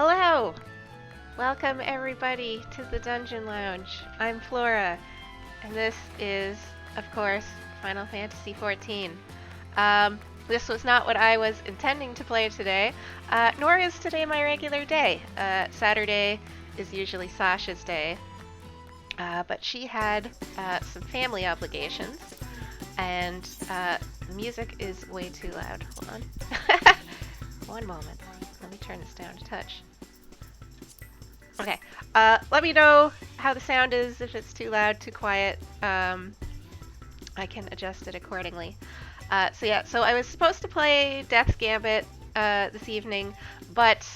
Hello! Welcome everybody to the Dungeon Lounge. I'm Flora, and this is, of course, Final Fantasy XIV. This was not what I was intending to play today, nor is today my regular day. Saturday is usually Sasha's day, but she had some family obligations, and the music is way too loud. Hold on. One moment. Let me turn this down a touch. Okay, let me know how the sound is, if it's too loud, too quiet. I can adjust it accordingly. So I was supposed to play Death's Gambit this evening, but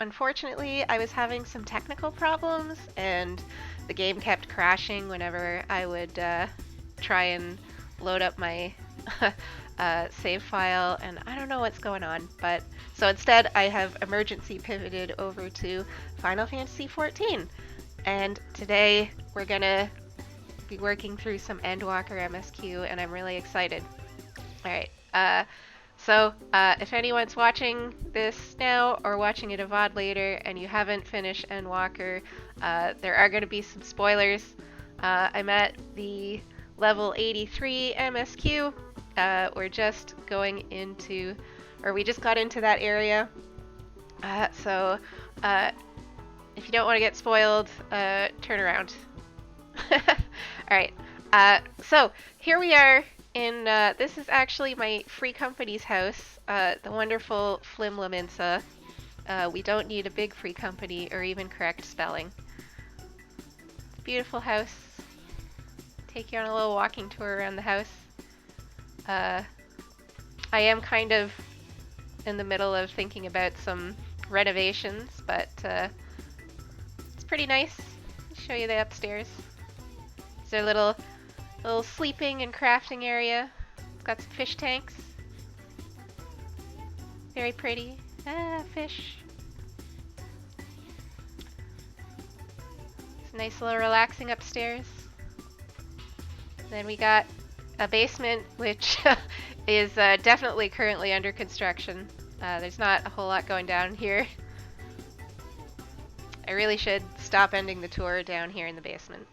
unfortunately I was having some technical problems, and the game kept crashing whenever I would try and load up my save file, and I don't know what's going on, but so instead I have emergency pivoted over to Final Fantasy XIV, and today we're gonna be working through some Endwalker MSQ, and I'm really excited. Alright, if anyone's watching this now or watching it a VOD later and you haven't finished Endwalker, there are going to be some spoilers. I'm at the level 83 MSQ. We're just going into, or we just got into that area. If you don't want to get spoiled, turn around. Alright, so here we are in, this is actually my free company's house, the wonderful Flimlaminsa. We don't need a big free company or even correct spelling. Beautiful house. Take you on a little walking tour around the house. I am kind of in the middle of thinking about some renovations, but it's pretty nice. I'll show you the upstairs. It's a little sleeping and crafting area. It's got some fish tanks. Very pretty. Ah, fish. It's a nice little relaxing upstairs. Then we got a basement, which is definitely currently under construction. There's not a whole lot going down here. I really should stop ending the tour down here in the basement.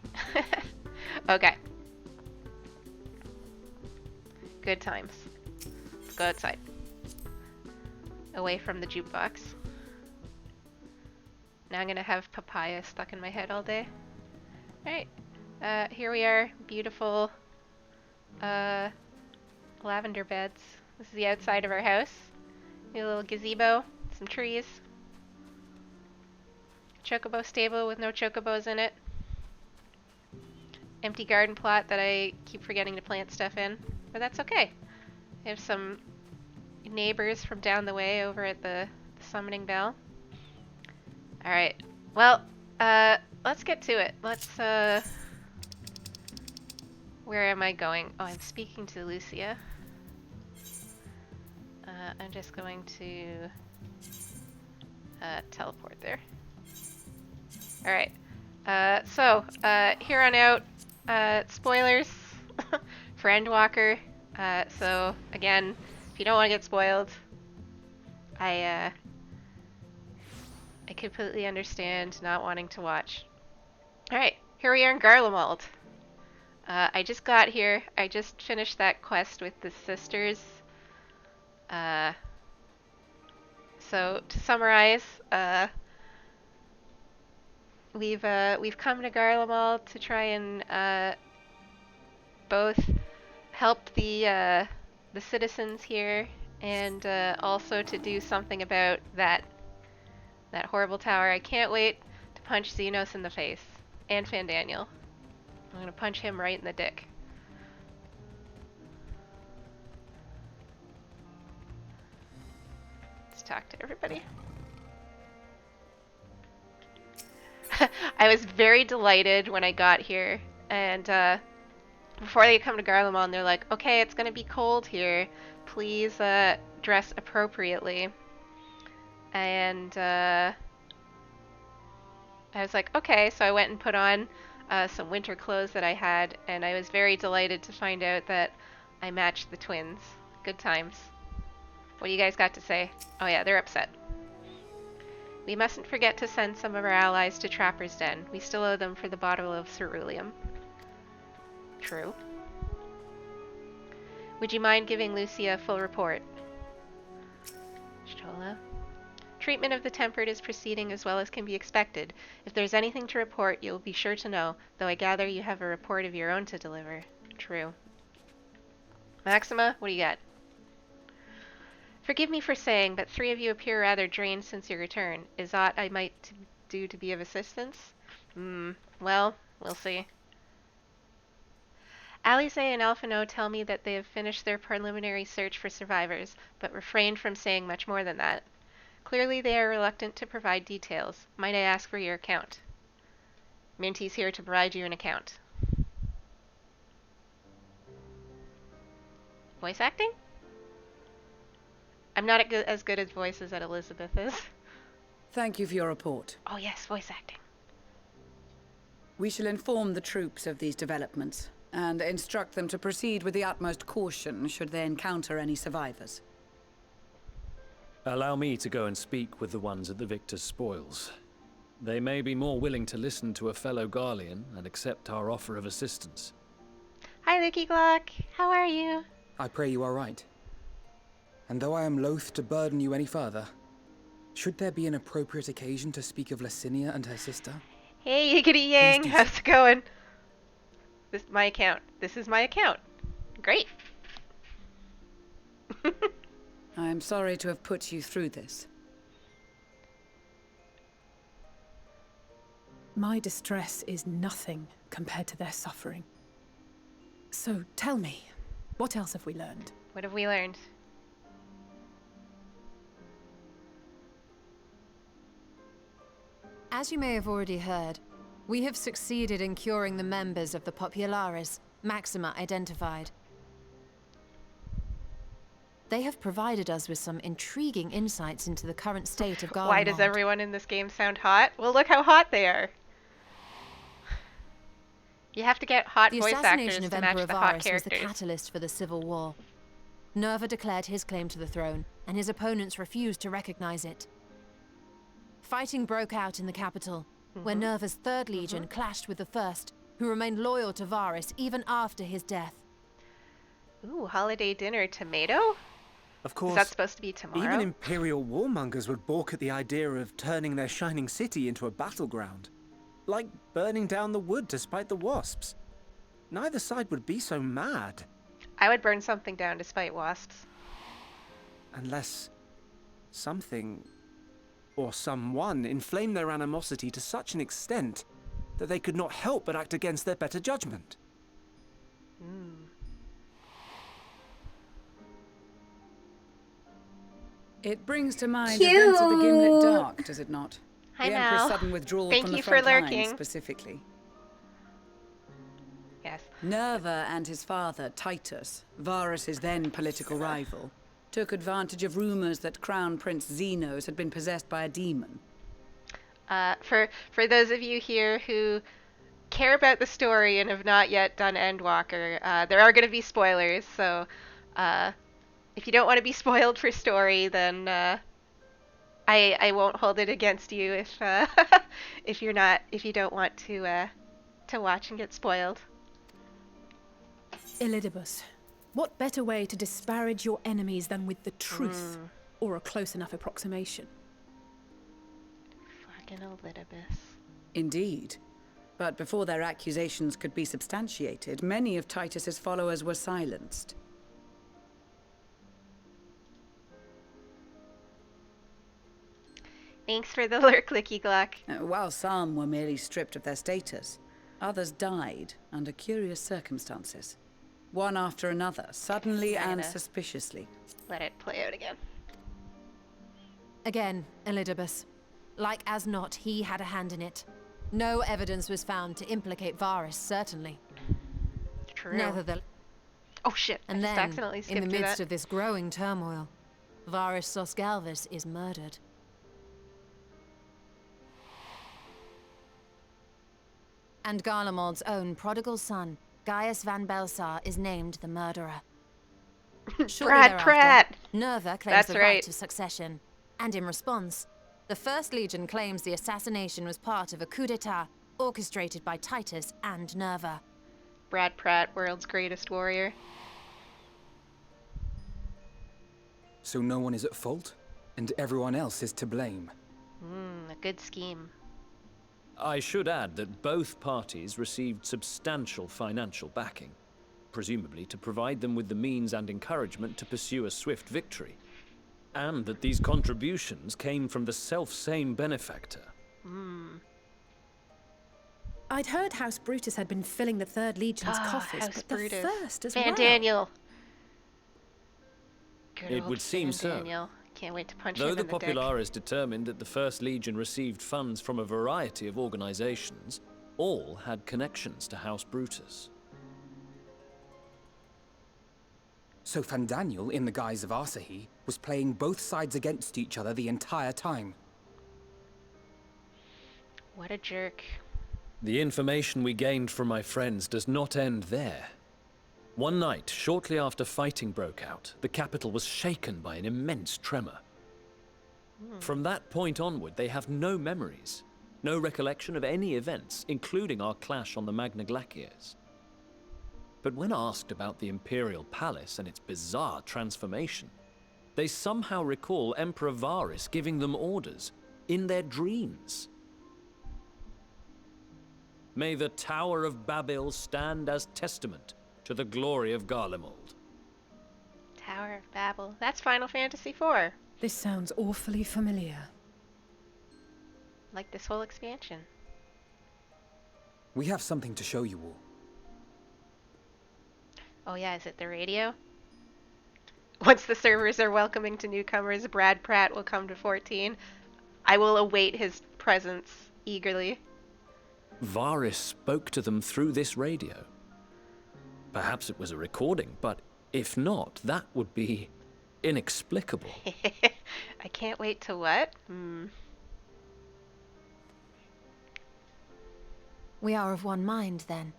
Okay. Good times. Let's go outside. Away from the jukebox. Now I'm gonna have papaya stuck in my head all day. Alright. Here we are. Beautiful lavender beds. This is the outside of our house. We have a little gazebo, some trees. Chocobo stable with no chocobos in it. Empty garden plot that I keep forgetting to plant stuff in, but that's okay. I have some neighbors from down the way over at the summoning bell. Alright, well, let's get to it. Where am I going? Oh, I'm speaking to Lucia. I'm just going to teleport there. Alright, here on out, spoilers for Endwalker. So again, if you don't want to get spoiled, I completely understand not wanting to watch. Alright, here we are in Garlemald. I just got here. I just finished that quest with the sisters. So to summarize, we've come to Garlemald to try and both help the citizens here, and also to do something about that horrible tower. I can't wait to punch Xenos in the face, and Fandaniel. I'm gonna punch him right in the dick. Let's talk to everybody. I was very delighted when I got here, and before they come to Garlemald, they're like, okay, it's gonna be cold here. Please dress appropriately. And I was like, okay, so I went and put on some winter clothes that I had, and I was very delighted to find out that I matched the twins. Good times. What do you guys got to say? Oh yeah, they're upset. We mustn't forget to send some of our allies to Trapper's Den. We still owe them for the bottle of ceruleum. True. Would you mind giving Lucia a full report? Stola. Treatment of the tempered is proceeding as well as can be expected. If there's anything to report, you'll be sure to know, though I gather you have a report of your own to deliver. True. Maxima, what do you got? Forgive me for saying, but 3 of you appear rather drained since your return. Is aught I might do to be of assistance? Well, we'll see. Alize and Alphino tell me that they have finished their preliminary search for survivors, but refrained from saying much more than that. Clearly they are reluctant to provide details. Might I ask for your account? Minty's here to provide you an account. Voice acting? I'm not as good at voices as Elizabeth is. Thank you for your report. Oh yes, voice acting. We shall inform the troops of these developments, and instruct them to proceed with the utmost caution should they encounter any survivors. Allow me to go and speak with the ones at the victor's spoils. They may be more willing to listen to a fellow Garlean and accept our offer of assistance. Hi, Licky Glock. How are you? I pray you are right. And though I am loath to burden you any further, should there be an appropriate occasion to speak of Licinia and her sister? Hey, Yiggity Yang. How's it going? This is my account. This is my account. Great. I am sorry to have put you through this. My distress is nothing compared to their suffering. So tell me, what else have we learned? What have we learned? As you may have already heard, we have succeeded in curing the members of the Populares, Maxima identified. They have provided us with some intriguing insights into the current state of Garlemald. Why does everyone in this game sound hot? Well, look how hot they are. You have to get hot voice actors to match the hot characters. The assassination of Emperor Varus was the catalyst for the civil war. Nerva declared his claim to the throne, and his opponents refused to recognize it. Fighting broke out in the capital, where Nerva's 3rd Legion clashed with the 1st, who remained loyal to Varus even after his death. Ooh, holiday dinner tomato? Of course, is that supposed to be tomorrow? Even Imperial warmongers would balk at the idea of turning their shining city into a battleground. Like burning down the wood to spite the wasps. Neither side would be so mad. I would burn something down to spite wasps. Unless something or someone inflamed their animosity to such an extent that they could not help but act against their better judgment. It brings to mind events of the Gimlet Dark, does it not? Hi, the Emperor's Mal. sudden withdrawal Thank from the you front for lines, lurking. specifically. Yes. Nerva and his father, Titus, Varus's then political rival, took advantage of rumors that Crown Prince Xenos had been possessed by a demon. For those of you here who care about the story and have not yet done Endwalker, there are going to be spoilers, so if you don't want to be spoiled for story, then I won't hold it against you if if you don't want to watch and get spoiled. Elidibus, what better way to disparage your enemies than with the truth, or a close enough approximation? Fucking Elidibus. Indeed. But before their accusations could be substantiated, many of Titus's followers were silenced. Thanks for the lurk, Licky Glock. While some were merely stripped of their status, others died under curious circumstances. One after another, suddenly and suspiciously. Let it play out again. Again, Elidibus. Like as not, he had a hand in it. No evidence was found to implicate Varus, certainly. True. Nevertheless. Oh shit, I And just then, accidentally skipped in the through midst that. of this growing turmoil, Varus Sosgalvis is murdered. And Garlemald's own prodigal son, Gaius van Belsar, is named the murderer. Shortly Brad thereafter, Pratt! Nerva claims That's the right. right of succession, and in response, The First Legion claims the assassination was part of a coup d'etat orchestrated by Titus and Nerva. Brad Pratt, world's greatest warrior. So no one is at fault, and everyone else is to blame. A good scheme. I should add that both parties received substantial financial backing, presumably to provide them with the means and encouragement to pursue a swift victory, and that these contributions came from the self-same benefactor. I'd heard House Brutus had been filling the Third Legion's coffers, House but Brutus. the First as Van well. Daniel. Good It old would seem Van so. Daniel. Can't wait to punch Though him the in the dick. Popularis determined that the First Legion received funds from a variety of organizations, all had connections to House Brutus. So Fandaniel, in the guise of Asahi, was playing both sides against each other the entire time. What a jerk. The information we gained from my friends does not end there. One night, shortly after fighting broke out, the capital was shaken by an immense tremor. From that point onward, they have no memories, no recollection of any events, including our clash on the Magna Glaciers. But when asked about the Imperial Palace and its bizarre transformation, they somehow recall Emperor Varys giving them orders in their dreams. May the Tower of Babel stand as testament to the glory of Garlemald. Tower of Babel. That's Final Fantasy IV. This sounds awfully familiar. Like this whole expansion. We have something to show you all. Oh yeah, is it the radio? Once the servers are welcoming to newcomers, Brad Pratt will come to 14. I will await his presence eagerly. Varys spoke to them through this radio. Perhaps it was a recording, but if not, that would be inexplicable. I can't wait to what? We are of one mind, then.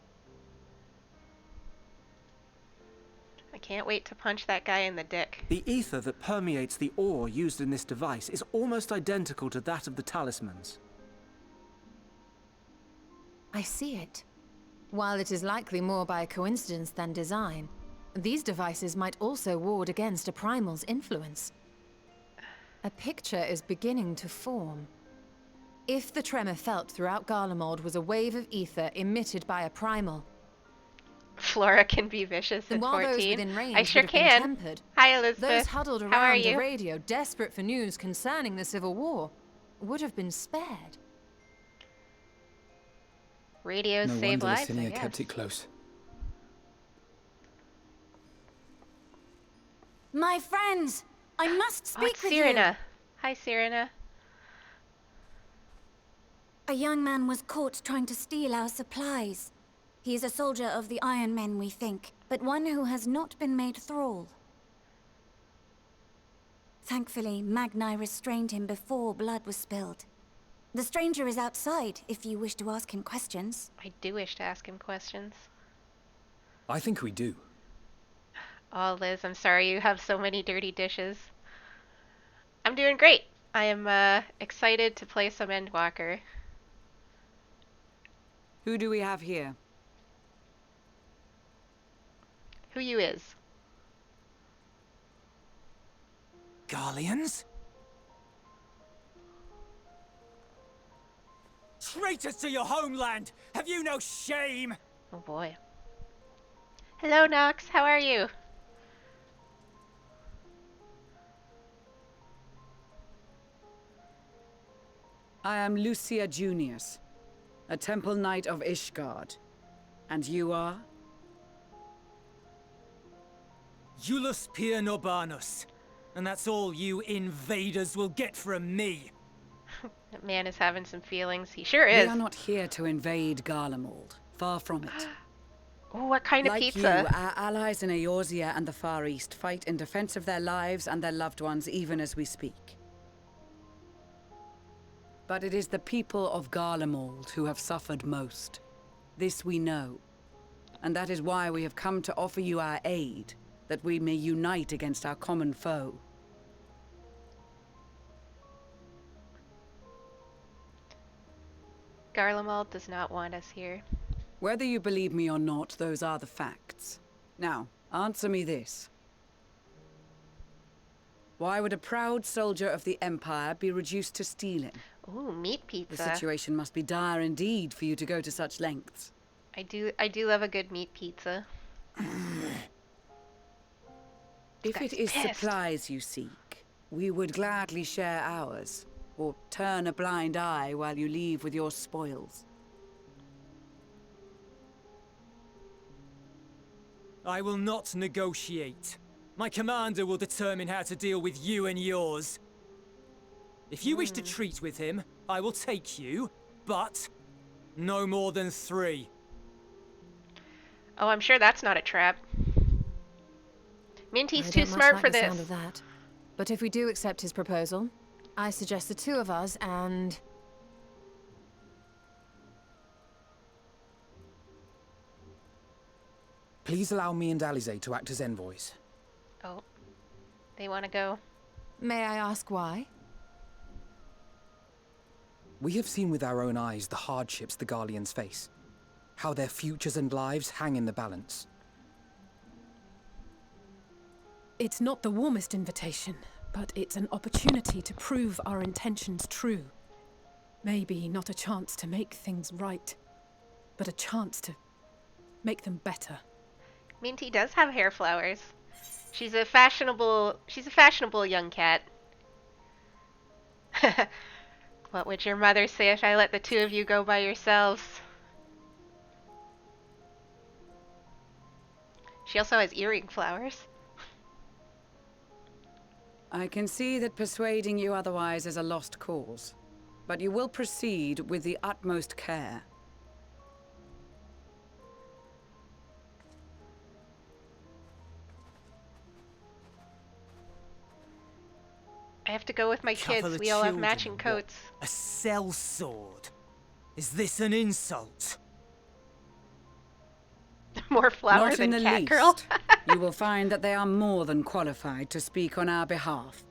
I can't wait to punch that guy in the dick. The ether that permeates the ore used in this device is almost identical to that of the talismans. I see it. While it is likely more by coincidence than design, these devices might also ward against a primal's influence. A picture is beginning to form. If the tremor felt throughout Garlemald was a wave of ether emitted by a primal, Flora can be vicious then in while 14. those within range I sure would have been can. tempered, Hi, Elizabeth. those huddled How are around the you? radio, desperate for news concerning the Civil War, would have been spared. Radios No save wonder lives, I Licinia guess. kept it close. My friends, I must Oh, speak it's with Cyrena. Hi, Cyrena. you. A young man was caught trying to steal our supplies. He is a soldier of the Iron Men, we think, but one who has not been made thrall. Thankfully, Magni restrained him before blood was spilled. The stranger is outside, if you wish to ask him questions. I do wish to ask him questions. I think we do. Oh, Liz, I'm sorry you have so many dirty dishes. I'm doing great. I am excited to play some Endwalker. Who do we have here? Who you is? Garleans? Traitors to your homeland! Have you no shame? Oh boy. Hello, Nox. How are you? I am Lucia Junius, a temple knight of Ishgard. And you are? Iulus Pier Norbanus. And that's all you invaders will get from me. That man is having some feelings. He sure We is. are not here to invade Garlemald. Far from it. Oh, what kind of Like pizza? you, our allies in Eorzea and the Far East fight in defense of their lives and their loved ones even as we speak. But it is the people of Garlemald who have suffered most. This we know. And that is why we have come to offer you our aid, that we may unite against our common foe. Garlemald does not want us here. Whether you believe me or not, those are the facts. Now, answer me this. Why would a proud soldier of the Empire be reduced to stealing? Ooh, meat pizza. The situation must be dire indeed for you to go to such lengths. I do love a good meat pizza. If it is supplies you seek, we would gladly share ours, or turn a blind eye while you leave with your spoils. I will not negotiate. My commander will determine how to deal with you and yours. If you wish to treat with him, I will take you, but no more than 3. Oh, I'm sure that's not a trap. Minty's I too don't much smart like for the this. sound of that. But if we do accept his proposal, I suggest the 2 of us and... Please allow me and Alize to act as envoys. Oh, they want to go. May I ask why? We have seen with our own eyes the hardships the Garleans face. How their futures and lives hang in the balance. It's not the warmest invitation, but it's an opportunity to prove our intentions true. Maybe not a chance to make things right, but a chance to make them better. Minty does have hair flowers. She's a fashionable young cat. What would your mother say if I let the 2 of you go by yourselves? She also has earring flowers. I can see that persuading you otherwise is a lost cause, but you will proceed with the utmost care. I have to go with my kids. We all have matching coats. A sellsword? Is this an insult? More flower Not than in the cat least. girl. You will find that they are more than qualified to speak on our behalf.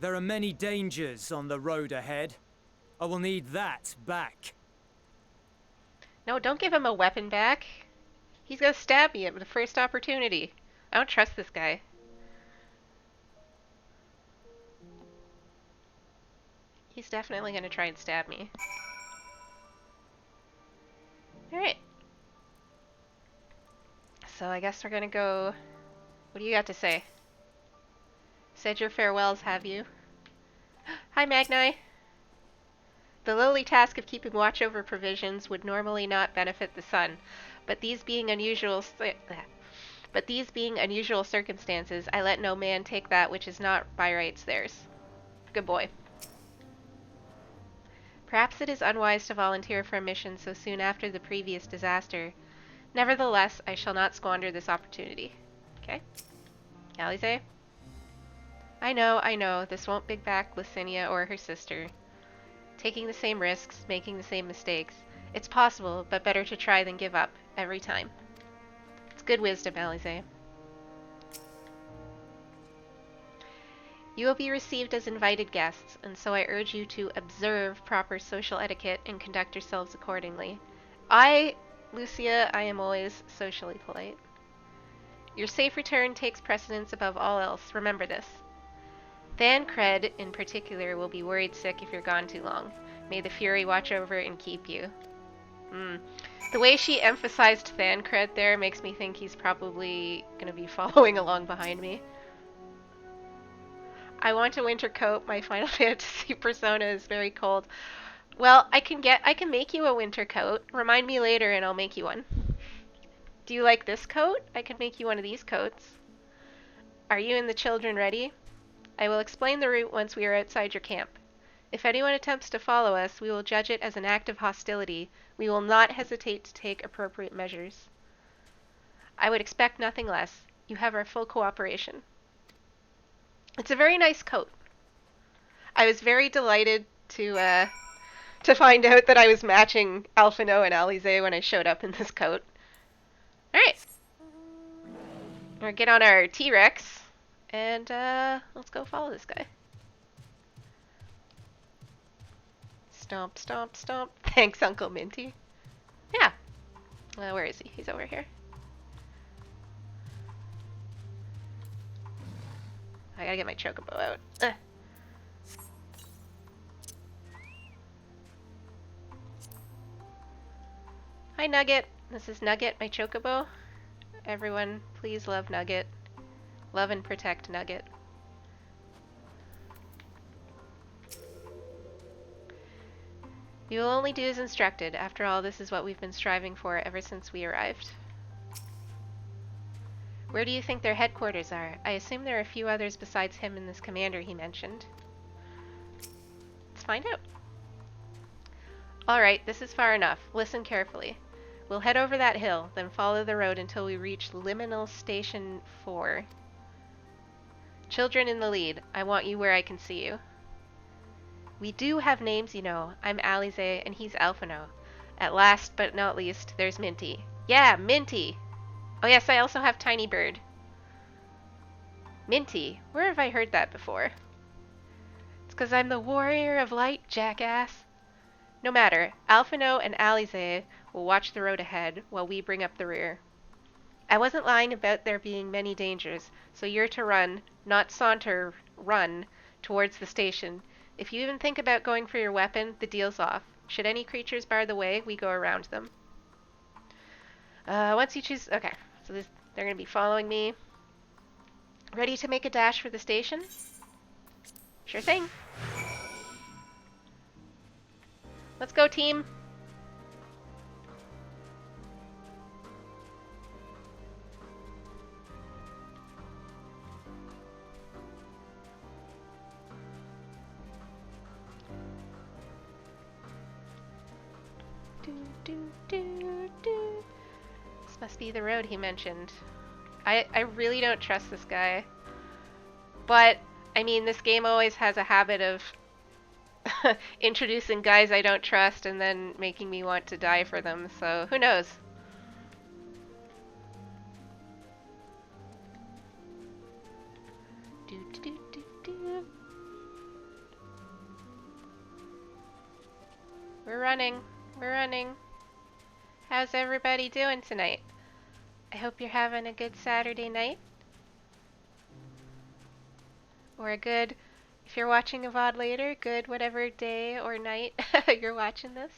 There are many dangers on the road ahead. I will need that back. No, don't give him a weapon back. He's gonna stab me at the first opportunity. I don't trust this guy. He's definitely gonna try and stab me. Alright. So I guess we're gonna go... What do you got to say? Said your farewells, have you? Hi, Magni. The lowly task of keeping watch over provisions would normally not benefit the sun, but these being unusual circumstances, I let no man take that which is not by rights theirs. Good boy. Perhaps it is unwise to volunteer for a mission so soon after the previous disaster. Nevertheless, I shall not squander this opportunity. Okay. Alize? I know, this won't bring back Licinia or her sister. Taking the same risks, making the same mistakes. It's possible, but better to try than give up, every time. It's good wisdom, Alize. You will be received as invited guests, and so I urge you to observe proper social etiquette and conduct yourselves accordingly. Lucia, I am always socially polite. Your safe return takes precedence above all else. Remember this. Thancred, in particular, will be worried sick if you're gone too long. May the Fury watch over and keep you. The way she emphasized Thancred there makes me think he's probably going to be following along behind me. I want a winter coat. My Final Fantasy persona is very cold. Well, I can make you a winter coat. Remind me later and I'll make you one. Do you like this coat? I can make you one of these coats. Are you and the children ready? I will explain the route once we are outside your camp. If anyone attempts to follow us, we will judge it as an act of hostility. We will not hesitate to take appropriate measures. I would expect nothing less. You have our full cooperation. It's a very nice coat. I was very delighted to find out that I was matching Alphino and Alize when I showed up in this coat. Alright. We'll get on our T-Rex and let's go follow this guy. Stomp, stomp, stomp. Thanks, Uncle Minty. Yeah. Where is he? He's over here. I gotta get my chocobo out. Ugh. Hi, Nugget. This is Nugget, my chocobo. Everyone, please love Nugget. Love and protect Nugget. We will only do as instructed. After all, this is what we've been striving for ever since we arrived. Where do you think their headquarters are? I assume there are a few others besides him and this commander he mentioned. Let's find out. Alright, this is far enough. Listen carefully. We'll head over that hill, then follow the road until we reach Liminal Station 4. Children in the lead. I want you where I can see you. We do have names, you know. I'm Alize, and he's Alphino. At last, but not least, there's Minty. Yeah, Minty! Oh yes, I also have Tiny Bird. Minty? Where have I heard that before? It's 'cause I'm the warrior of light, jackass. No matter. Alphino and Alize will watch the road ahead while we bring up the rear. I wasn't lying about there being many dangers, so you're to run, not saunter, run, towards the station. If you even think about going for your weapon, the deal's off. Should any creatures bar the way, we go around them. Once you choose... Okay, so they're going to be following me. Ready to make a dash for the station? Sure thing. Let's go, team. This must be the road he mentioned. I really don't trust this guy. But, I mean, this game always has a habit of introducing guys I don't trust and then making me want to die for them, so who knows? We're running. We're running. How's everybody doing tonight? I hope you're having a good Saturday night. Or a good, if you're watching a VOD later, good whatever day or night you're watching this.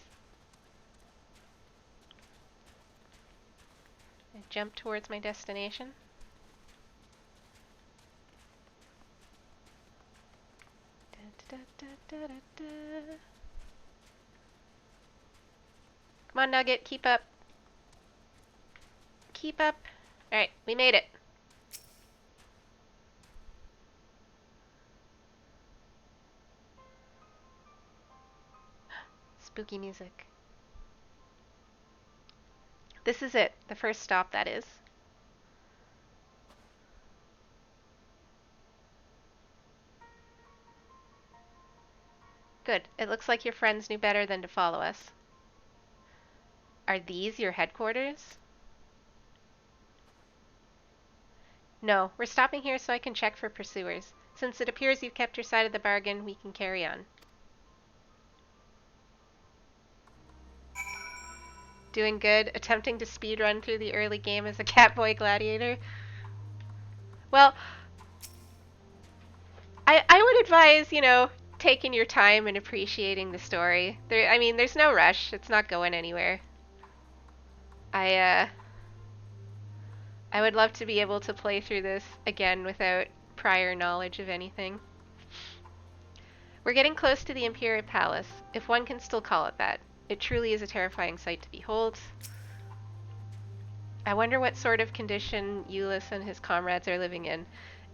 I jump towards my destination. Da, da, da, da, da. Come on, Nugget, keep up. Keep up. Alright, we made it. Spooky music. This is it. The first stop, that is. Good. It looks like your friends knew better than to follow us. Are these your headquarters? No, we're stopping here so I can check for pursuers. Since it appears you've kept your side of the bargain, we can carry on. Doing good. Attempting to speedrun through the early game as a Catboy Gladiator. Well, I would advise, you know, taking your time and appreciating the story. I mean, there's no rush. It's not going anywhere. I would love to be able to play through this again without prior knowledge of anything. We're getting close to the Imperial Palace, if one can still call it that. It truly is a terrifying sight to behold. I wonder what sort of condition Euless and his comrades are living in.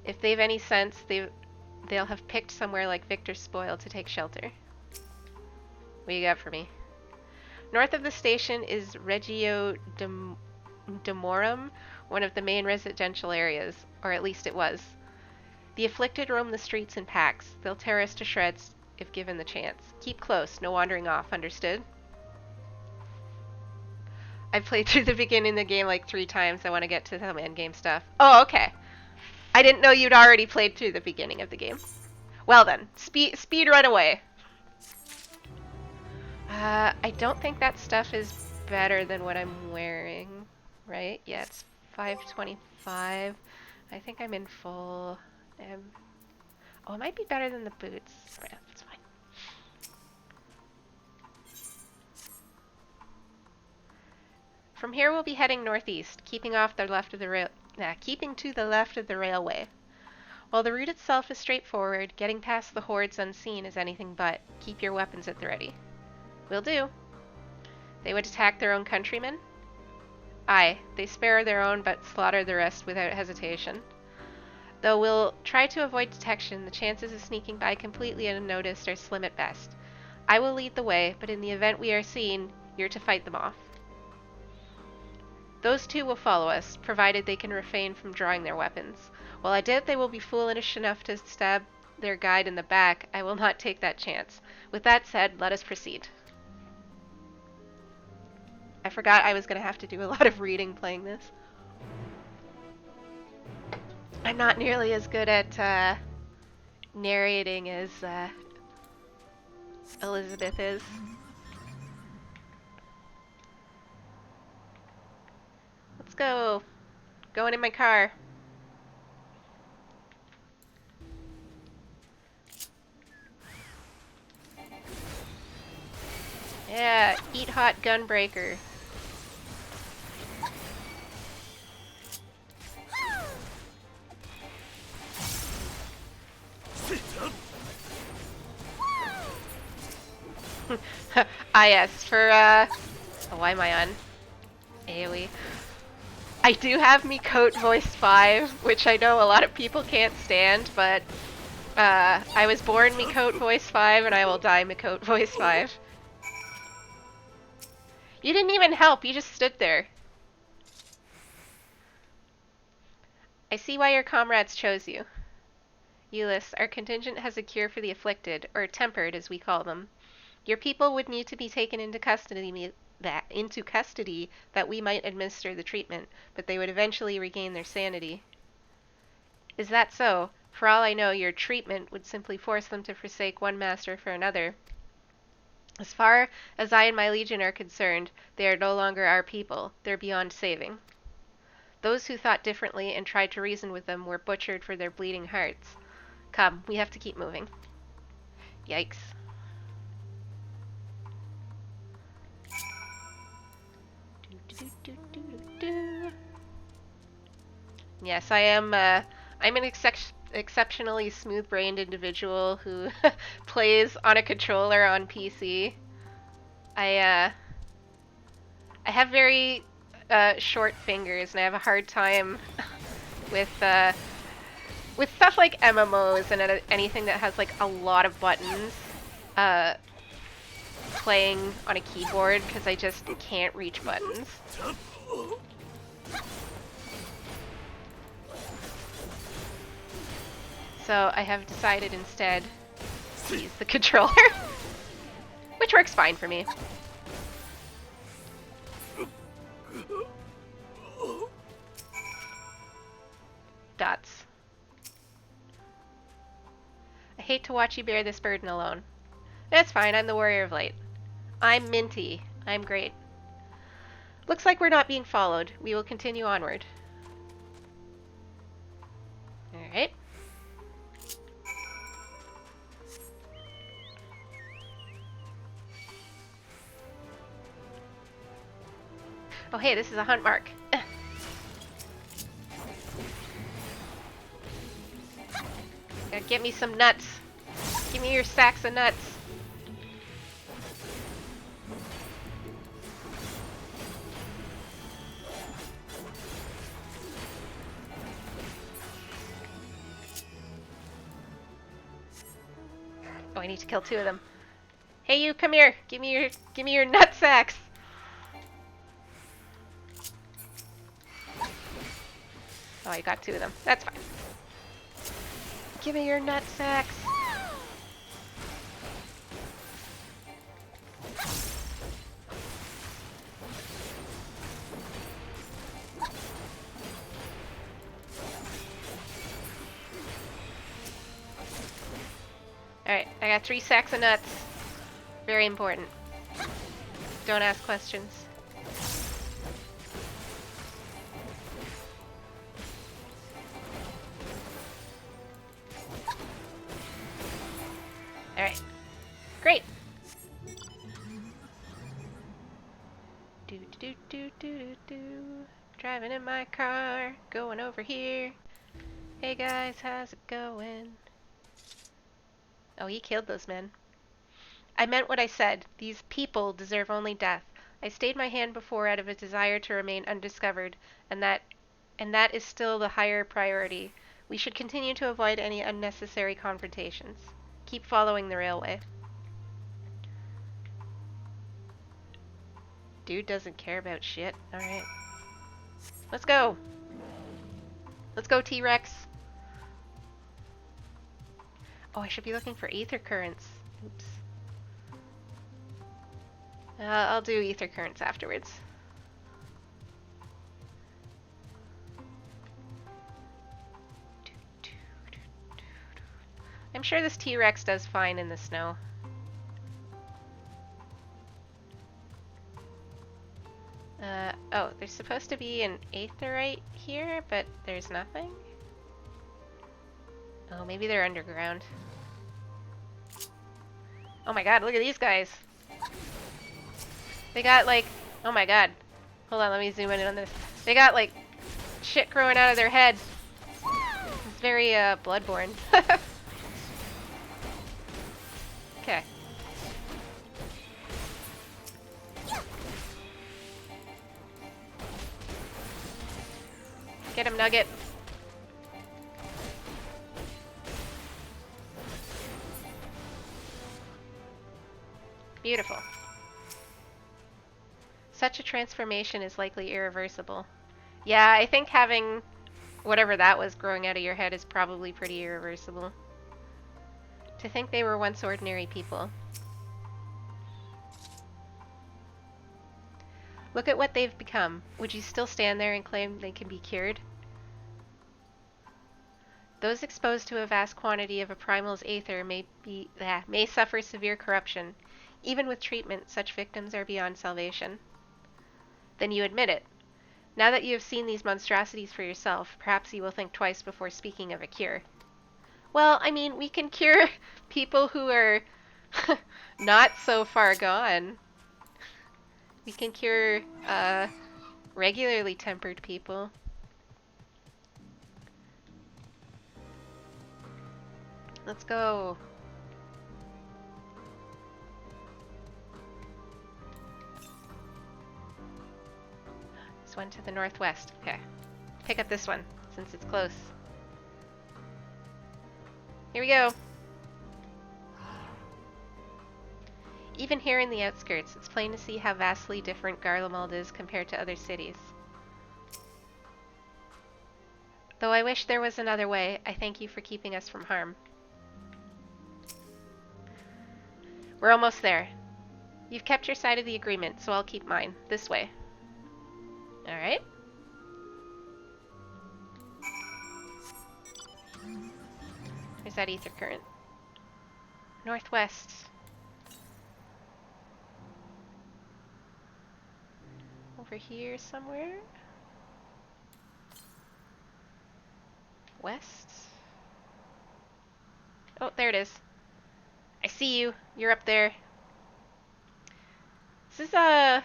If they've any sense, they'll have picked somewhere like Victor's Spoil to take shelter. What do you got for me? North of the station is Regio Demorum, one of the main residential areas, or at least it was. The afflicted roam the streets in packs. They'll tear us to shreds if given the chance. Keep close, no wandering off, understood? I've played through the beginning of the game like 3 times. I want to get to some endgame stuff. Oh, okay. I didn't know you'd already played through the beginning of the game. Well then, speed run away. I don't think that stuff is better than what I'm wearing, right? Yeah, it's 525. I think I'm in full. Oh, it might be better than the boots. Yeah, it's fine. From here, we'll be heading northeast, keeping to the left of the railway. While the route itself is straightforward, getting past the hordes unseen is anything but. Keep your weapons at the ready. Will do. They would attack their own countrymen? Aye, they spare their own but slaughter the rest without hesitation. Though we'll try to avoid detection, the chances of sneaking by completely unnoticed are slim at best. I will lead the way, but in the event we are seen, you're to fight them off. Those two will follow us, provided they can refrain from drawing their weapons. While I doubt they will be foolish enough to stab their guide in the back, I will not take that chance. With that said, let us proceed. I forgot I was going to have to do a lot of reading playing this. I'm not nearly as good at narrating as Elizabeth is. Let's go. Going in my car. Yeah, eat hot gunbreaker. Ah yes, for oh, why am I on AoE? I do have me Coat Voice 5, which I know a lot of people can't stand, but I was born me Coat Voice 5 and I will die me Coat Voice 5. You didn't even help, you just stood there. I see why your comrades chose you. Euless, our contingent has a cure for the afflicted, or tempered as we call them. Your people would need to be taken into custody that we might administer the treatment, but they would eventually regain their sanity. Is that so? For all I know, your treatment would simply force them to forsake one master for another. As far as I and my legion are concerned, they are no longer our people. They're beyond saving. Those who thought differently and tried to reason with them were butchered for their bleeding hearts. Come, we have to keep moving. Yikes. Yes, I am. I'm an exceptionally smooth-brained individual who plays on a controller on PC. I have very short fingers, and I have a hard time with stuff like MMOs and anything that has like a lot of buttons. Playing on a keyboard because I just can't reach buttons. So I have decided instead to use the controller, which works fine for me. Dots. I hate to watch you bear this burden alone. That's fine, I'm the Warrior of Light. I'm Minty. I'm great. Looks like we're not being followed. We will continue onward. Alright. Oh hey, this is a hunt mark. Gotta get me some nuts. Give me your sacks of nuts. Oh, I need to kill 2 of them. Hey, you, come here. Give me your nut sacks. Oh, I got 2 of them. That's fine. Give me your nut sacks. Alright, I got 3 sacks of nuts. Very important. Don't ask questions. Alright. Great! Do. Driving in my car, going over here. Hey guys, how's it going? Oh, he killed those men. I meant what I said. These people deserve only death. I stayed my hand before out of a desire to remain undiscovered, and that is still the higher priority. We should continue to avoid any unnecessary confrontations. Keep following the railway. Dude doesn't care about shit. Alright. Let's go! Let's go, T-Rex! Oh, I should be looking for ether currents. Oops. I'll do ether currents afterwards. I'm sure this T-Rex does fine in the snow. Oh, there's supposed to be an aetherite here, but there's nothing? Oh, maybe they're underground. Oh my god, look at these guys! They got like... Oh my god. Hold on, let me zoom in on this. They got like shit growing out of their head. It's very Bloodborne. Okay. Get him, Nugget. Beautiful. Such a transformation is likely irreversible. Yeah, I think having whatever that was growing out of your head is probably pretty irreversible. To think they were once ordinary people. Look at what they've become. Would you still stand there and claim they can be cured? Those exposed to a vast quantity of a primal's aether may suffer severe corruption. Even with treatment, such victims are beyond salvation. Then you admit it. Now that you have seen these monstrosities for yourself, perhaps you will think twice before speaking of a cure. Well, I mean, we can cure people who are not so far gone. We can cure regularly tempered people. Let's go. This one to the northwest. Okay. Pick up this one, since it's close. Here we go. Even here in the outskirts, it's plain to see how vastly different Garlemald is compared to other cities. Though I wish there was another way, I thank you for keeping us from harm. We're almost there. You've kept your side of the agreement, so I'll keep mine. This way. Alright. There's that ether current. Northwest. Over here somewhere? West? Oh, there it is. I see you. You're up there. This is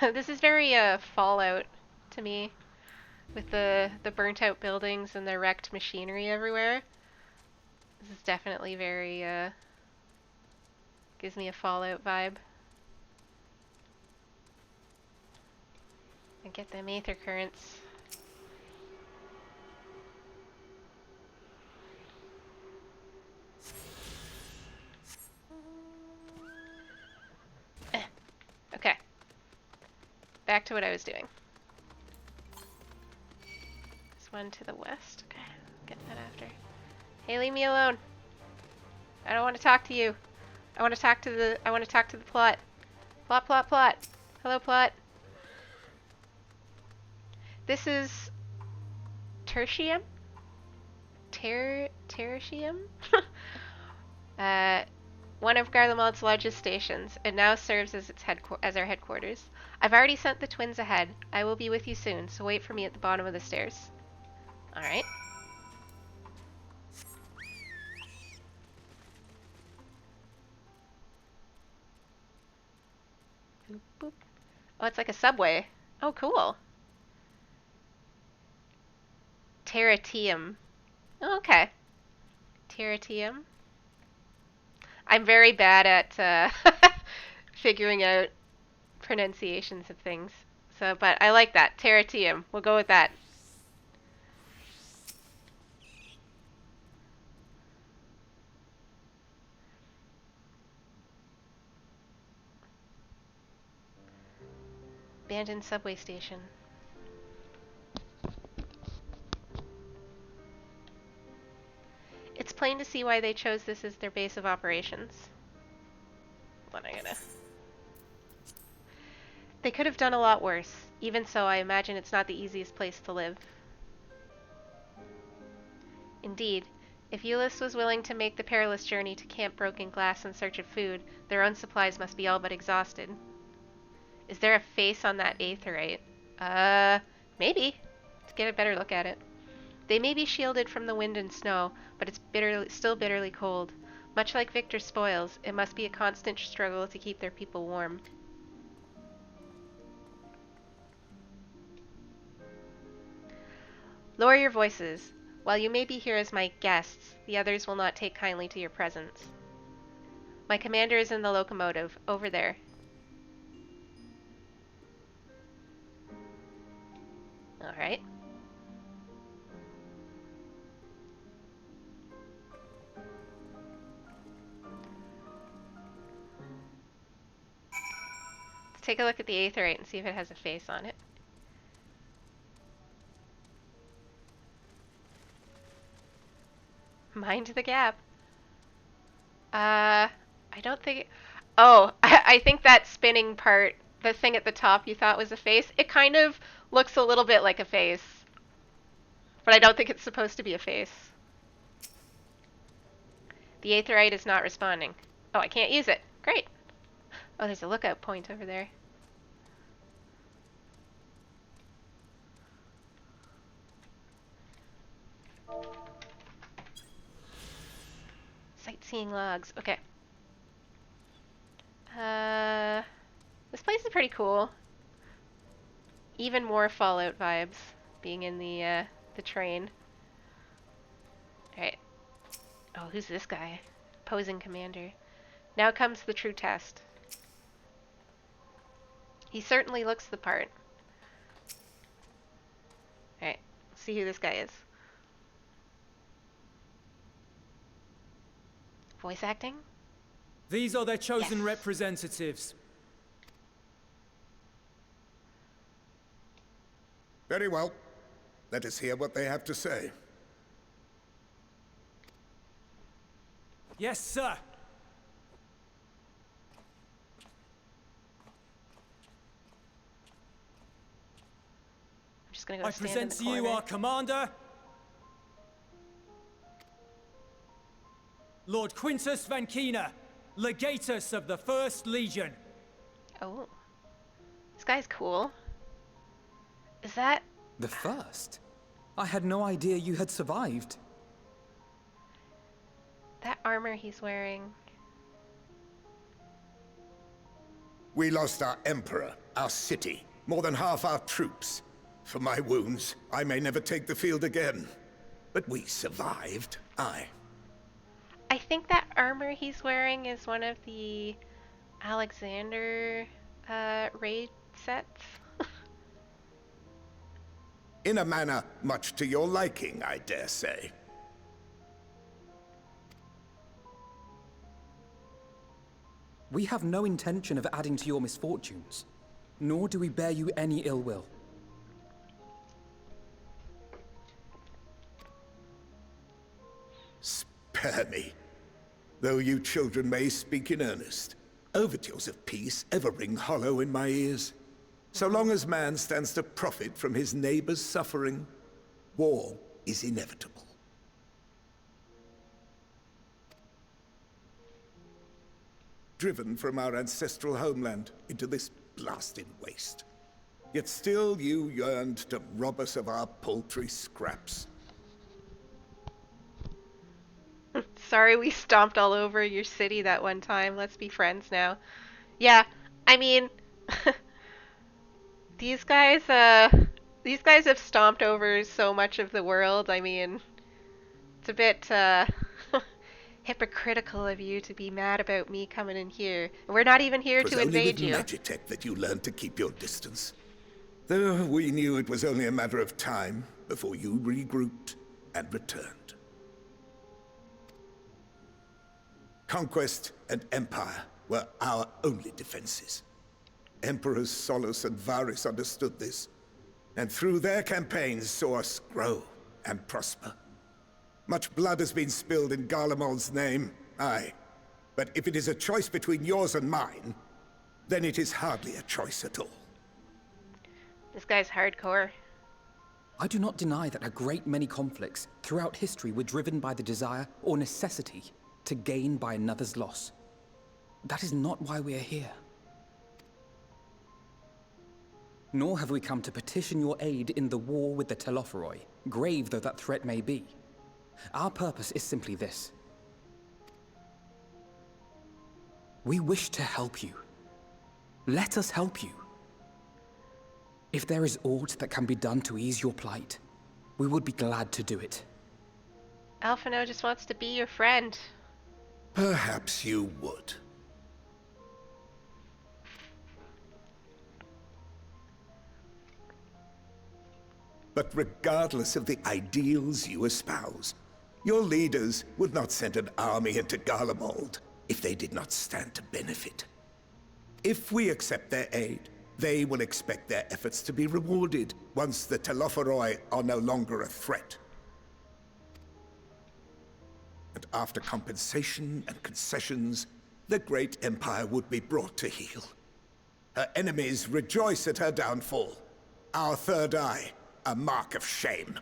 this is very Fallout to me, with the burnt out buildings and the wrecked machinery everywhere. This is definitely very gives me a Fallout vibe. And get them aether currents. Okay. Back to what I was doing. This one to the west. Okay, get that after. Hey, leave me alone. I don't want to talk to you. I want to talk to the plot. Plot. Hello, plot. This is tertium? Tertium? one of Garlemald's largest stations. It now serves as our headquarters. I've already sent the twins ahead. I will be with you soon, so wait for me at the bottom of the stairs. Alright. Boop, boop. Oh, it's like a subway. Oh, cool. Terratium. Oh, okay. Terratium. I'm very bad at figuring out pronunciations of things. So, but I like that. Terratium. We'll go with that. Abandoned subway station. It's plain to see why they chose this as their base of operations. What am I gonna... They could have done a lot worse. Even so, I imagine it's not the easiest place to live. Indeed, if Euless was willing to make the perilous journey to Camp Broken Glass in search of food, their own supplies must be all but exhausted. Is there a face on that aetheryte? Maybe. Let's get a better look at it. They may be shielded from the wind and snow, but it's still bitterly cold. Much like Victor's spoils, it must be a constant struggle to keep their people warm. Lower your voices. While you may be here as my guests, the others will not take kindly to your presence. My commander is in the locomotive, over there. Alright. Let's take a look at the aetheryte and see if it has a face on it. Mind the gap. I don't think... Oh, I think that spinning part, the thing at the top you thought was a face, it kind of looks a little bit like a face. But I don't think it's supposed to be a face. The aetheryte is not responding. Oh, I can't use it. Great. Oh, there's a lookout point over there. Sightseeing logs. Okay. This place is pretty cool. Even more Fallout vibes being in the train. Alright. Oh, who's this guy? Posing commander. Now comes the true test. He certainly looks the part. Alright, let's see who this guy is. Voice acting? These are their chosen Yes. representatives. Very well. Let us hear what they have to say. Yes, sir. I'm just gonna go I stand in present the to corner. you our commander, Lord Quintus Vankina, legatus of the First Legion. Oh. This guy's cool. Is that... The first? I had no idea you had survived. that armor he's wearing? We lost our emperor, our city, more than half our troops. For my wounds, I may never take the field again. But we survived, I think that armor he's wearing is one of the Alexander raid sets. In a manner much to your liking, I dare say. We have no intention of adding to your misfortunes, nor do we bear you any ill will. Spare me. Though you children may speak in earnest, overtures of peace ever ring hollow in my ears. So long as man stands to profit from his neighbor's suffering, war is inevitable. driven from our ancestral homeland into this blasted waste. Yet still you yearned to rob us of our paltry scraps. Sorry we stomped all over your city that one time. Let's be friends now. Yeah, I mean, these guys have stomped over so much of the world. I mean, it's a bit, hypocritical of you to be mad about me coming in here. We're not even here to invade you. It was only with Magitech that you learned to keep your distance. Though we knew it was only a matter of time before you regrouped and returned. Conquest and Empire were our only defenses. Emperors Solus and Varys understood this, and through their campaigns saw us grow and prosper. Much blood has been spilled in Garlemald's name, aye. But if it is a choice between yours and mine, then it is hardly a choice at all. This guy's hardcore. I do not deny that a great many conflicts throughout history were driven by the desire or necessity to gain by another's loss. That is not why we are here. Nor have we come to petition your aid in the war with the Telophoroi, grave though that threat may be. Our purpose is simply this. We wish to help you. Let us help you. If there is aught that can be done to ease your plight, we would be glad to do it. Alphino just wants to be your friend. Perhaps you would. But regardless of the ideals you espouse, your leaders would not send an army into Garlemald if they did not stand to benefit. If we accept their aid, they will expect their efforts to be rewarded once the Telophoroi are no longer a threat. And after compensation and concessions, the great empire would be brought to heel. Her enemies rejoice at her downfall. Our third eye, a mark of shame.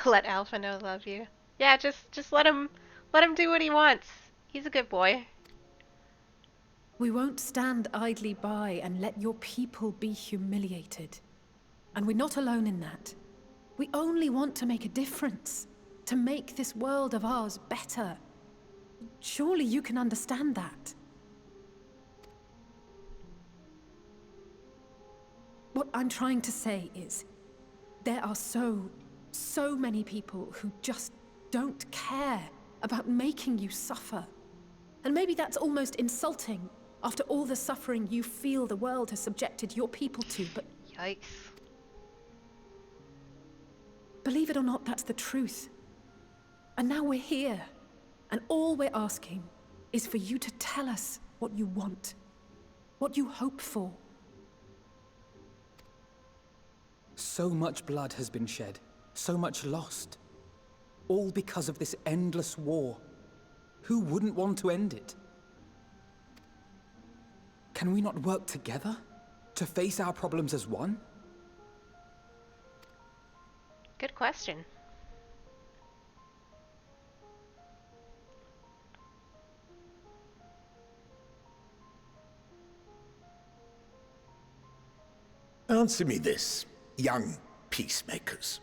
Let Alphino love you. Yeah, just let him do what he wants. He's a good boy. We won't stand idly by and let your people be humiliated. And we're not alone in that. We only want to make a difference. To make this world of ours better. Surely you can understand that. What I'm trying to say is, there are so many people who just don't care about making you suffer. And maybe that's almost insulting after all the suffering you feel the world has subjected your people to, but... Yikes. Believe it or not, that's the truth. And now we're here, and all we're asking is for you to tell us what you want, what you hope for. So much blood has been shed, so much lost. All because of this endless war. Who wouldn't want to end it? Can we not work together to face our problems as one? Good question. Answer me this, young peacemakers.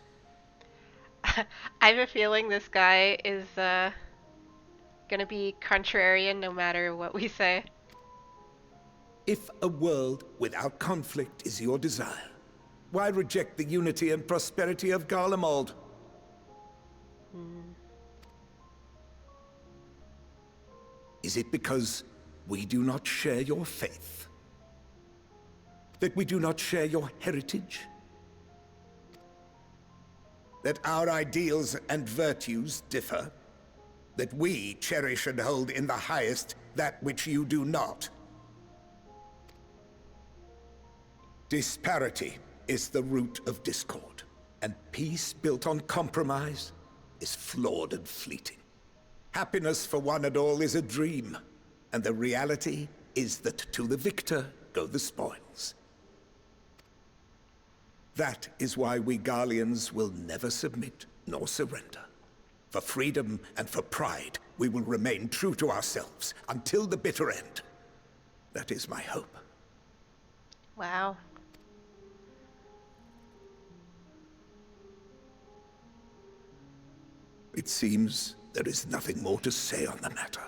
I have a feeling this guy is gonna be contrarian no matter what we say. If a world without conflict is your desire, why reject the unity and prosperity of Garlemald? Is it because we do not share your faith? That we do not share your heritage? That our ideals and virtues differ? That we cherish and hold in the highest that which you do not? Disparity is the root of discord, and peace built on compromise is flawed and fleeting. Happiness for one and all is a dream, and the reality is that to the victor go the spoils. That is why we Garleans will never submit nor surrender. For freedom and for pride, we will remain true to ourselves until the bitter end. That is my hope. Wow. It seems there is nothing more to say on the matter.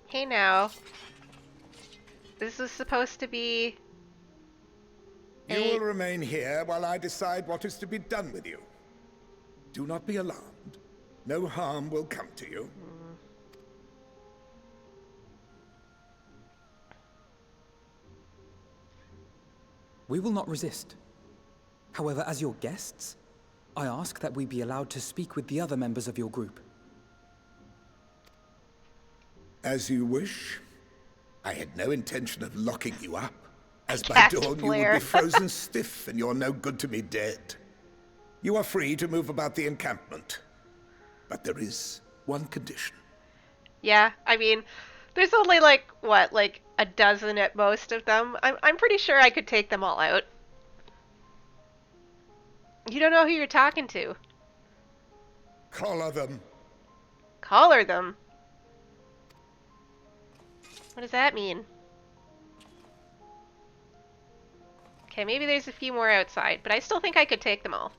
Hey now. This was supposed to be... You will remain here while I decide what is to be done with you. Do not be alarmed. No harm will come to you. We will not resist. However, as your guests, I ask that we be allowed to speak with the other members of your group. As you wish. I had no intention of locking you up. As by dawn you would be frozen stiff and you're no good to me dead. You are free to move about the encampment. But there is one condition. Yeah, I mean, there's only like, what, like a dozen at most of them? I'm pretty sure I could take them all out. You don't know who you're talking to. Collar them. Collar them? What does that mean? Okay, maybe there's a few more outside, but I still think I could take them all.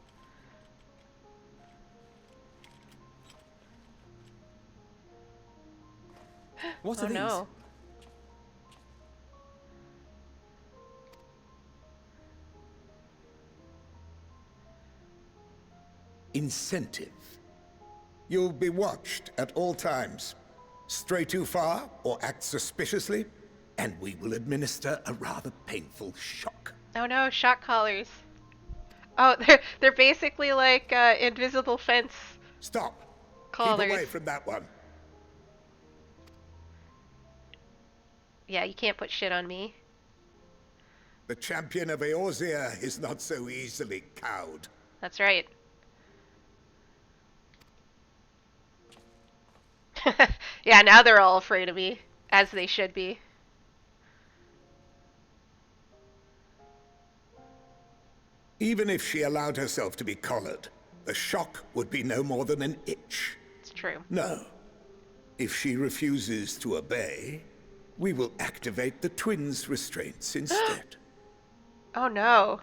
What Oh are these? no. Incentive. You'll be watched at all times. Stray too far or act suspiciously, and we will administer a rather painful shock. Oh no, shock collars. Oh, they're basically like invisible fence Stop. collars. Keep away from that one. Yeah, you can't put shit on me. The champion of Eorzea is not so easily cowed. That's right. Yeah, now they're all afraid of me, as they should be. Even if she allowed herself to be collared, the shock would be no more than an itch. It's true. No. If she refuses to obey, we will activate the twins' restraints instead. Oh no.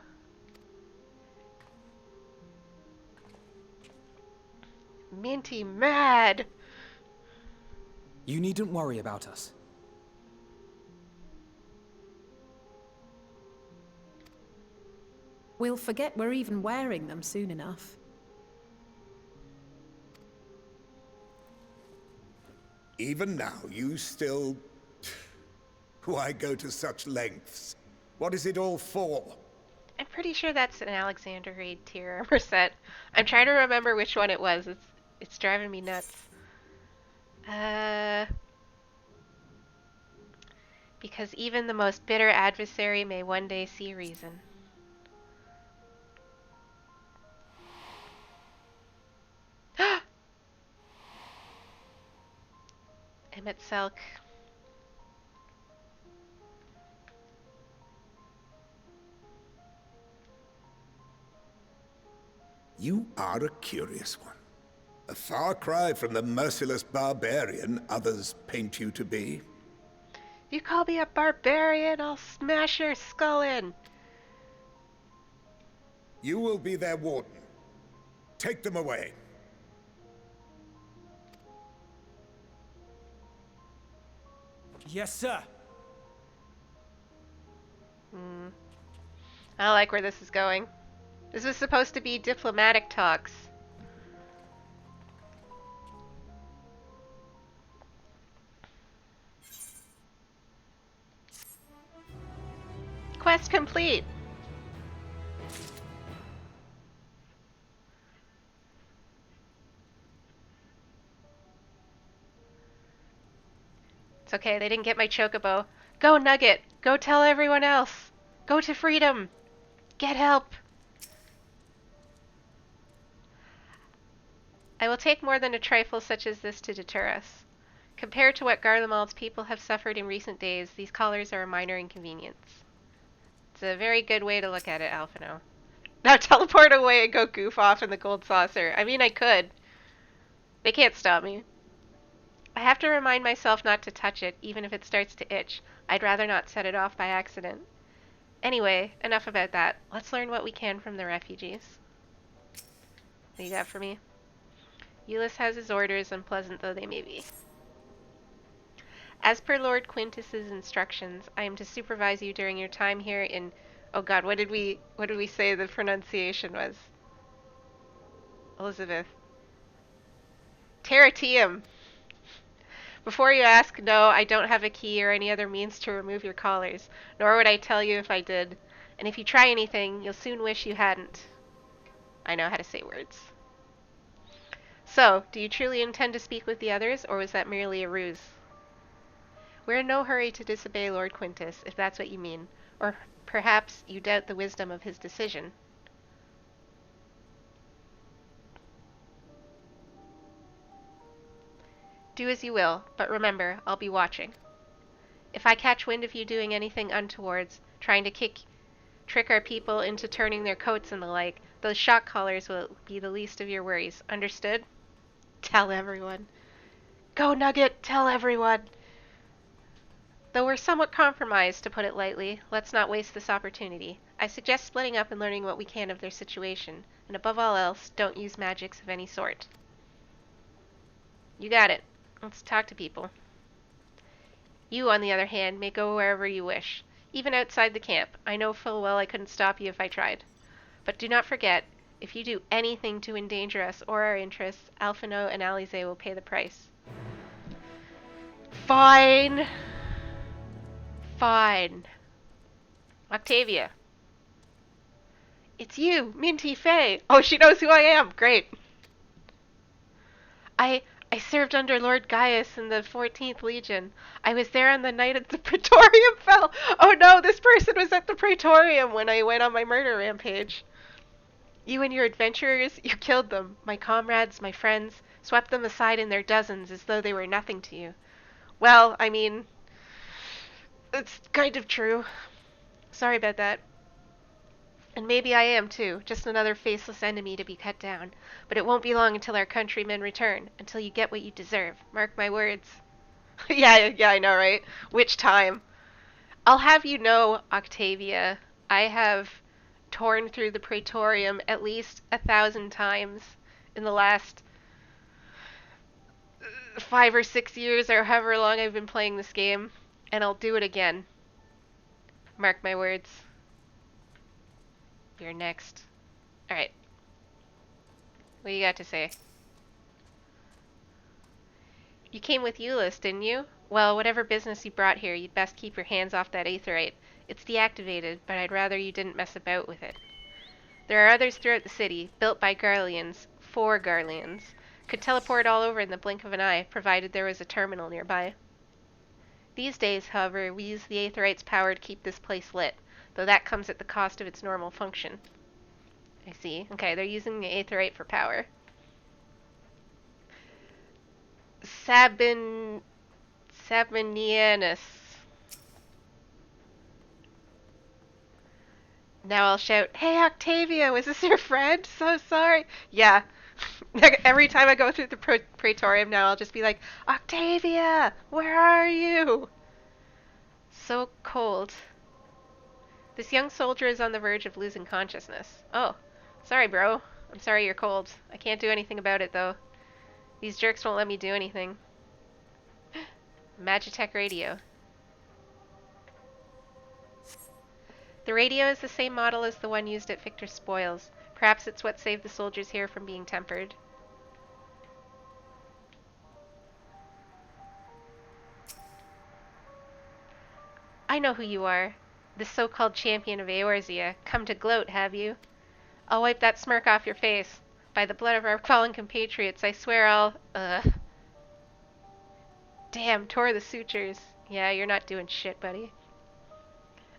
Minty mad. You needn't worry about us. We'll forget we're even wearing them soon enough. Even now, you still... Why go to such lengths? What is it all for? I'm pretty sure that's an Alexander Raid tier armor set. I'm trying to remember which one it was. It's driving me nuts. Because even the most bitter adversary may one day see reason. Emmett Selk. You are a curious one. A far cry from the merciless barbarian others paint you to be. You call me a barbarian, I'll smash your skull in. You will be their warden. Take them away. Yes, sir. I don't like where this is going. This was supposed to be diplomatic talks. Quest complete. It's okay, they didn't get my chocobo. Go, Nugget! Go tell everyone else! Go to freedom! Get help! I will take more than a trifle such as this to deter us. Compared to what Garlemald's people have suffered in recent days, these collars are a minor inconvenience. It's a very good way to look at it, Alphino. Now teleport away and go goof off in the gold saucer. I mean, I could. They can't stop me. I have to remind myself not to touch it, even if it starts to itch. I'd rather not set it off by accident. Anyway, enough about that. Let's learn what we can from the refugees. What do you got for me? Euless has his orders, unpleasant though they may be. As per Lord Quintus's instructions, I am to supervise you during your time here in... Oh god, what did we say the pronunciation was? Elizabeth. Terratium. Before you ask, no, I don't have a key or any other means to remove your collars, nor would I tell you if I did. And if you try anything, you'll soon wish you hadn't. I know how to say words. So, do you truly intend to speak with the others, or was that merely a ruse? We're in no hurry to disobey Lord Quintus, if that's what you mean. Or perhaps you doubt the wisdom of his decision. Do as you will, but remember, I'll be watching. If I catch wind of you doing anything untowards, trying to trick our people into turning their coats and the like, those shock collars will be the least of your worries. Understood? Tell everyone. Go, Nugget! Tell everyone! Though we're somewhat compromised, to put it lightly, let's not waste this opportunity. I suggest splitting up and learning what we can of their situation, and above all else, don't use magics of any sort. You got it. Let's talk to people. You, on the other hand, may go wherever you wish, even outside the camp. I know full well I couldn't stop you if I tried. But do not forget, if you do anything to endanger us or our interests, Alphino and Alize will pay the price. Fine! Fine. Octavia. It's you, Minty Fey. Oh, she knows who I am. Great. I served under Lord Gaius in the 14th Legion. I was there on the night that the Praetorium fell. Oh no, this person was at the Praetorium when I went on my murder rampage. You and your adventurers, you killed them. My comrades, my friends, swept them aside in their dozens as though they were nothing to you. Well, I mean, it's kind of true. Sorry about that. And maybe I am too, just another faceless enemy to be cut down. But it won't be long until our countrymen return, until you get what you deserve. Mark my words. yeah, I know, right? Which time? I'll have you know, Octavia, I have torn through the Praetorium at least 1,000 times in the last 5 or 6 years, or however long I've been playing this game, and I'll do it again. Mark my words. You're next. Alright. What do you got to say? You came with Euless, didn't you? Well, whatever business you brought here, you'd best keep your hands off that aetherite. It's deactivated, but I'd rather you didn't mess about with it. There are others throughout the city, built by Garleans, for Garleans. Could teleport all over in the blink of an eye, provided there was a terminal nearby. These days, however, we use the aetherite's power to keep this place lit, though that comes at the cost of its normal function. I see. Okay, they're using the aetherite for power. Sabinianus. Now I'll shout, "Hey Octavia, was this your friend? So sorry." Yeah. Every time I go through the Praetorium now, I'll just be like, "Octavia, where are you?" So cold. This young soldier is on the verge of losing consciousness. Oh, sorry, bro. I'm sorry you're cold. I can't do anything about it, though. These jerks won't let me do anything. Magitech radio. The radio is the same model as the one used at Victor's spoils. Perhaps it's what saved the soldiers here from being tempered. I know who you are. The so-called champion of Eorzea. Come to gloat, have you? I'll wipe that smirk off your face. By the blood of our fallen compatriots, I swear I'll... Damn, tore the sutures. Yeah, you're not doing shit, buddy.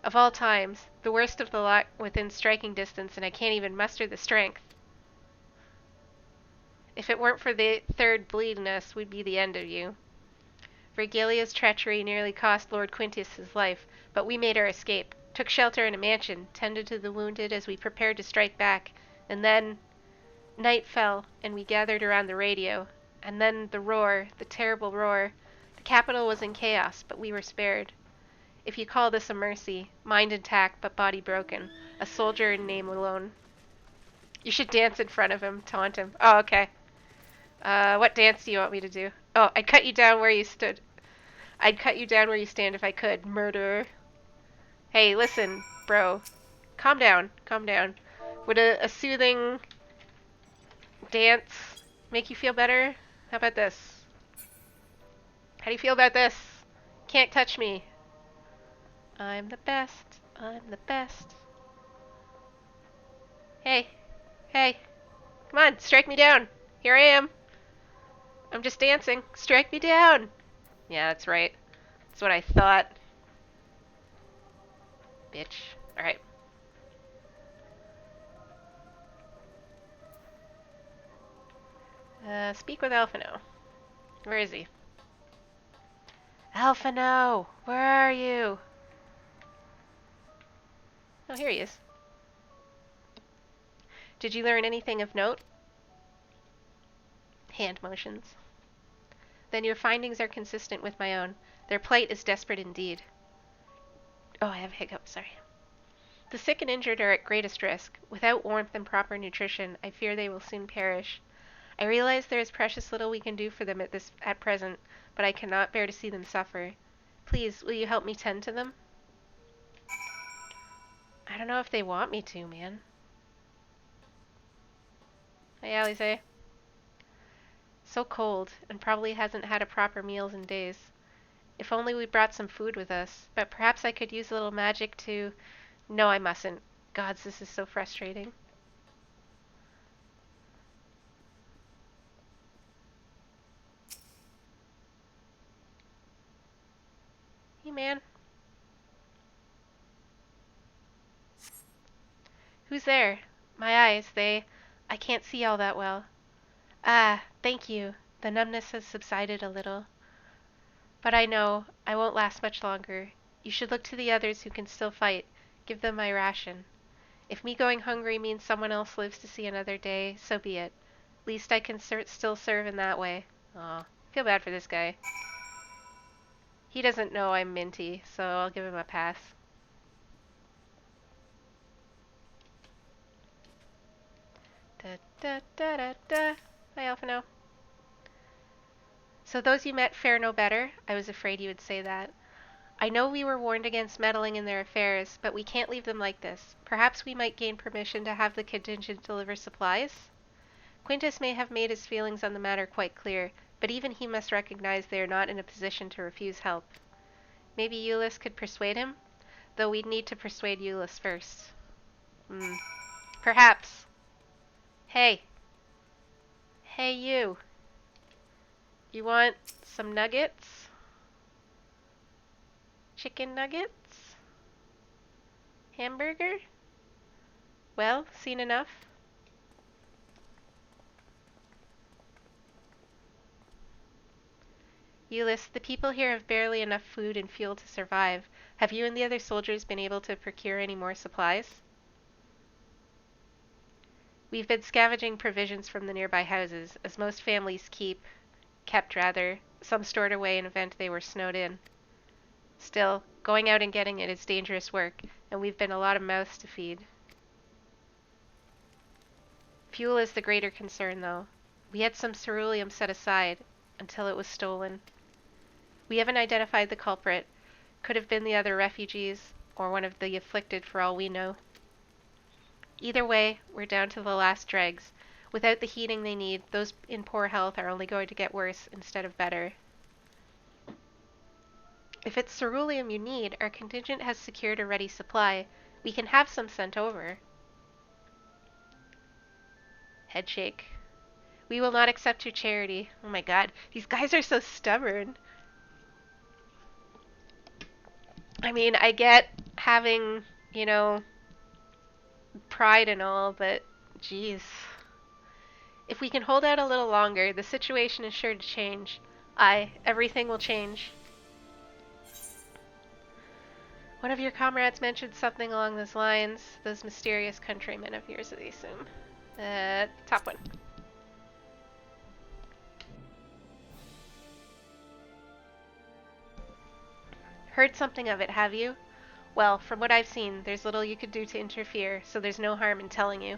Of all times, the worst of the lot within striking distance, and I can't even muster the strength. If it weren't for the third bleeding us, we'd be the end of you. Vergilia's treachery nearly cost Lord Quintus his life, but we made our escape, took shelter in a mansion, tended to the wounded as we prepared to strike back, and then night fell, and we gathered around the radio. And then the roar, the terrible roar. The capital was in chaos, but we were spared. If you call this a mercy, mind intact but body broken, a soldier in name alone. You should dance in front of him, taunt him. Oh, okay. What dance do you want me to do? Oh, I'd cut you down where you stood. I'd cut you down where you stand if I could, murderer. Hey, listen, bro. Calm down, calm down. Would a soothing dance make you feel better? How about this? How do you feel about this? Can't touch me. I'm the best. I'm the best. Hey. Hey. Come on, strike me down. Here I am. I'm just dancing. Strike me down. Yeah, that's right. That's what I thought. Bitch. Alright. Speak with Alphino. Where is he? Alphino! Where are you? Oh, here he is. Did you learn anything of note? Hand motions. Then your findings are consistent with my own. Their plight is desperate indeed. Oh, I have a hiccup, sorry. The sick and injured are at greatest risk. Without warmth and proper nutrition, I fear they will soon perish. I realize there is precious little we can do for them at present, but I cannot bear to see them suffer. Please, will you help me tend to them? I don't know if they want me to, man. Hey, Alize. So cold, and probably hasn't had a proper meals in days. If only we brought some food with us, but perhaps I could use a little magic to... No, I mustn't. Gods, this is so frustrating. Hey, man. Who's there? My eyes, I can't see all that well. Ah, thank you. The numbness has subsided a little. But I know I won't last much longer. You should look to the others who can still fight. Give them my ration. If me going hungry means someone else lives to see another day, so be it. Least I can still serve in that way. Aw, feel bad for this guy. He doesn't know I'm minty, so I'll give him a pass. Da da da da da. Hi, Alphino. So those you met fare no better? I was afraid you would say that. I know we were warned against meddling in their affairs, but we can't leave them like this. Perhaps we might gain permission to have the contingent deliver supplies? Quintus may have made his feelings on the matter quite clear, but even he must recognize they are not in a position to refuse help. Maybe Euless could persuade him? Though we'd need to persuade Euless first. Perhaps. Hey. Hey, you. You want some nuggets? Chicken nuggets? Hamburger? Well, seen enough? Euless, the people here have barely enough food and fuel to survive. Have you and the other soldiers been able to procure any more supplies? We've been scavenging provisions from the nearby houses, as most families kept rather, some stored away in event they were snowed in. Still, going out and getting it is dangerous work, and we've been a lot of mouths to feed. Fuel is the greater concern, though. We had some ceruleum set aside, until it was stolen. We haven't identified the culprit. Could have been the other refugees, or one of the afflicted for all we know. Either way, we're down to the last dregs. Without the heating they need, those in poor health are only going to get worse instead of better. If it's ceruleum you need, our contingent has secured a ready supply. We can have some sent over. Headshake. We will not accept your charity. Oh my god, these guys are so stubborn. I mean, I get having, you know, pride and all, but geez. If we can hold out a little longer, the situation is sure to change. Aye, everything will change. One of your comrades mentioned something along those lines. Those mysterious countrymen of yours, I assume. Top one. Heard something of it, have you? Well, from what I've seen, there's little you could do to interfere, so there's no harm in telling you.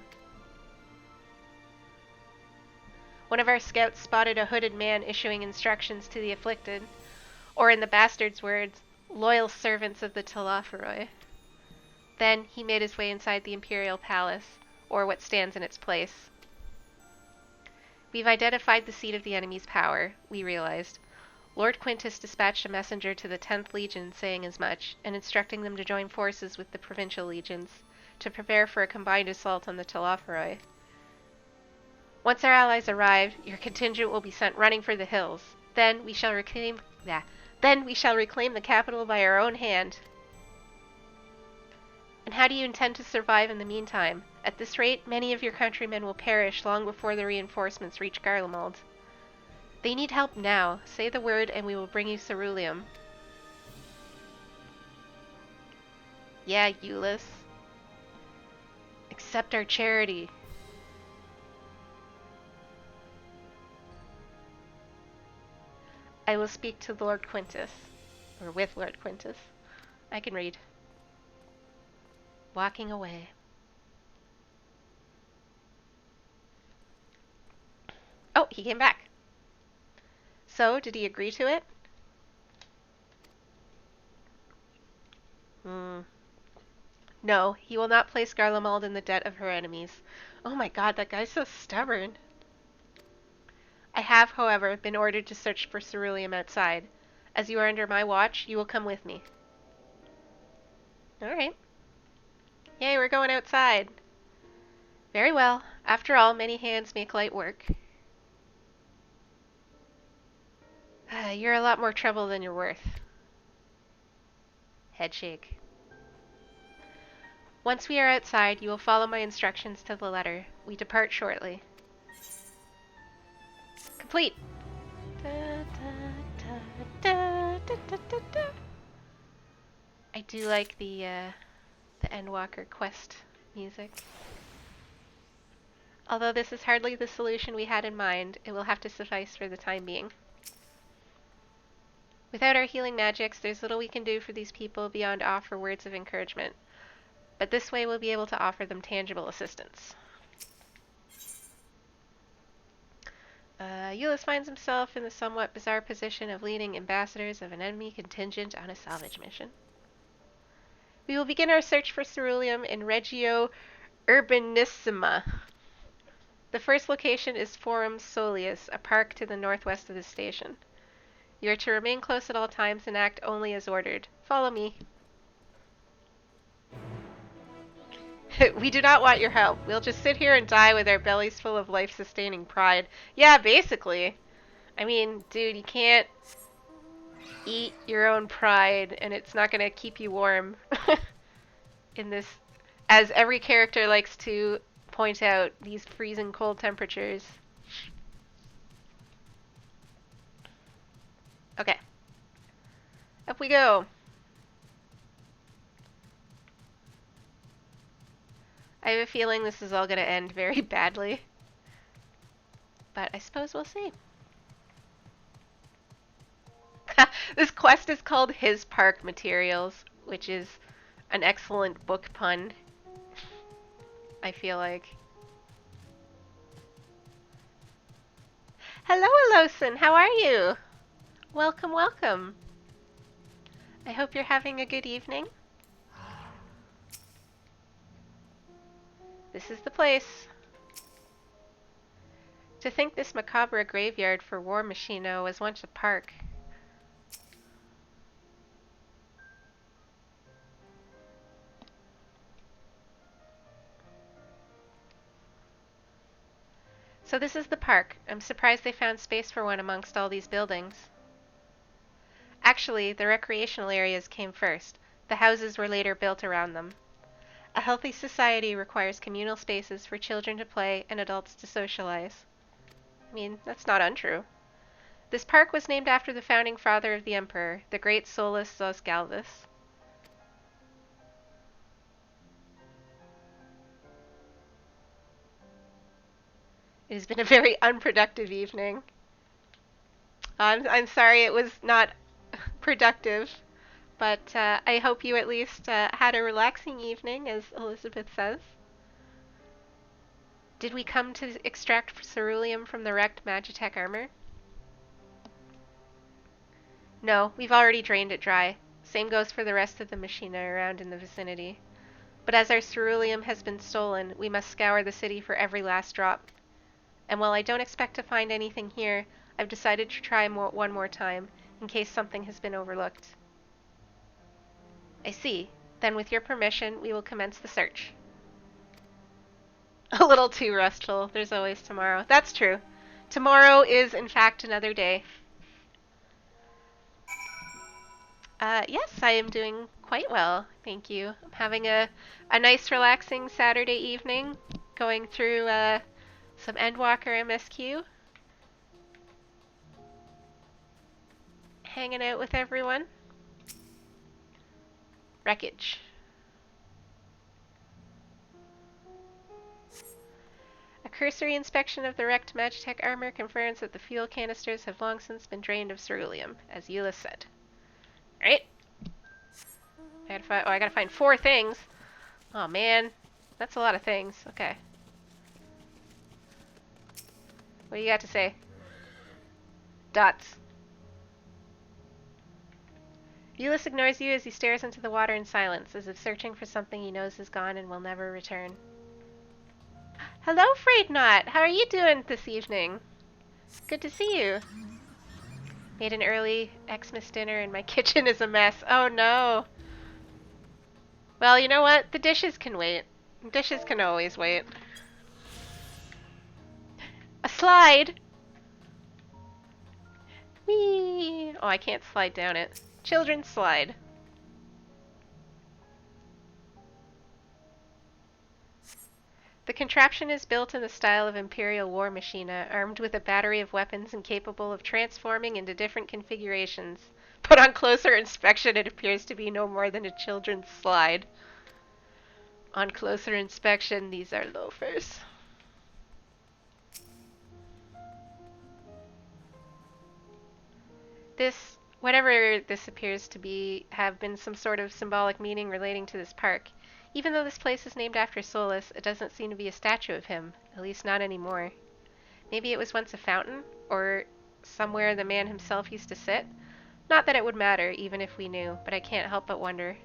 One of our scouts spotted a hooded man issuing instructions to the afflicted, or in the bastard's words, loyal servants of the Telophoroi. Then he made his way inside the Imperial Palace, or what stands in its place. We've identified the seat of the enemy's power, we realized. Lord Quintus dispatched a messenger to the 10th Legion saying as much, and instructing them to join forces with the provincial legions, to prepare for a combined assault on the Telophoroi. Once our allies arrive, your contingent will be sent running for the hills. Then we shall reclaim the capital by our own hand. And how do you intend to survive in the meantime? At this rate, many of your countrymen will perish long before the reinforcements reach Garlemald. They need help now. Say the word and we will bring you ceruleum. Yeah, Euless. Accept our charity. I will speak to Lord Quintus. Or with Lord Quintus. I can read. Walking away. Oh, he came back. So, did he agree to it? No, he will not place Garlemald in the debt of her enemies. Oh my god, that guy's so stubborn. I have, however, been ordered to search for ceruleum outside. As you are under my watch, you will come with me. Alright. Yay, we're going outside. Very well. After all, many hands make light work. You're a lot more trouble than you're worth. Headshake. Once we are outside, you will follow my instructions to the letter. We depart shortly. Complete! I do like the Endwalker quest music. Although this is hardly the solution we had in mind, it will have to suffice for the time being. Without our healing magics, there's little we can do for these people beyond offer words of encouragement. But this way we'll be able to offer them tangible assistance. Euless finds himself in the somewhat bizarre position of leading ambassadors of an enemy contingent on a salvage mission. We will begin our search for ceruleum in Regio Urbanissima. The first location is Forum Soleus, a park to the northwest of the station. You are to remain close at all times and act only as ordered. Follow me. We do not want your help. We'll just sit here and die with our bellies full of life-sustaining pride. Yeah, basically. I mean, dude, you can't eat your own pride and it's not gonna keep you warm. In this, as every character likes to point out, these freezing cold temperatures. Okay. Up we go. I have a feeling this is all going to end very badly. But I suppose we'll see. This quest is called His Park Materials, which is an excellent book pun, I feel like. Hello, Alosin! How are you? Welcome, welcome. I hope you're having a good evening. This is the place. To think this macabre graveyard for war machino was once a park. So this is the park. I'm surprised they found space for one amongst all these buildings. Actually, the recreational areas came first. The houses were later built around them. A healthy society requires communal spaces for children to play and adults to socialize. I mean, that's not untrue. This park was named after the founding father of the emperor, the great Solus Zosgalvus. It has been a very unproductive evening. I'm sorry it was not productive, but I hope you at least had a relaxing evening, as Elizabeth says. Did we come to extract ceruleum from the wrecked Magitech armor? No, we've already drained it dry. Same goes for the rest of the machina around in the vicinity. But as our ceruleum has been stolen, we must scour the city for every last drop. And while I don't expect to find anything here, I've decided to try one more time, in case something has been overlooked. I see. Then with your permission, we will commence the search. A little too restful. There's always tomorrow. That's true. Tomorrow is, in fact, another day. Yes, I am doing quite well, thank you. I'm having a nice, relaxing Saturday evening, going through some Endwalker MSQ, hanging out with everyone. Wreckage. A cursory inspection of the wrecked Magitech armor confirms that the fuel canisters have long since been drained of ceruleum, as Eula said. Alright. I gotta find 4 things. Oh man, that's a lot of things. Okay. What do you got to say? Dots. Euless ignores you as he stares into the water in silence, as if searching for something he knows is gone and will never return. Hello, Freydnot! How are you doing this evening? Good to see you. Made an early Xmas dinner and my kitchen is a mess. Oh no! Well, you know what? The dishes can wait. Dishes can always wait. A slide! Whee! Oh, I can't slide down it. Children's slide. The contraption is built in the style of Imperial war machina, armed with a battery of weapons and capable of transforming into different configurations. But on closer inspection, it appears to be no more than a children's slide. On closer inspection, these are loafers. Whatever this appears to be, have been some sort of symbolic meaning relating to this park. Even though this place is named after Solus, it doesn't seem to be a statue of him, at least not anymore. Maybe it was once a fountain, or somewhere the man himself used to sit? Not that it would matter, even if we knew, but I can't help but wonder.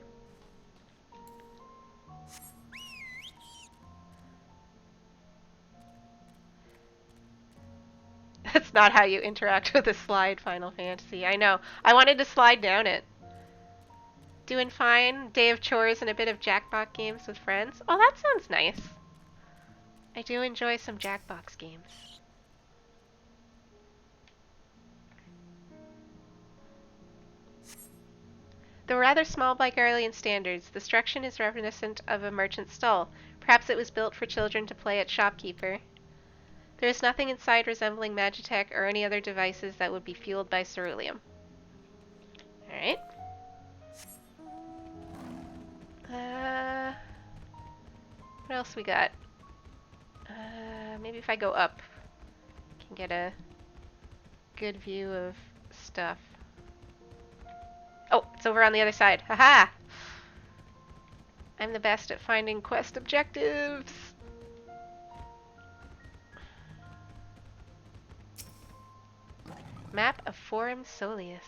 That's not how you interact with a slide, Final Fantasy. I know. I wanted to slide down it. Doing fine. Day of chores and a bit of Jackbox games with friends. Oh, that sounds nice. I do enjoy some Jackbox games. Though rather small by Garlean standards, the structure is reminiscent of a merchant's stall. Perhaps it was built for children to play at shopkeeper. There is nothing inside resembling Magitech or any other devices that would be fueled by ceruleum. Alright. What else we got? Maybe if I go up, I can get a good view of stuff. Oh, it's over on the other side. Haha! I'm the best at finding quest objectives. Map of Forum Soleus.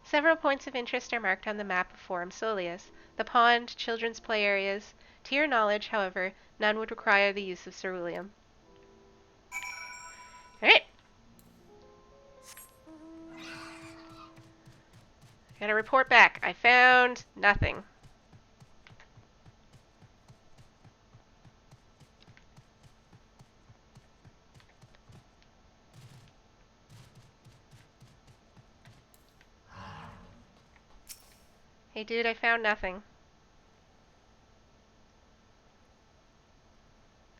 Several points of interest are marked on the map of Forum Soleus. The pond, children's play areas. To your knowledge, however, none would require the use of ceruleum. Alright. Gotta report back. I found nothing. Hey dude, I found nothing.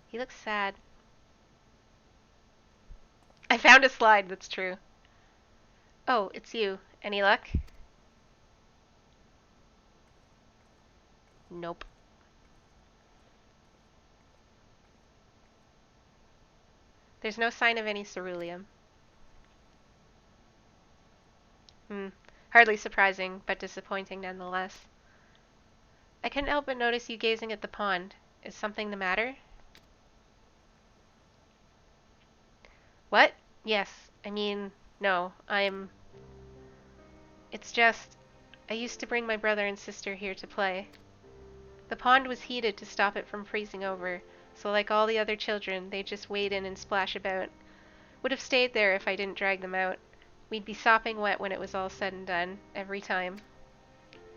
He looks sad. I found a slide, that's true. Oh, it's you. Any luck? Nope. There's no sign of any ceruleum. Hardly surprising, but disappointing nonetheless. I couldn't help but notice you gazing at the pond. Is something the matter? What? Yes. I mean, no. It's just, I used to bring my brother and sister here to play. The pond was heated to stop it from freezing over, so like all the other children, they'd just wade in and splash about. Would have stayed there if I didn't drag them out. We'd be sopping wet when it was all said and done, every time.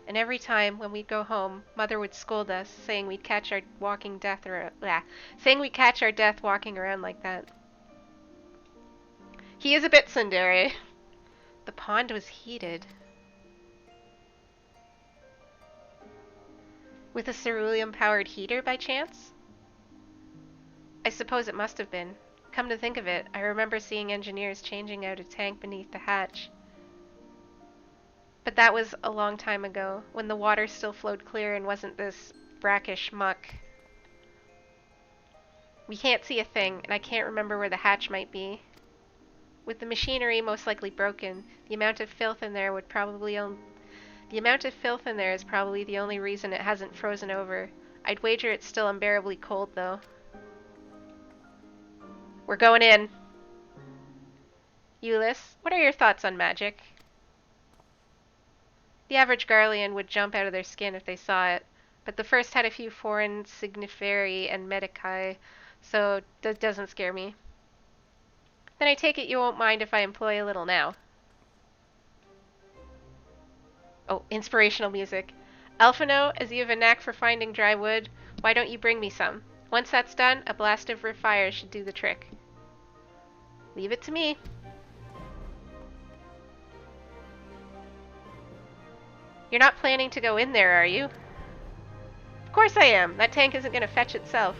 And every time, when we'd go home, Mother would scold us, saying we'd catch our death walking around like that. He is a bit tsundere. The pond was heated. With a ceruleum-powered heater, by chance? I suppose it must have been. Come to think of it, I remember seeing engineers changing out a tank beneath the hatch. But that was a long time ago, when the water still flowed clear and wasn't this brackish muck. We can't see a thing, and I can't remember where the hatch might be. With the machinery most likely broken, the amount of filth in there is probably the only reason it hasn't frozen over. I'd wager it's still unbearably cold, though. We're going in. Euless, what are your thoughts on magic? The average Garlean would jump out of their skin if they saw it, but the first had a few foreign signiferi and medici, so that doesn't scare me. Then I take it you won't mind if I employ a little now. Oh, inspirational music. Alphino, as you have a knack for finding dry wood, why don't you bring me some? Once that's done, a blast of fire should do the trick. Leave it to me. You're not planning to go in there, are you? Of course I am. That tank isn't going to fetch itself.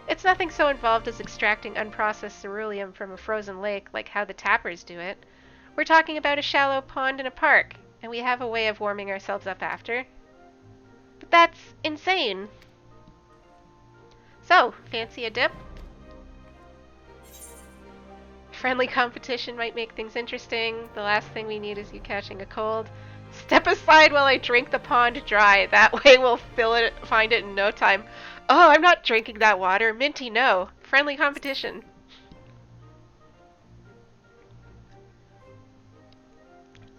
It's nothing so involved as extracting unprocessed ceruleum from a frozen lake like how the tappers do it. We're talking about a shallow pond in a park, and we have a way of warming ourselves up after. But that's insane. So, fancy a dip? Friendly competition might make things interesting. The last thing we need is you catching a cold. Step aside while I drink the pond dry. That way we'll find it in no time. Oh, I'm not drinking that water. Minty, no. Friendly competition.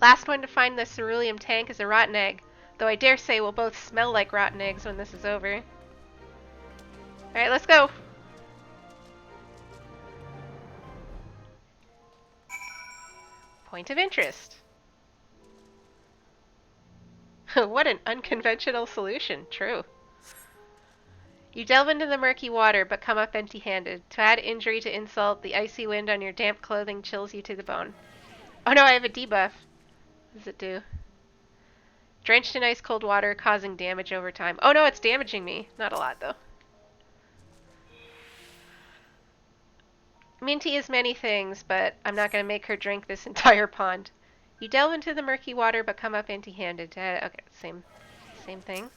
Last one to find the ceruleum tank is a rotten egg, though I dare say we'll both smell like rotten eggs when this is over. Alright, let's go. Point of interest. What an unconventional solution. True. You delve into the murky water, but come up empty-handed. To add injury to insult, the icy wind on your damp clothing chills you to the bone. Oh no, I have a debuff. What does it do? Drenched in ice-cold water, causing damage over time. Oh no, it's damaging me. Not a lot, though. Minty is many things, but I'm not going to make her drink this entire pond. You delve into the murky water, but come up empty-handed. Okay, same thing.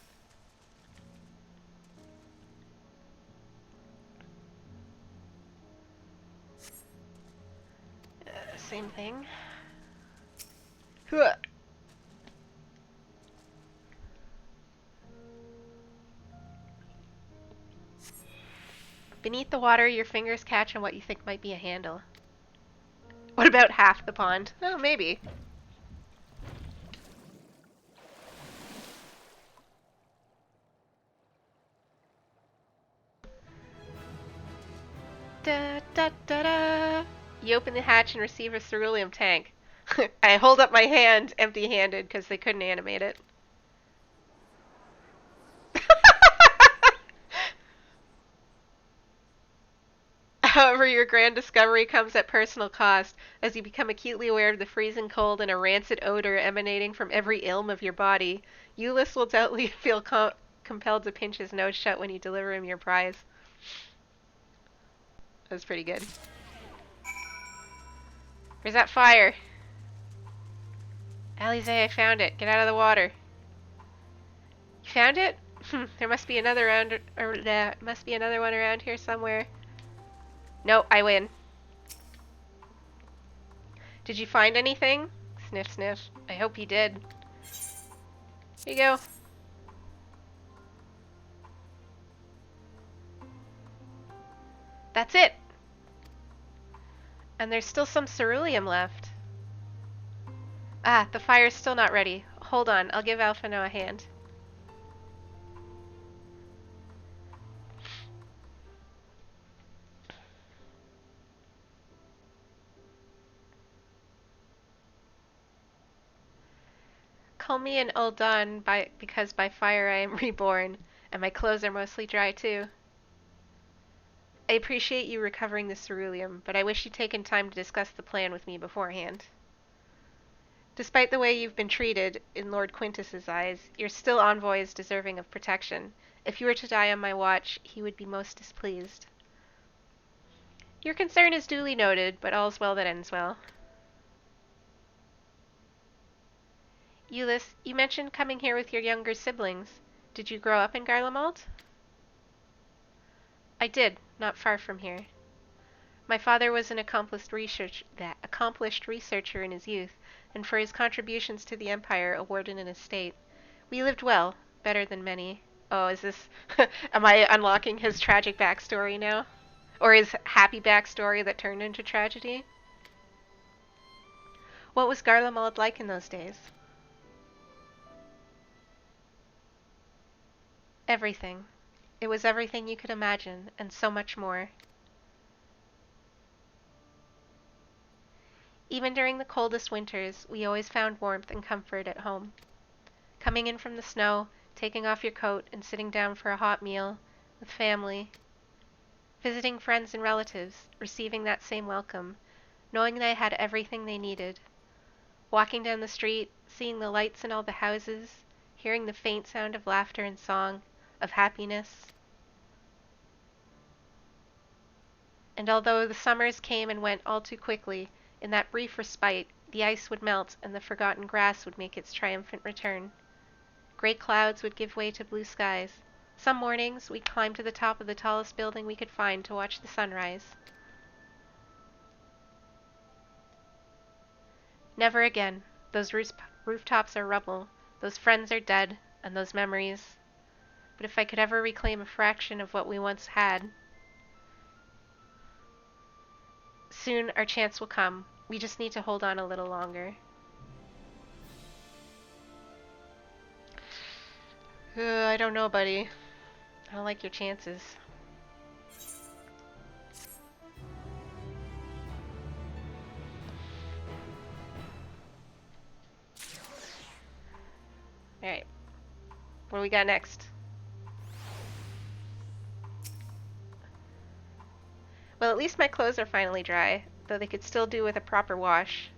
Same thing. Huh. Beneath the water, your fingers catch on what you think might be a handle. What about half the pond? Oh, maybe. Da, da, da, da. You open the hatch and receive a ceruleum tank. I hold up my hand empty-handed because they couldn't animate it. However, your grand discovery comes at personal cost, as you become acutely aware of the freezing cold and a rancid odor emanating from every ilm of your body. Euless will doubtless feel compelled to pinch his nose shut when you deliver him your prize. That's pretty good. Where's that fire? Alize, I found it. Get out of the water. You found it? There must be another must be another one around here somewhere. No, I win. Did you find anything? Sniff, sniff. I hope you did. Here you go. That's it. And there's still some ceruleum left. Ah, the fire's still not ready. Hold on, I'll give Alphino a hand. Call me an Uldan because by fire I am reborn, and my clothes are mostly dry too. I appreciate you recovering the ceruleum, but I wish you'd taken time to discuss the plan with me beforehand. Despite the way you've been treated, in Lord Quintus's eyes, your still envoy is deserving of protection. If you were to die on my watch, he would be most displeased. Your concern is duly noted, but all's well that ends well. Euless, you mentioned coming here with your younger siblings. Did you grow up in Garlemald? I did, not far from here. My father was an accomplished researcher in his youth, and for his contributions to the Empire awarded an estate. We lived well, better than many. Oh, is this... Am I unlocking his tragic backstory now? Or his happy backstory that turned into tragedy? What was Garlemald like in those days? Everything. It was everything you could imagine, and so much more. Even during the coldest winters, we always found warmth and comfort at home. Coming in from the snow, taking off your coat, and sitting down for a hot meal, with family. Visiting friends and relatives, receiving that same welcome, knowing they had everything they needed. Walking down the street, seeing the lights in all the houses, hearing the faint sound of laughter and song, of happiness. And although the summers came and went all too quickly, in that brief respite, the ice would melt and the forgotten grass would make its triumphant return. Gray clouds would give way to blue skies. Some mornings, we'd climb to the top of the tallest building we could find to watch the sunrise. Never again. Those rooftops are rubble, those friends are dead, and those memories. But if I could ever reclaim a fraction of what we once had... Soon our chance will come. We just need to hold on a little longer. I don't know, buddy. I don't like your chances. Alright. What do we got next? Well, at least my clothes are finally dry, though they could still do with a proper wash.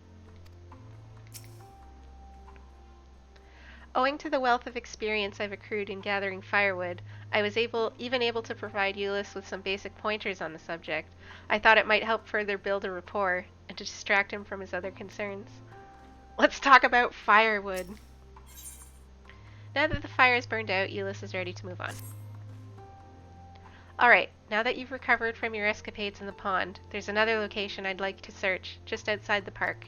Owing to the wealth of experience I've accrued in gathering firewood, I was even able to provide Euless with some basic pointers on the subject. I thought it might help further build a rapport, and to distract him from his other concerns. Let's talk about firewood! Now that the fire is burned out, Euless is ready to move on. Alright, now that you've recovered from your escapades in the pond, there's another location I'd like to search, just outside the park.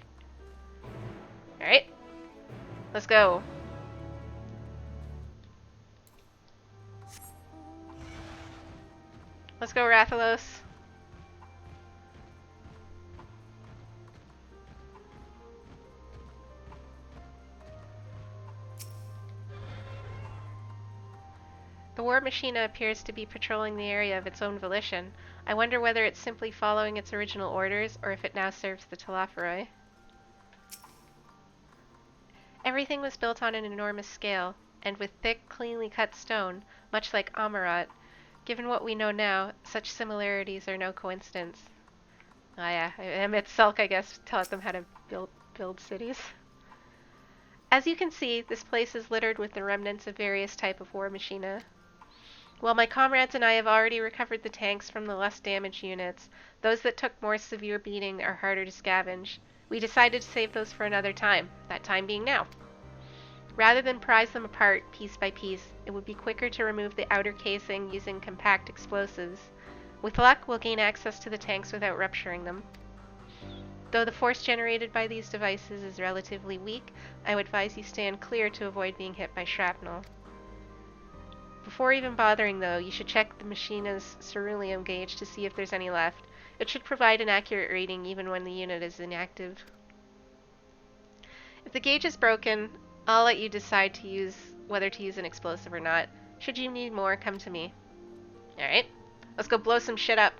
Alright, let's go. Let's go, Rathalos. The War Machina appears to be patrolling the area of its own volition. I wonder whether it's simply following its original orders, or if it now serves the Telophoroi. Everything was built on an enormous scale, and with thick, cleanly cut stone, much like Amarat. Given what we know now, such similarities are no coincidence. Ah yeah, Emmett Selk, I guess, taught them how to build cities. As you can see, this place is littered with the remnants of various types of war machina. While my comrades and I have already recovered the tanks from the less damaged units, those that took more severe beating are harder to scavenge. We decided to save those for another time, that time being now. Rather than prise them apart piece by piece, it would be quicker to remove the outer casing using compact explosives. With luck, we'll gain access to the tanks without rupturing them. Though the force generated by these devices is relatively weak, I would advise you stand clear to avoid being hit by shrapnel. Before even bothering, though, you should check the machine's ceruleum gauge to see if there's any left. It should provide an accurate reading even when the unit is inactive. If the gauge is broken, I'll let you decide whether to use an explosive or not. Should you need more, come to me. Alright, let's go blow some shit up.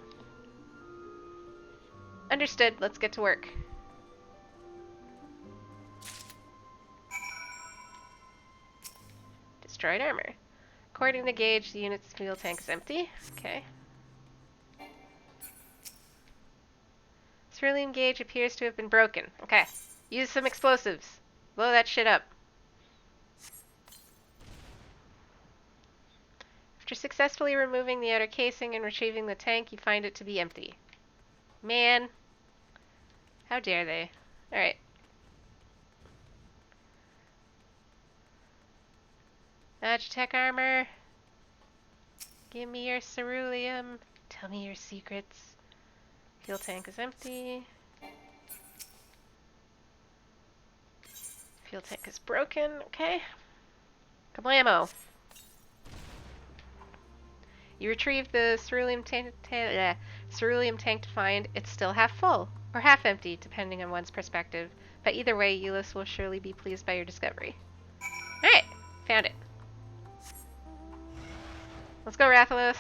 Understood, let's get to work. Destroyed armor. According to gauge, the unit's fuel tank is empty. Okay. Ceruleum gauge appears to have been broken. Okay. Use some explosives. Blow that shit up. After successfully removing the outer casing and retrieving the tank, you find it to be empty. Man. How dare they? Alright. Magitech armor. Give me your ceruleum. Tell me your secrets. Fuel tank is empty. Fuel tank is broken. Okay. Kablamo. You retrieve the ceruleum tank to find it's still half full, or half empty, depending on one's perspective. But either way, Euless will surely be pleased by your discovery. Alright, found it. Let's go, Rathalos.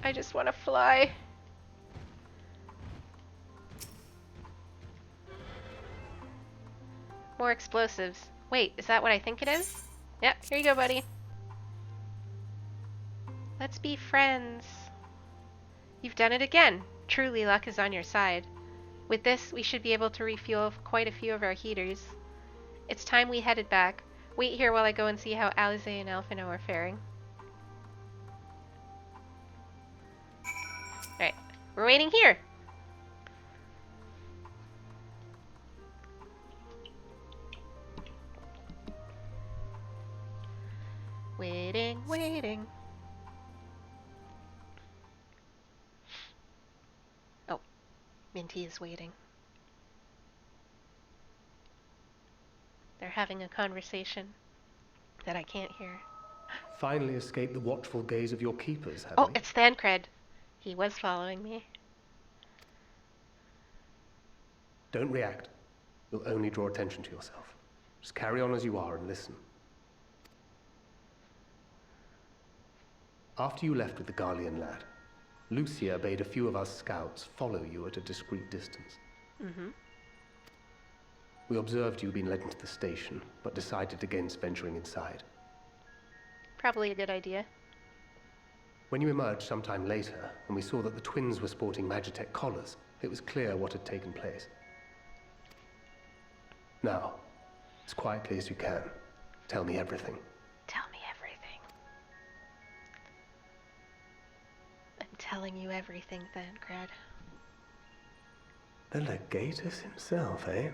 I just want to fly. More explosives. Wait, is that what I think it is? Yep, here you go, buddy. Let's be friends. You've done it again. Truly, luck is on your side. With this, we should be able to refuel quite a few of our heaters. It's time we headed back. Wait here while I go and see how Alize and Alphino are faring. Alright, we're waiting here. Waiting, waiting. Oh, Minty is waiting. They're having a conversation that I can't hear. Finally escaped the watchful gaze of your keepers, have Oh, we? it's Thancred. He was following me. Don't react. You'll only draw attention to yourself. Just carry on as you are and listen. After you left with the Garlean lad, Lucia bade a few of us scouts follow you at a discreet distance. Mm-hmm. We observed you being led into the station, but decided against venturing inside. Probably a good idea. When you emerged sometime later, and we saw that the twins were sporting Magitech collars, it was clear what had taken place. Now, as quietly as you can, tell me everything. Tell me everything. I'm telling you everything, Thancred. The Legatus himself, eh?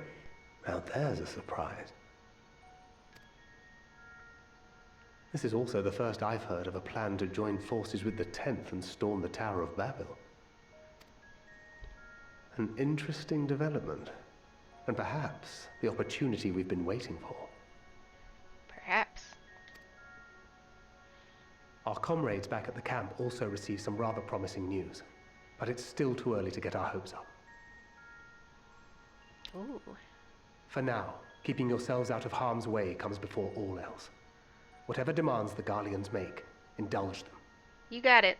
Now there's a surprise. This is also the first I've heard of a plan to join forces with the 10th and storm the Tower of Babel. An interesting development, and perhaps the opportunity we've been waiting for. Perhaps. Our comrades back at the camp also received some rather promising news, but it's still too early to get our hopes up. Ooh. For now, keeping yourselves out of harm's way comes before all else. Whatever demands the Garleans make, indulge them. You got it.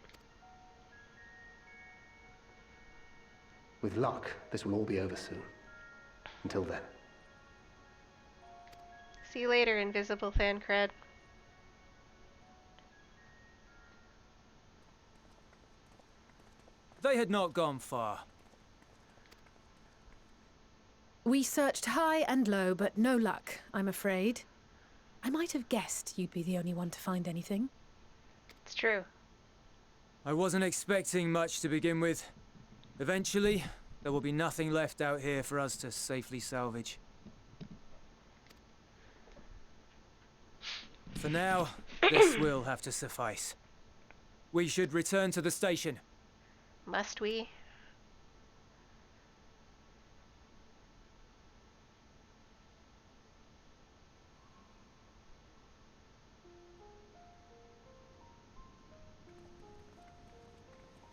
With luck, this will all be over soon. Until then. See you later, invisible Thancred. They had not gone far. We searched high and low, but no luck, I'm afraid. I might have guessed you'd be the only one to find anything. It's true. I wasn't expecting much to begin with. Eventually, there will be nothing left out here for us to safely salvage. For now, this will have to suffice. We should return to the station. Must we?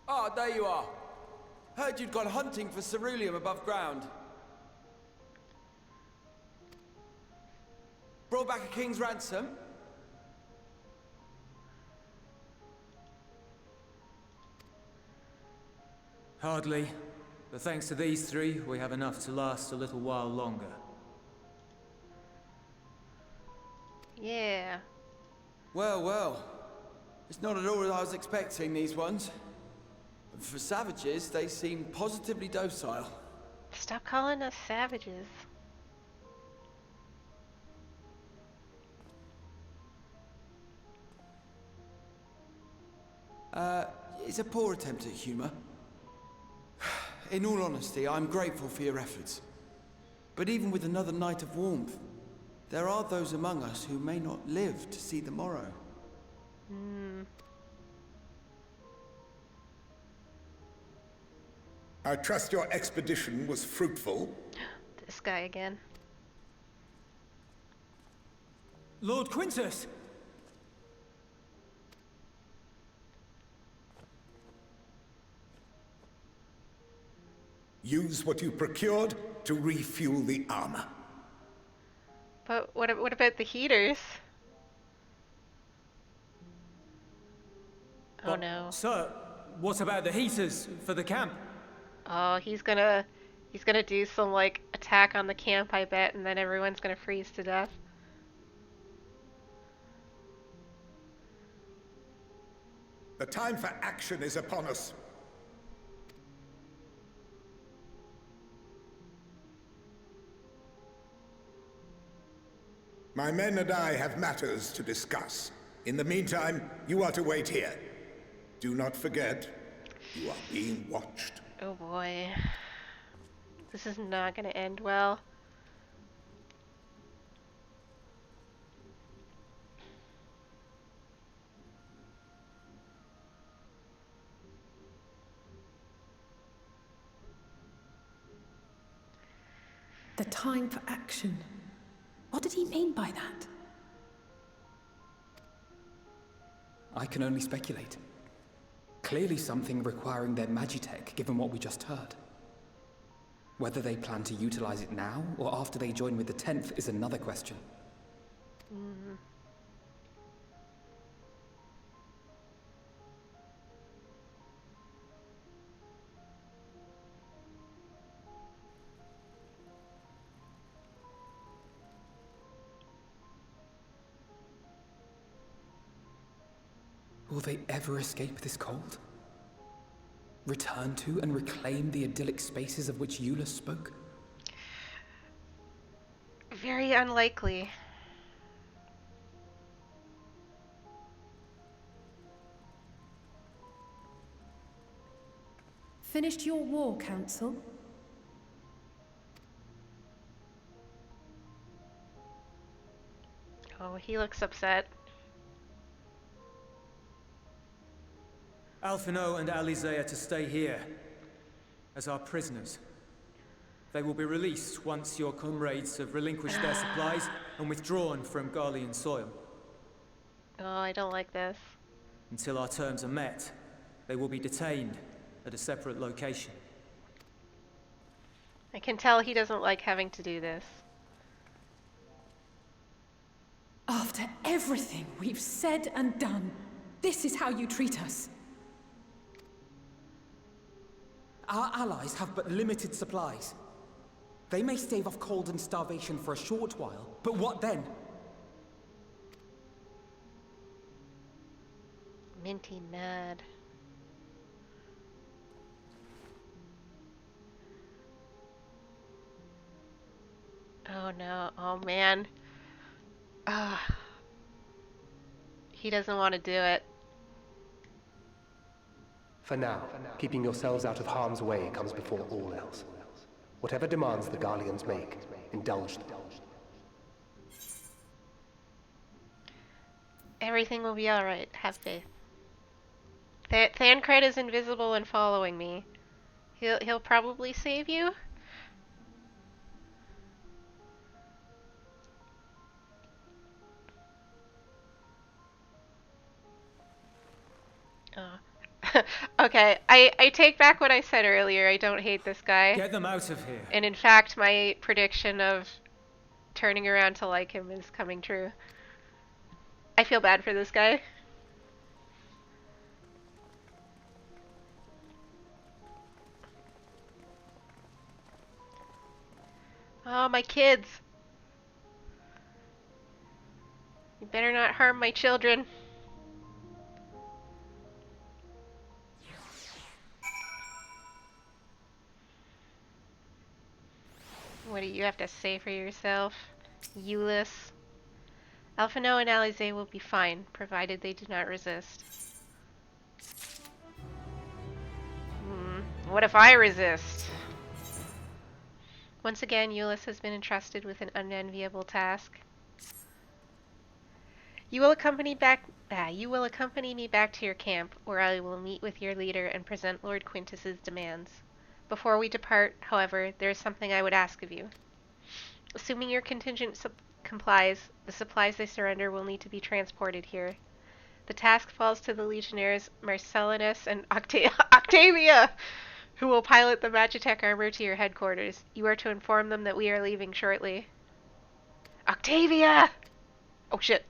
Ah, there you are. Heard you'd gone hunting for ceruleum above ground. Brought back a king's ransom? Hardly. But thanks to these three, we have enough to last a little while longer. Yeah. Well, well. It's not at all as I was expecting, these ones. For savages, they seem positively docile. Stop calling us savages. It's a poor attempt at humor. In all honesty, I'm grateful for your efforts. But even with another night of warmth, there are those among us who may not live to see the morrow. I trust your expedition was fruitful. This guy again. Lord Quintus! Use what you procured to refuel the armor. But what about the heaters? Oh But, no. Sir, what about the heaters for the camp? Oh, he's gonna do some like attack on the camp, I bet, and then everyone's gonna freeze to death. The time for action is upon us. My men and I have matters to discuss. In the meantime, you are to wait here. Do not forget, you are being watched. Oh boy. This is not gonna end well. The time for action. What did he mean by that? I can only speculate. Clearly something requiring their magitech, given what we just heard. Whether they plan to utilize it now, or after they join with the 10th, is another question. Will they ever escape this cold? Return to and reclaim the idyllic spaces of which Eula spoke? Very unlikely. Finished your war, Council? Oh, he looks upset. Alphino and Alizé are to stay here as our prisoners. They will be released once your comrades have relinquished their supplies and withdrawn from Garlean soil. Oh, I don't like this. Until our terms are met, they will be detained at a separate location. I can tell he doesn't like having to do this. After everything we've said and done, this is how you treat us. Our allies have but limited supplies. They may stave off cold and starvation for a short while, but what then? Minty mad. Oh no, oh man. Ah. He doesn't want to do it. For now, keeping yourselves out of harm's way comes before all else. Whatever demands the Garleans make, indulge them. Everything will be alright. Have faith. Thancred is invisible and following me. He'll probably save you. Oh. Okay, I take back what I said earlier. I don't hate this guy. Get them out of here. And in fact, my prediction of turning around to like him is coming true. I feel bad for this guy. Oh, my kids. You better not harm my children. What do you have to say for yourself, Euless? Alphino and Alize will be fine, provided they do not resist. What if I resist? Once again, Euless has been entrusted with an unenviable task. You will accompany me back to your camp, where I will meet with your leader and present Lord Quintus's demands. Before we depart, however, there is something I would ask of you. Assuming your contingent complies, the supplies they surrender will need to be transported here. The task falls to the legionnaires Marcellinus and Octavia, who will pilot the Magitech armor to your headquarters. You are to inform them that we are leaving shortly. Octavia! Oh shit.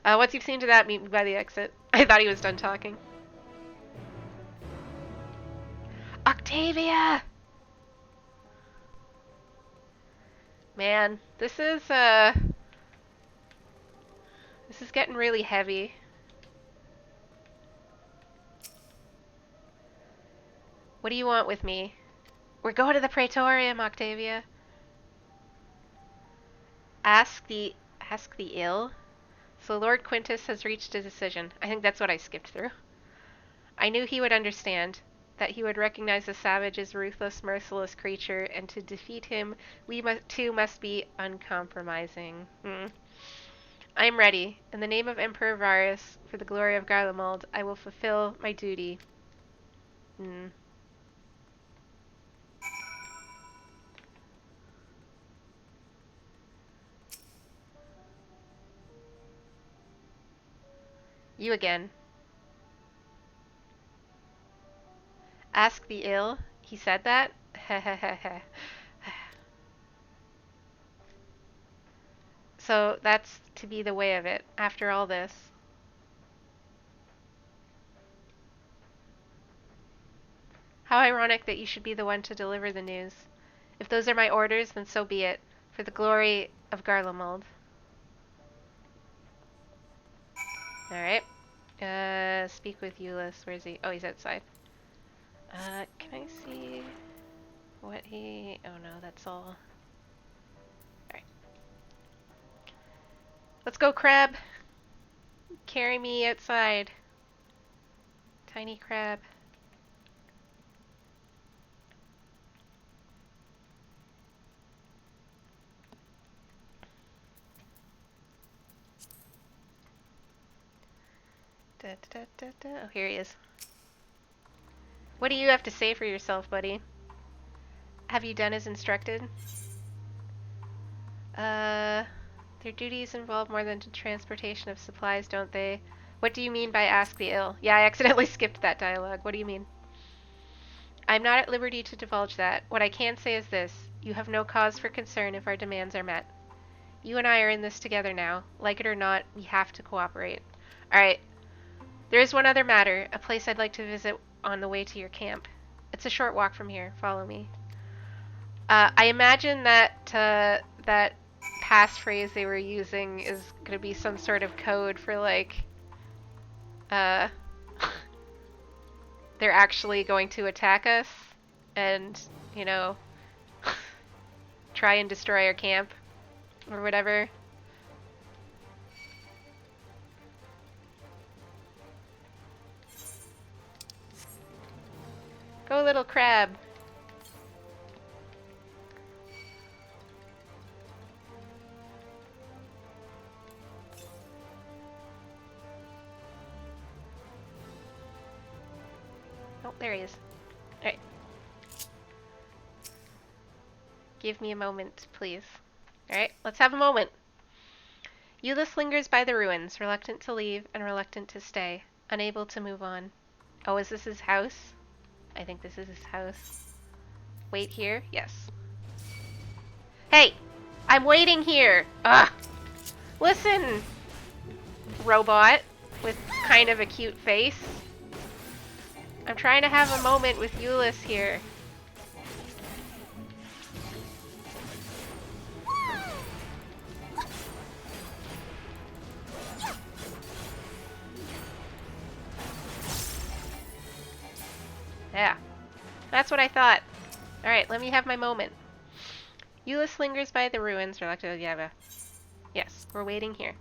Once you've seen to that, meet me by the exit. I thought he was done talking. Octavia! Man, this is getting really heavy. What do you want with me? We're going to the Praetorium, Octavia. Ask the ill? So Lord Quintus has reached a decision. I think that's what I skipped through. I knew he would understand, that he would recognize the savage as a ruthless, merciless creature, and to defeat him, we too must be uncompromising. I am ready. In the name of Emperor Varus, for the glory of Garlemald, I will fulfill my duty. You again. Ask the ill? He said that? So that's to be the way of it, after all this. How ironic that you should be the one to deliver the news. If those are my orders, then so be it, for the glory of Garlemald. Alright. Speak with Euless. Where is he? Oh, he's outside. Can I see what he... Oh no, that's all. Alright. Let's go, crab! Carry me outside. Tiny crab. Oh, here he is. What do you have to say for yourself, buddy? Have you done as instructed? Their duties involve more than transportation of supplies, don't they? What do you mean by ask the ill? Yeah, I accidentally skipped that dialogue. What do you mean? I'm not at liberty to divulge that. What I can say is this. You have no cause for concern if our demands are met. You and I are in this together now. Like it or not, we have to cooperate. Alright. There is one other matter, a place I'd like to visit on the way to your camp. It's a short walk from here. Follow me. I imagine that that passphrase they were using is going to be some sort of code for, like, they're actually going to attack us and, you know, try and destroy our camp or whatever. Go, little crab. Oh, there he is. Alright. Give me a moment, please. Alright, let's have a moment. Euless lingers by the ruins, reluctant to leave and reluctant to stay, unable to move on. Oh, is this his house? I think this is his house. Wait here? Yes. Hey! I'm waiting here! Ugh! Listen! Robot with kind of a cute face. I'm trying to have a moment with Euless here. Yeah. That's what I thought. Alright, let me have my moment. Euless lingers by the ruins, reluctant to Yava. Yes, we're waiting here.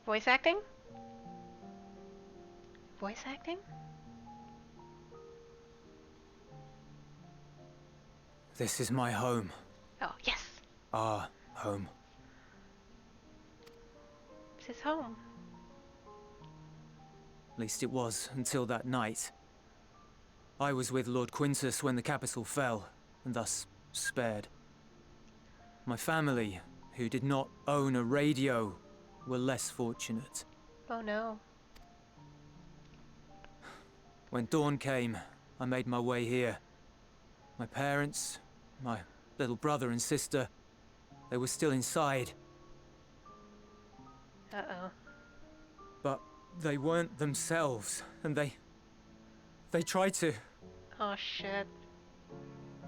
Voice acting? Voice acting? This is my home. Oh, yes. Our home. It's his home. At least it was until that night. I was with Lord Quintus when the capital fell, and thus spared. My family, who did not own a radio, were less fortunate. Oh no. When dawn came, I made my way here. My parents, my little brother and sister, they were still inside. Uh-oh. But they weren't themselves, and they tried to, Oh shit.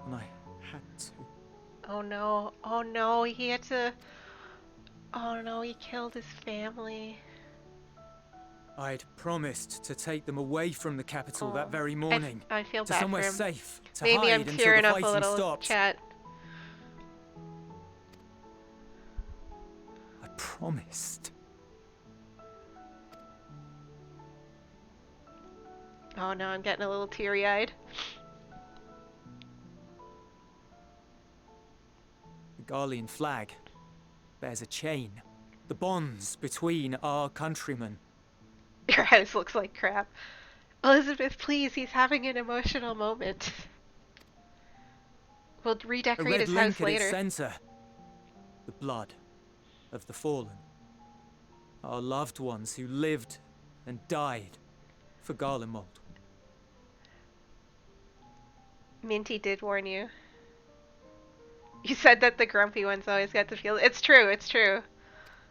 and I had to. Oh no. Oh no, he had to... Oh no, he killed his family. I'd promised to take them away from the capital that very I morning. feel to bad somewhere for him. safe, to Maybe I'm hide until tearing the up a fighting little, stopped. chat. I promised. Oh no, I'm getting a little teary-eyed. The Garlean flag bears a chain. The bonds between our countrymen. Your house looks like crap. Elizabeth, please, he's having an emotional moment. We'll A redecorate red his link house at its later. center. The blood of the fallen. Our loved ones who lived and died for Garlemald. Minty did warn you. You said that the grumpy ones always get to feel... It's true, it's true.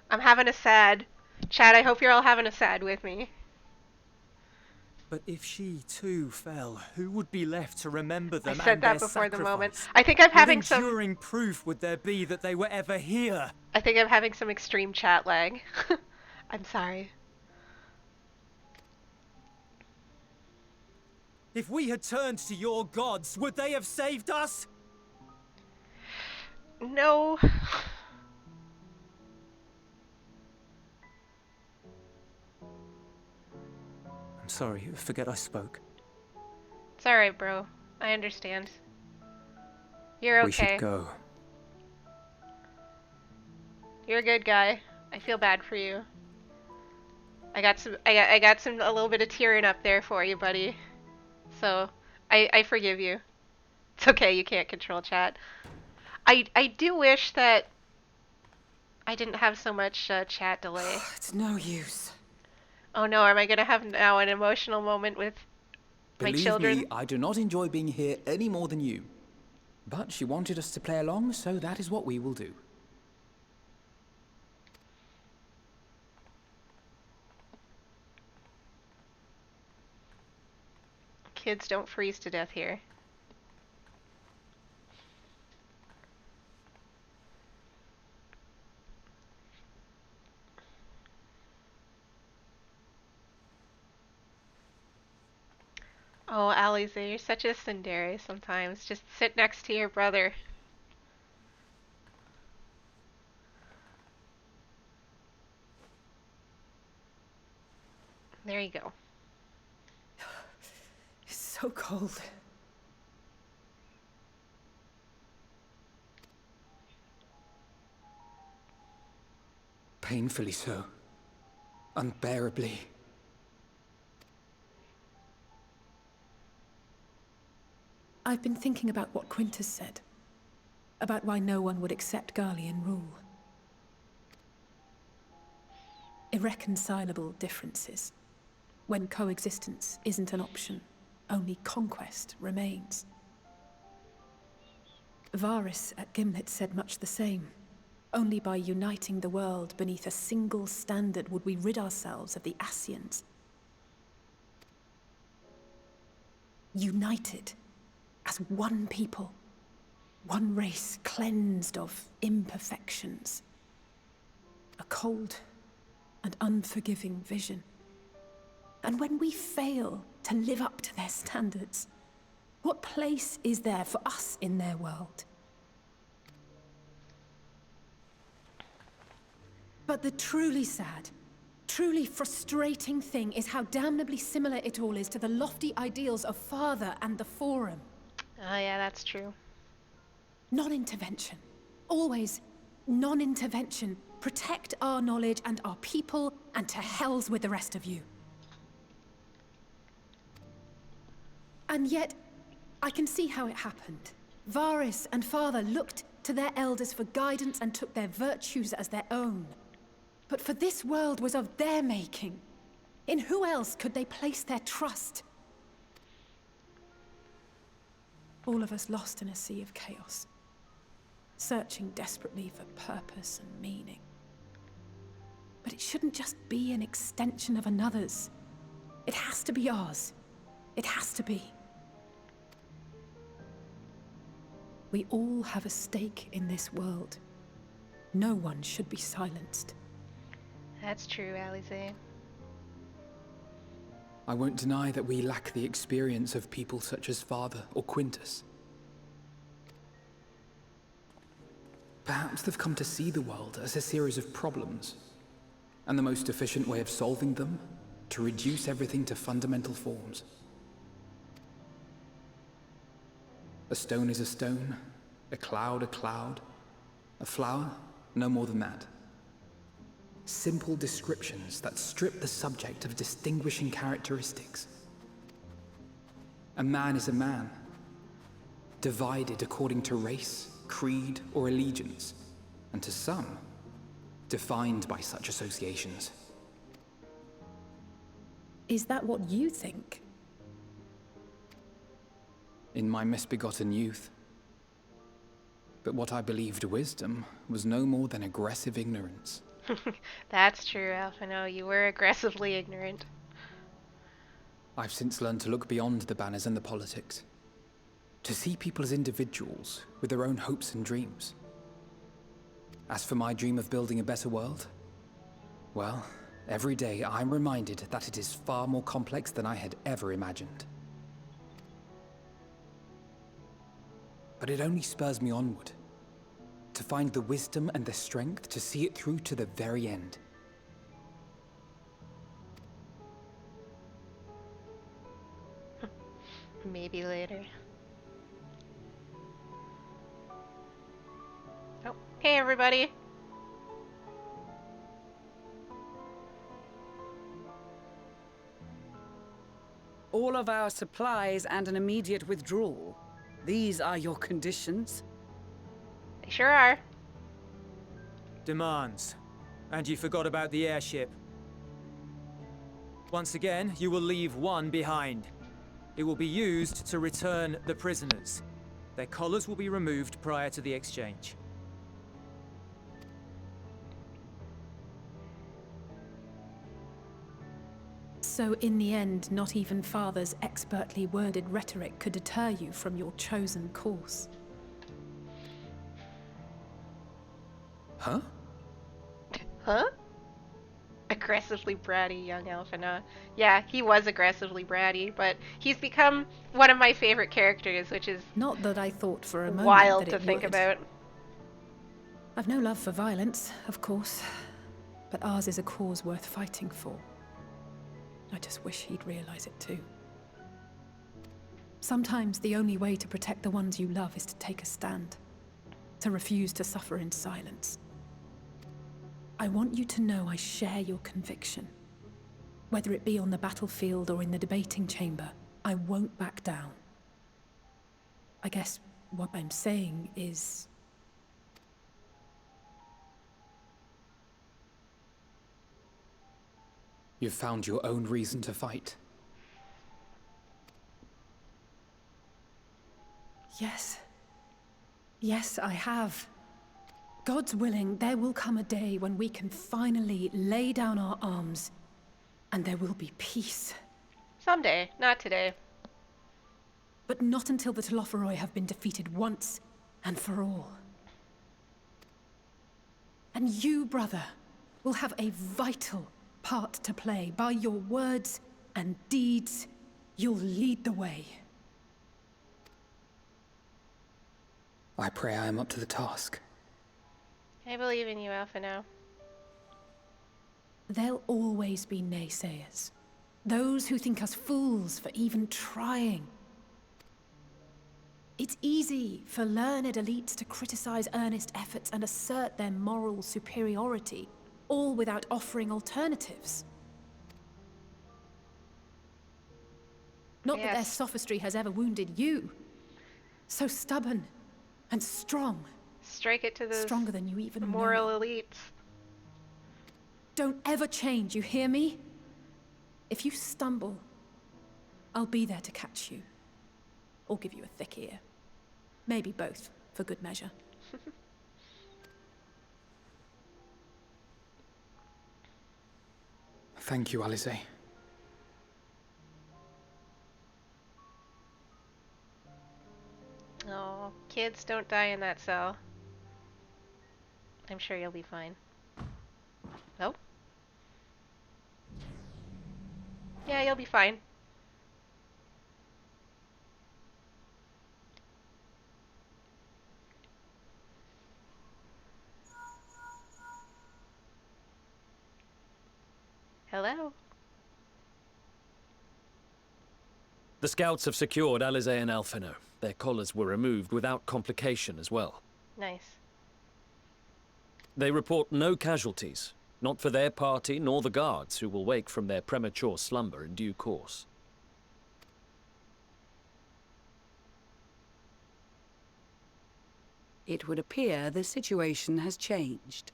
I'm having a sad... Chad, I hope you're all having a sad with me. But if she too fell, who would be left to remember them I said and that their before sacrifice? the moment. I think I'm having What some... enduring proof would there be that they were ever here? I think I'm having some extreme chat lag. I'm sorry. If we had turned to your gods, would they have saved us? No. I'm sorry, forget I spoke. It's alright, bro. I understand. You're okay. We should go. You're a good guy. I feel bad for you. I got a little bit of tearing up there for you, buddy. So, I forgive you. It's okay, you can't control chat. I do wish that I didn't have so much chat delay. It's no use. Oh no, am I gonna have now an emotional moment with my Believe children? me, I do not enjoy being here any more than you. But she wanted us to play along, so that is what we will do. Kids don't freeze to death here. Oh, Alize, you're such a tsundere sometimes. Just sit next to your brother. There you go. It's so cold. Painfully so. Unbearably. I've been thinking about what Quintus said. About why no one would accept Garlean rule. Irreconcilable differences. When coexistence isn't an option, only conquest remains. Varys at Gimlet said much the same. Only by uniting the world beneath a single standard would we rid ourselves of the Ascians. United as one people, one race cleansed of imperfections. A cold and unforgiving vision. And when we fail to live up to their standards, what place is there for us in their world? But the truly sad, truly frustrating thing is how damnably similar it all is to the lofty ideals of Father and the Forum. Oh yeah, that's true. Non-intervention. Always non-intervention. Protect our knowledge and our people, and to hells with the rest of you. And yet, I can see how it happened. Varys and Father looked to their elders for guidance and took their virtues as their own. But for this world was of their making. In who else could they place their trust? All of us lost in a sea of chaos. Searching desperately for purpose and meaning. But it shouldn't just be an extension of another's. It has to be ours. It has to be. We all have a stake in this world. No one should be silenced. That's true, Alize. I won't deny that we lack the experience of people such as Father or Quintus. Perhaps they've come to see the world as a series of problems, and the most efficient way of solving them, to reduce everything to fundamental forms. A stone is a stone, a cloud, a flower, no more than that. Simple descriptions that strip the subject of distinguishing characteristics. A man is a man, divided according to race, creed, or allegiance, and to some, defined by such associations. Is that what you think? In my misbegotten youth. But what I believed wisdom was no more than aggressive ignorance. That's true, Alphino. You were aggressively ignorant. I've since learned to look beyond the banners and the politics. To see people as individuals with their own hopes and dreams. As for my dream of building a better world, well, every day I'm reminded that it is far more complex than I had ever imagined. But it only spurs me onward, to find the wisdom and the strength to see it through to the very end. Maybe later. Oh, hey everybody! All of our supplies and an immediate withdrawal. These are your conditions? They sure are. Demands. And you forgot about the airship. Once again, you will leave one behind. It will be used to return the prisoners. Their collars will be removed prior to the exchange. So in the end, not even Father's expertly worded rhetoric could deter you from your chosen course. Huh? Huh? Aggressively bratty young Alphina. Yeah, he was aggressively bratty, but he's become one of my favorite characters, which is Not that I thought for a moment wild that to it think would. about. I've no love for violence, of course, but ours is a cause worth fighting for. I just wish he'd realize it too. Sometimes the only way to protect the ones you love is to take a stand, to refuse to suffer in silence. I want you to know I share your conviction. Whether it be on the battlefield or in the debating chamber, I won't back down. I guess what I'm saying is... You've found your own reason to fight. Yes. Yes, I have. God's willing, there will come a day when we can finally lay down our arms, and there will be peace. Someday, not today. But not until the Telophoroi have been defeated once and for all. And you, brother, will have a vital part to play. By your words and deeds, you'll lead the way. I pray I am up to the task. I believe in you, Alphina. There'll always be naysayers. Those who think us fools for even trying. It's easy for learned elites to criticize earnest efforts and assert their moral superiority, all without offering alternatives. Not that their sophistry has ever wounded you. So stubborn and strong. Strike it to the stronger than you even moral know. elites. Don't ever change, you hear me? If you stumble, I'll be there to catch you. Or give you a thick ear. Maybe both, for good measure. Thank you, Alice. Oh, kids, don't die in that cell. I'm sure you'll be fine. Nope. Yeah, you'll be fine. Hello? The scouts have secured Alize and Alphino. Their collars were removed without complication as well. Nice. They report no casualties, not for their party nor the guards, who will wake from their premature slumber in due course. It would appear the situation has changed.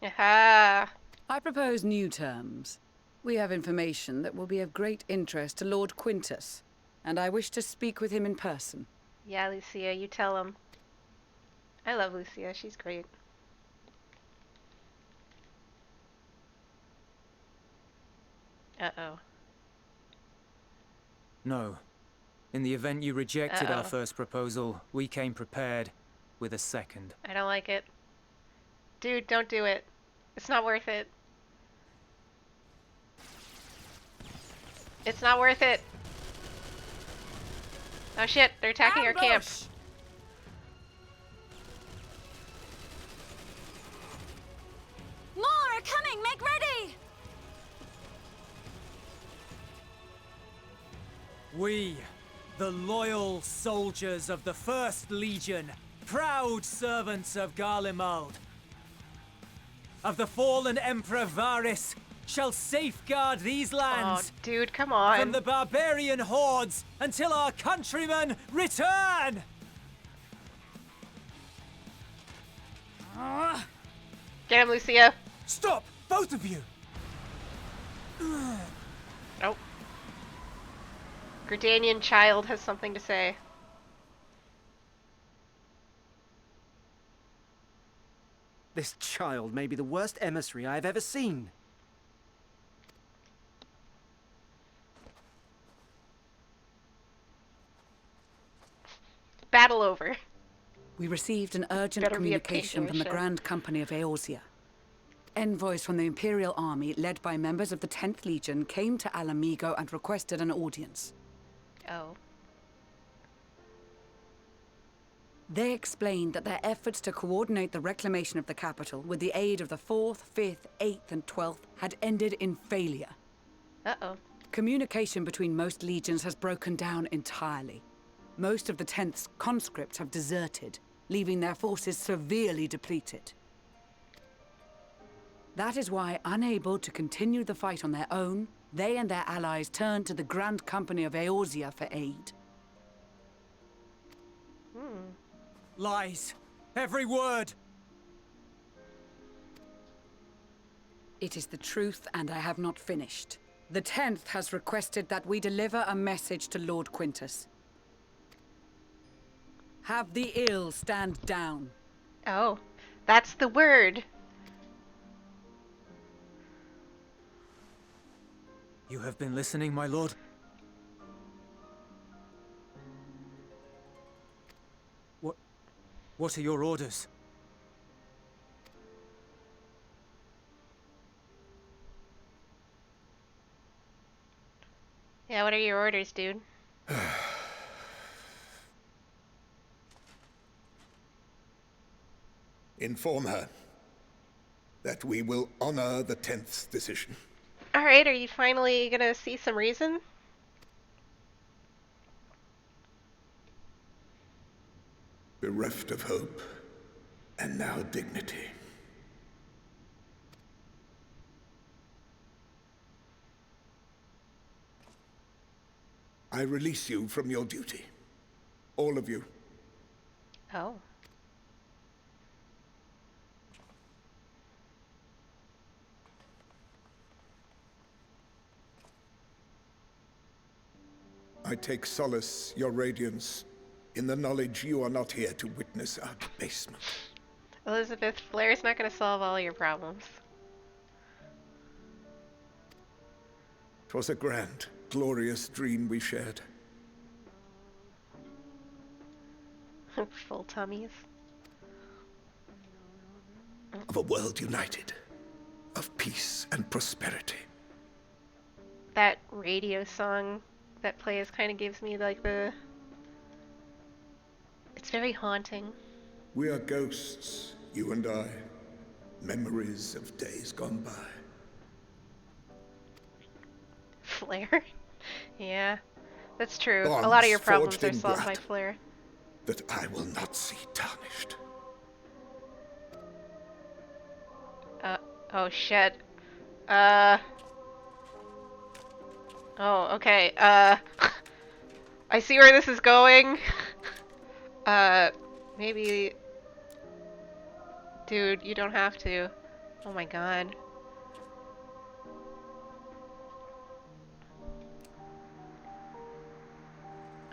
Aha! I propose new terms. We have information that will be of great interest to Lord Quintus, and I wish to speak with him in person. Yeah, Lucia, you tell him. I love Lucia, she's great. Uh-oh. No. In the event you rejected our first proposal, we came prepared with a second. I don't like it. Dude, don't do it. It's not worth it. It's not worth it. Oh shit, they're attacking our camp. More are coming! Make ready! We, the loyal soldiers of the First Legion, proud servants of Garlemald, of the fallen Emperor Varys, shall safeguard these lands. Oh, dude, come on. From the barbarian hordes until our countrymen return! Get him, Lucia. Stop! Both of you! Nope. Gridanian child has something to say. This child may be the worst emissary I have ever seen. Battle over. We received an urgent Better be a communication from the picture, Grand Company of Eorzea. Envoys from the Imperial Army, led by members of the 10th Legion, came to Alamigo and requested an audience. Oh. They explained that their efforts to coordinate the reclamation of the capital with the aid of the 4th, 5th, 8th, and 12th had ended in failure. Uh-oh. Communication between most legions has broken down entirely. Most of the 10th's conscripts have deserted, leaving their forces severely depleted. That is why, unable to continue the fight on their own, they and their allies turned to the Grand Company of Eorzea for aid. Lies. Every word. It is the truth, and I have not finished. The 10th has requested that we deliver a message to Lord Quintus. Have the ill stand down. Oh, that's the word. You have been listening, my lord? What are your orders? Yeah, what are your orders, dude? Inform her that we will honor the 10th's decision. Alright, are you finally gonna see some reason? Bereft of hope, and now dignity. I release you from your duty. All of you. Oh. I take solace, your radiance, in the knowledge you are not here to witness our debasement. Elizabeth, Flair's not gonna solve all your problems. 'Twas a grand, glorious dream we shared. Full tummies. Of a world united. Of peace and prosperity. That radio song that plays kind of gives me like the... It's very haunting. We are ghosts, you and I. Memories of days gone by. Flair? Yeah, that's true. Bonds a lot of your problems forged are in solved by blood. Flair. That I will not see tarnished. Oh shit. Oh, okay. I see where this is going. Maybe... Dude, you don't have to. Oh my god.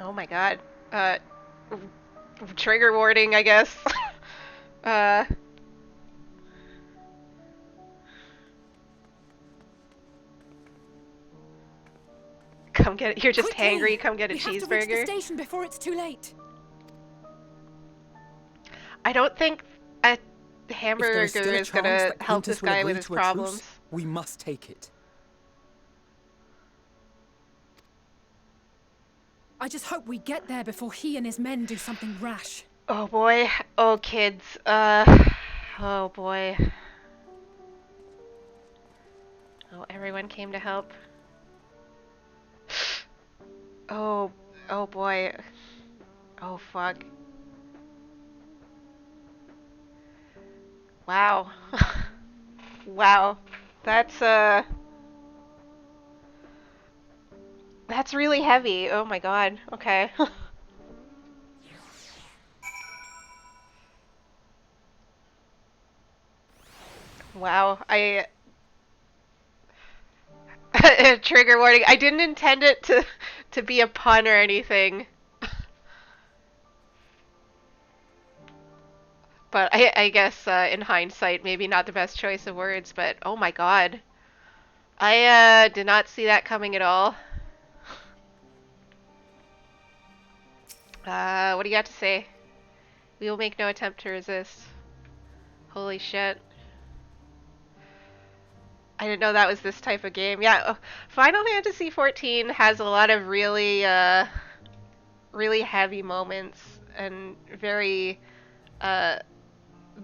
Oh my god. Trigger warning, I guess. Come get it. You're just Quickly! hangry. Come get a We have to reach cheeseburger. the station before it's too late. I don't think a If hamburger there is still a is chance gonna that help Quintus this will guy agree with his to a truce, problems. we must take it. I just hope we get there before he and his men do something rash. Oh boy. Oh kids. Oh boy. Oh, everyone came to help. Oh, oh boy. Oh fuck. Wow. Wow. That's really heavy. Oh my god. Okay. Wow. Trigger warning. I didn't intend it to be a pun or anything. But I guess in hindsight, maybe not the best choice of words, but oh my god. I did not see that coming at all. What do you got to say? We will make no attempt to resist. Holy shit. I didn't know that was this type of game. Yeah, Final Fantasy XIV has a lot of really, really heavy moments and very, the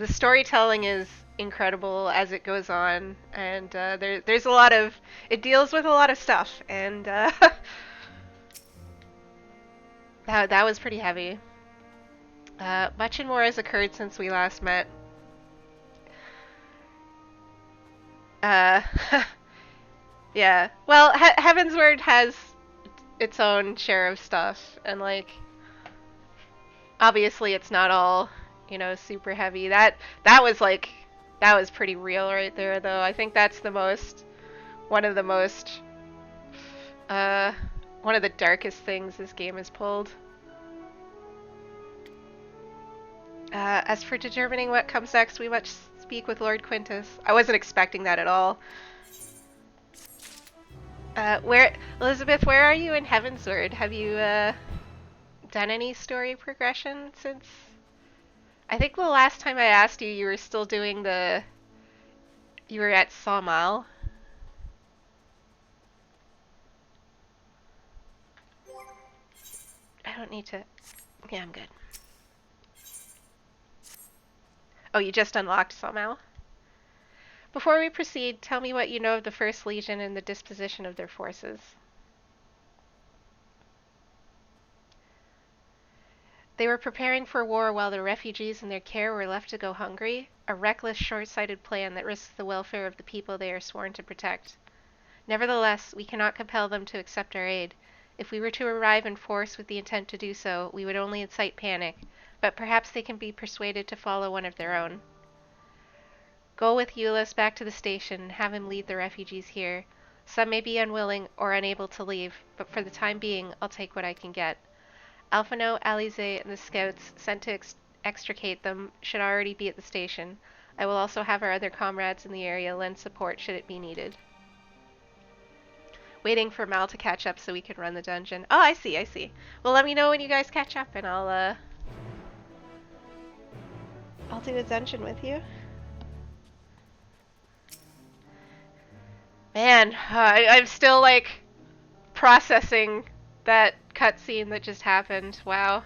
storytelling is incredible as it goes on, and there's a lot of, it deals with a lot of stuff, and that was pretty heavy. Much and more has occurred since we last met. Uh, yeah. Well, Heavensward has its own share of stuff, and like, obviously it's not all, you know, super heavy. That was like, that was pretty real right there, though. I think that's the most, one of the most, one of the darkest things this game has pulled. As for determining what comes next, we must speak with Lord Quintus. I wasn't expecting that at all. Elizabeth, where are you in Heavensward? Have you, done any story progression since? I think the last time I asked you, you were still doing the, you were at Sawmal. I don't need to, yeah, I'm good. Oh, you just unlocked Sawmal? Before we proceed, tell me what you know of the First Legion and the disposition of their forces. They were preparing for war while the refugees in their care were left to go hungry, a reckless, short-sighted plan that risks the welfare of the people they are sworn to protect. Nevertheless, we cannot compel them to accept our aid. If we were to arrive in force with the intent to do so, we would only incite panic, but perhaps they can be persuaded to follow one of their own. Go with Euless back to the station and have him lead the refugees here. Some may be unwilling or unable to leave, but for the time being, I'll take what I can get. Alphino, Alize, and the scouts sent to extricate them should already be at the station. I will also have our other comrades in the area lend support should it be needed. Waiting for Mal to catch up so we can run the dungeon. Oh, I see, I see. Well, let me know when you guys catch up and I'll do a dungeon with you. Man, I'm still, like, processing that cutscene that just happened. Wow.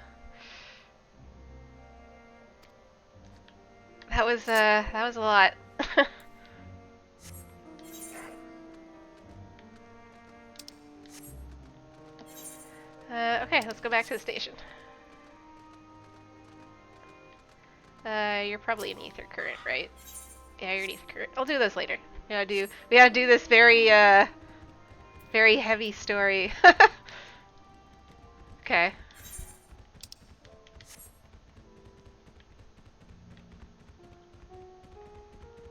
That was a lot. Okay, let's go back to the station. You're probably an ether current, right? Yeah, you're an ether current. I'll do this later. We gotta do this very, very heavy story. Okay.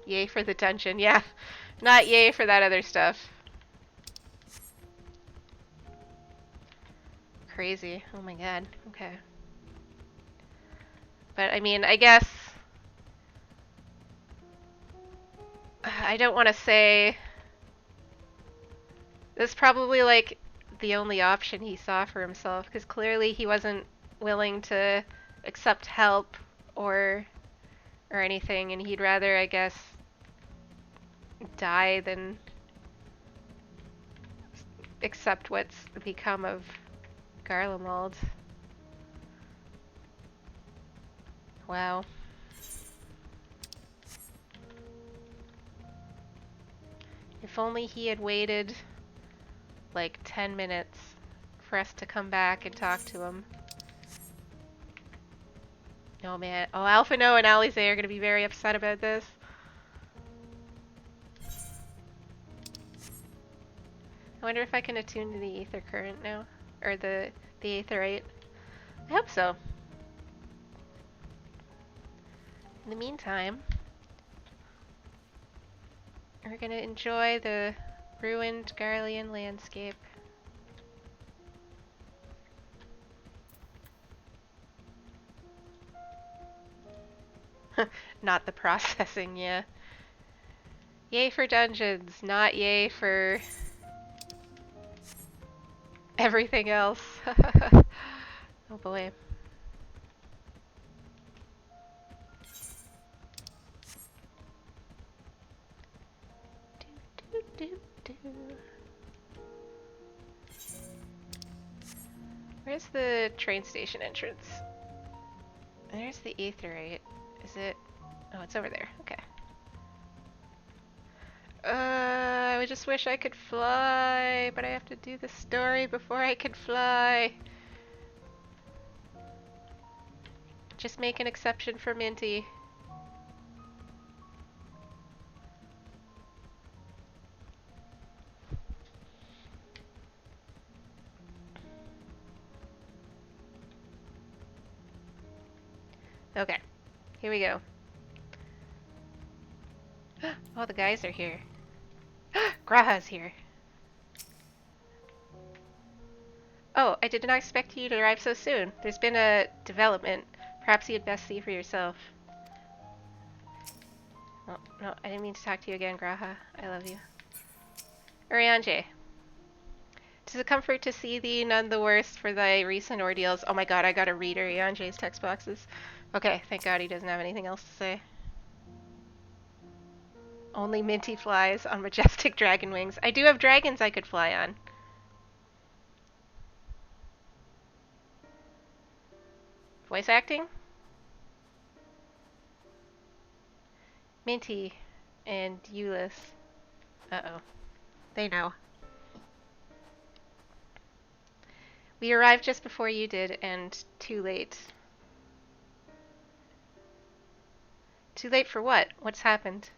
Yay for the dungeon, yeah. Not yay for that other stuff. Crazy. Oh my god. Okay. But, I mean, I guess... I don't want to say... This is probably, like, the only option he saw for himself, because clearly he wasn't willing to accept help or anything, and he'd rather, I guess, die than accept what's become of Garlemald. Wow. If only he had waited like 10 minutes for us to come back and talk to him. Oh man. Oh, Alphino and Alize are going to be very upset about this. I wonder if I can attune to the ether current now. Or the aetherite. I hope so. In the meantime, we're going to enjoy the ruined Garlean landscape. Not the processing, yeah. Yay for dungeons, not yay for everything else. Oh boy. do, do. Where's the train station entrance? There's the aetherite. Is it? Oh, it's over there. Okay. I just wish I could fly, but I have to do the story before I can fly. Just make an exception for Minty. Okay, here we go. Oh, the guys are here. Graha's here. Oh, I did not expect you to arrive so soon. There's been a development. Perhaps you'd best see for yourself. Oh, no, I didn't mean to talk to you again, Graha. I love you. Urianger. 'Tis a comfort to see thee none the worse for thy recent ordeals. Oh my god, I gotta read Urianger's text boxes. Okay, thank god he doesn't have anything else to say. Only Minty flies on majestic dragon wings. I do have dragons I could fly on. Voice acting? Minty and Euless. Uh-oh. They know. We arrived just before you did, and too late. Too late for what? What's happened?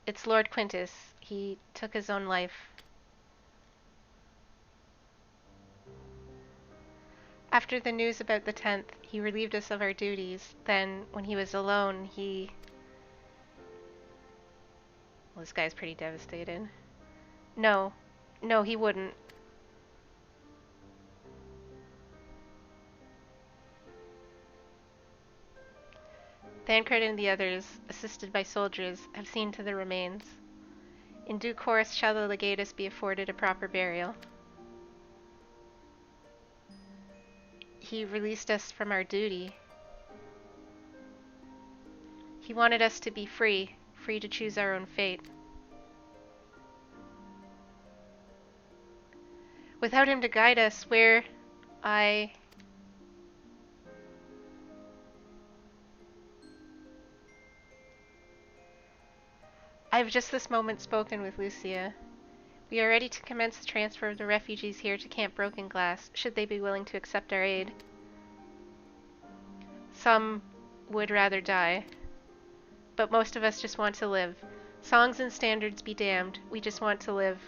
It's Lord Quintus. He took his own life. After the news about the 10th, he relieved us of our duties. Then, when he was alone, he... Well, this guy's pretty devastated. No. No, he wouldn't. Thancred and the others, assisted by soldiers, have seen to the remains. In due course shall the legatus be afforded a proper burial. He released us from our duty. He wanted us to be free, free to choose our own fate. Without him to guide us, I've just this moment spoken with Lucia. We are ready to commence the transfer of the refugees here to Camp Broken Glass, should they be willing to accept our aid. Some would rather die, but most of us just want to live. Songs and standards be damned, we just want to live.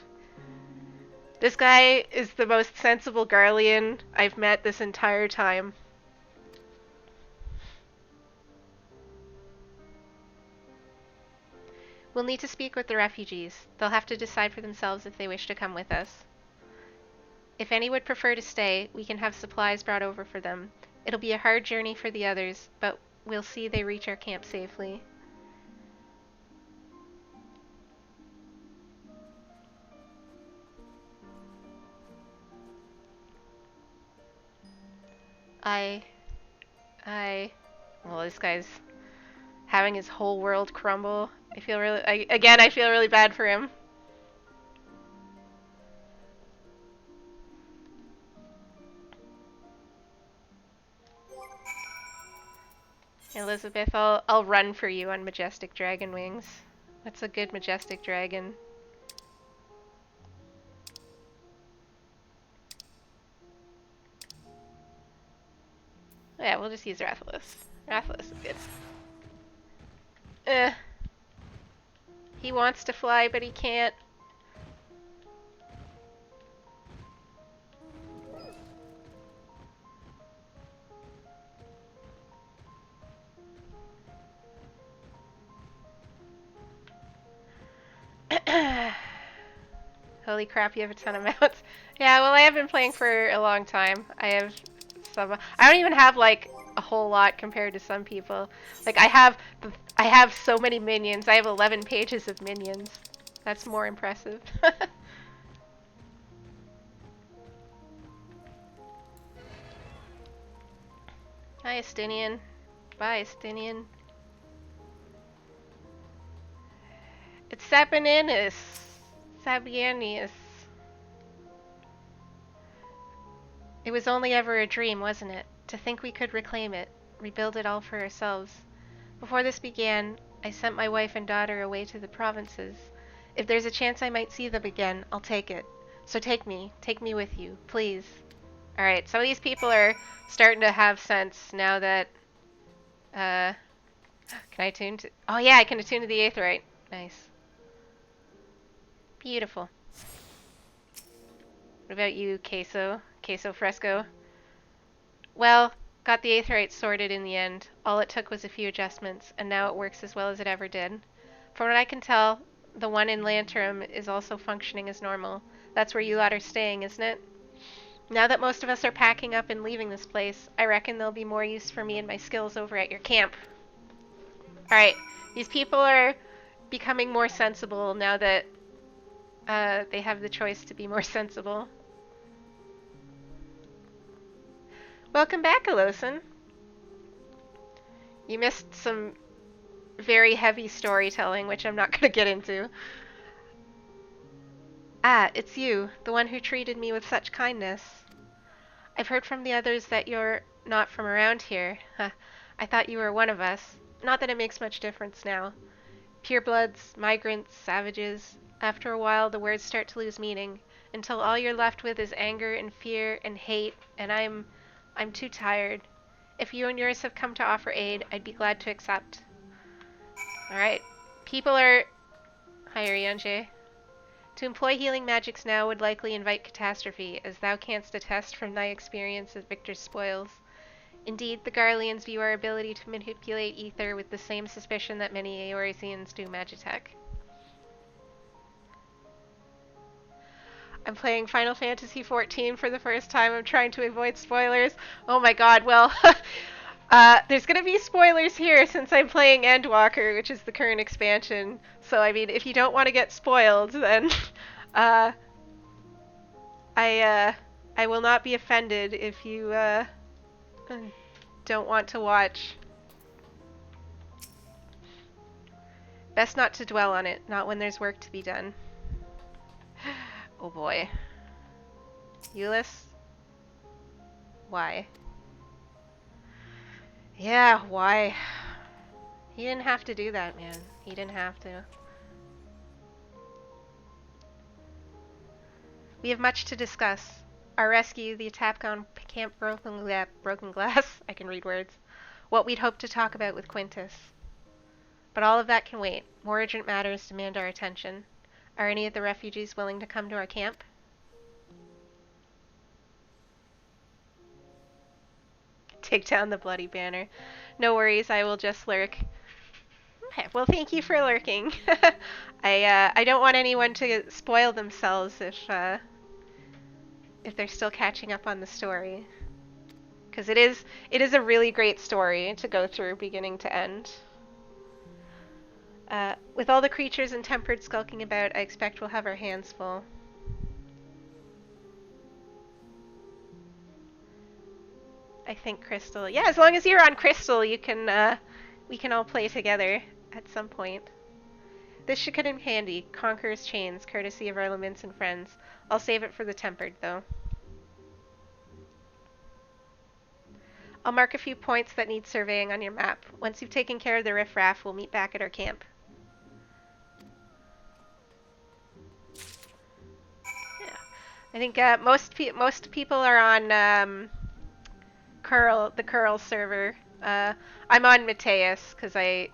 This guy is the most sensible Garlean I've met this entire time. We'll need to speak with the refugees. They'll have to decide for themselves if they wish to come with us. If any would prefer to stay, we can have supplies brought over for them. It'll be a hard journey for the others, but we'll see they reach our camp safely. Well, this guy's having his whole world crumble. I feel really bad for him. Elizabeth, I'll run for you on majestic dragon wings. That's a good majestic dragon. Yeah, we'll just use Rathalos. Rathalos is good. He wants to fly, but he can't. Holy crap, you have a ton of mounts. Yeah, well, I have been playing for a long time. I don't even have, like, a whole lot compared to some people. Like, I have so many minions. I have 11 pages of minions. That's more impressive. Hi, Estinian. Bye, Estinian. Sabianus. Sabianus. It was only ever a dream, wasn't it? To think we could reclaim it, rebuild it all for ourselves. Before this began, I sent my wife and daughter away to the provinces. If there's a chance I might see them again, I'll take it. So take me with you, please. Alright, some of these people are starting to have sense now that, can I attune to, oh yeah, I can attune to the Aetheryte. Nice. Beautiful. What about you, Queso? Queso Fresco? Well, got the Aetheryte sorted in the end. All it took was a few adjustments, and now it works as well as it ever did. From what I can tell, the one in Lantrum is also functioning as normal. That's where you lot are staying, isn't it? Now that most of us are packing up and leaving this place, I reckon there'll be more use for me and my skills over at your camp. Alright, these people are becoming more sensible now that they have the choice to be more sensible. Welcome back, Alosin. You missed some very heavy storytelling, which I'm not going to get into. Ah, it's you, the one who treated me with such kindness. I've heard from the others that you're not from around here. I thought you were one of us. Not that it makes much difference now. Purebloods, migrants, savages. After a while, the words start to lose meaning, until all you're left with is anger and fear and hate, and I'm too tired. If you and yours have come to offer aid, I'd be glad to accept. Alright. People are... Hi, Arianje. To employ healing magics now would likely invite catastrophe, as thou canst attest from thy experience of Victor's spoils. Indeed, the Garleans view our ability to manipulate ether with the same suspicion that many Eorzeans do Magitech. I'm playing Final Fantasy XIV for the first time. I'm trying to avoid spoilers. Oh my god, well, there's gonna be spoilers here since I'm playing Endwalker, which is the current expansion. So, I mean, if you don't want to get spoiled, then, I will not be offended if you, don't want to watch. Best not to dwell on it, not when there's work to be done. Oh boy. Euless? Why? Yeah, why? He didn't have to do that, man. He didn't have to. We have much to discuss. Our rescue, the attack on Camp Broken Glass, I can read words, what we'd hoped to talk about with Quintus. But all of that can wait. More urgent matters demand our attention. Are any of the refugees willing to come to our camp? Take down the bloody banner. No worries, I will just lurk. Okay, well, thank you for lurking. I don't want anyone to spoil themselves if they're still catching up on the story, because it is a really great story to go through beginning to end. With all the creatures and tempered skulking about, I expect we'll have our hands full. I think Crystal. Yeah, as long as you're on Crystal, you can. We can all play together at some point. This should come in handy. Conqueror's chains, courtesy of our laments and friends. I'll save it for the tempered, though. I'll mark a few points that need surveying on your map. Once you've taken care of the riffraff, we'll meet back at our camp. Yeah, I think most people are on the Curl server. I'm on Mateus because I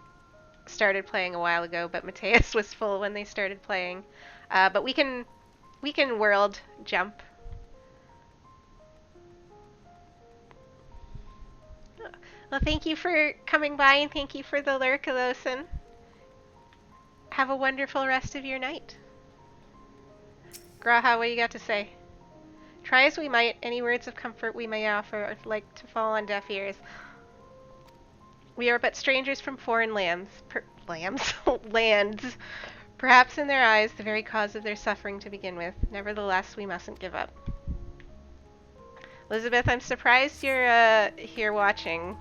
started playing a while ago, but Mateus was full when they started playing. But we can world jump. Well, thank you for coming by, and thank you for the lurk, Alosin. Have a wonderful rest of your night. Graha, what you got to say? Try as we might, any words of comfort we may offer are like to fall on deaf ears. We are but strangers from foreign lands. Lands. Perhaps in their eyes, the very cause of their suffering to begin with. Nevertheless, we mustn't give up. Elizabeth, I'm surprised you're here watching,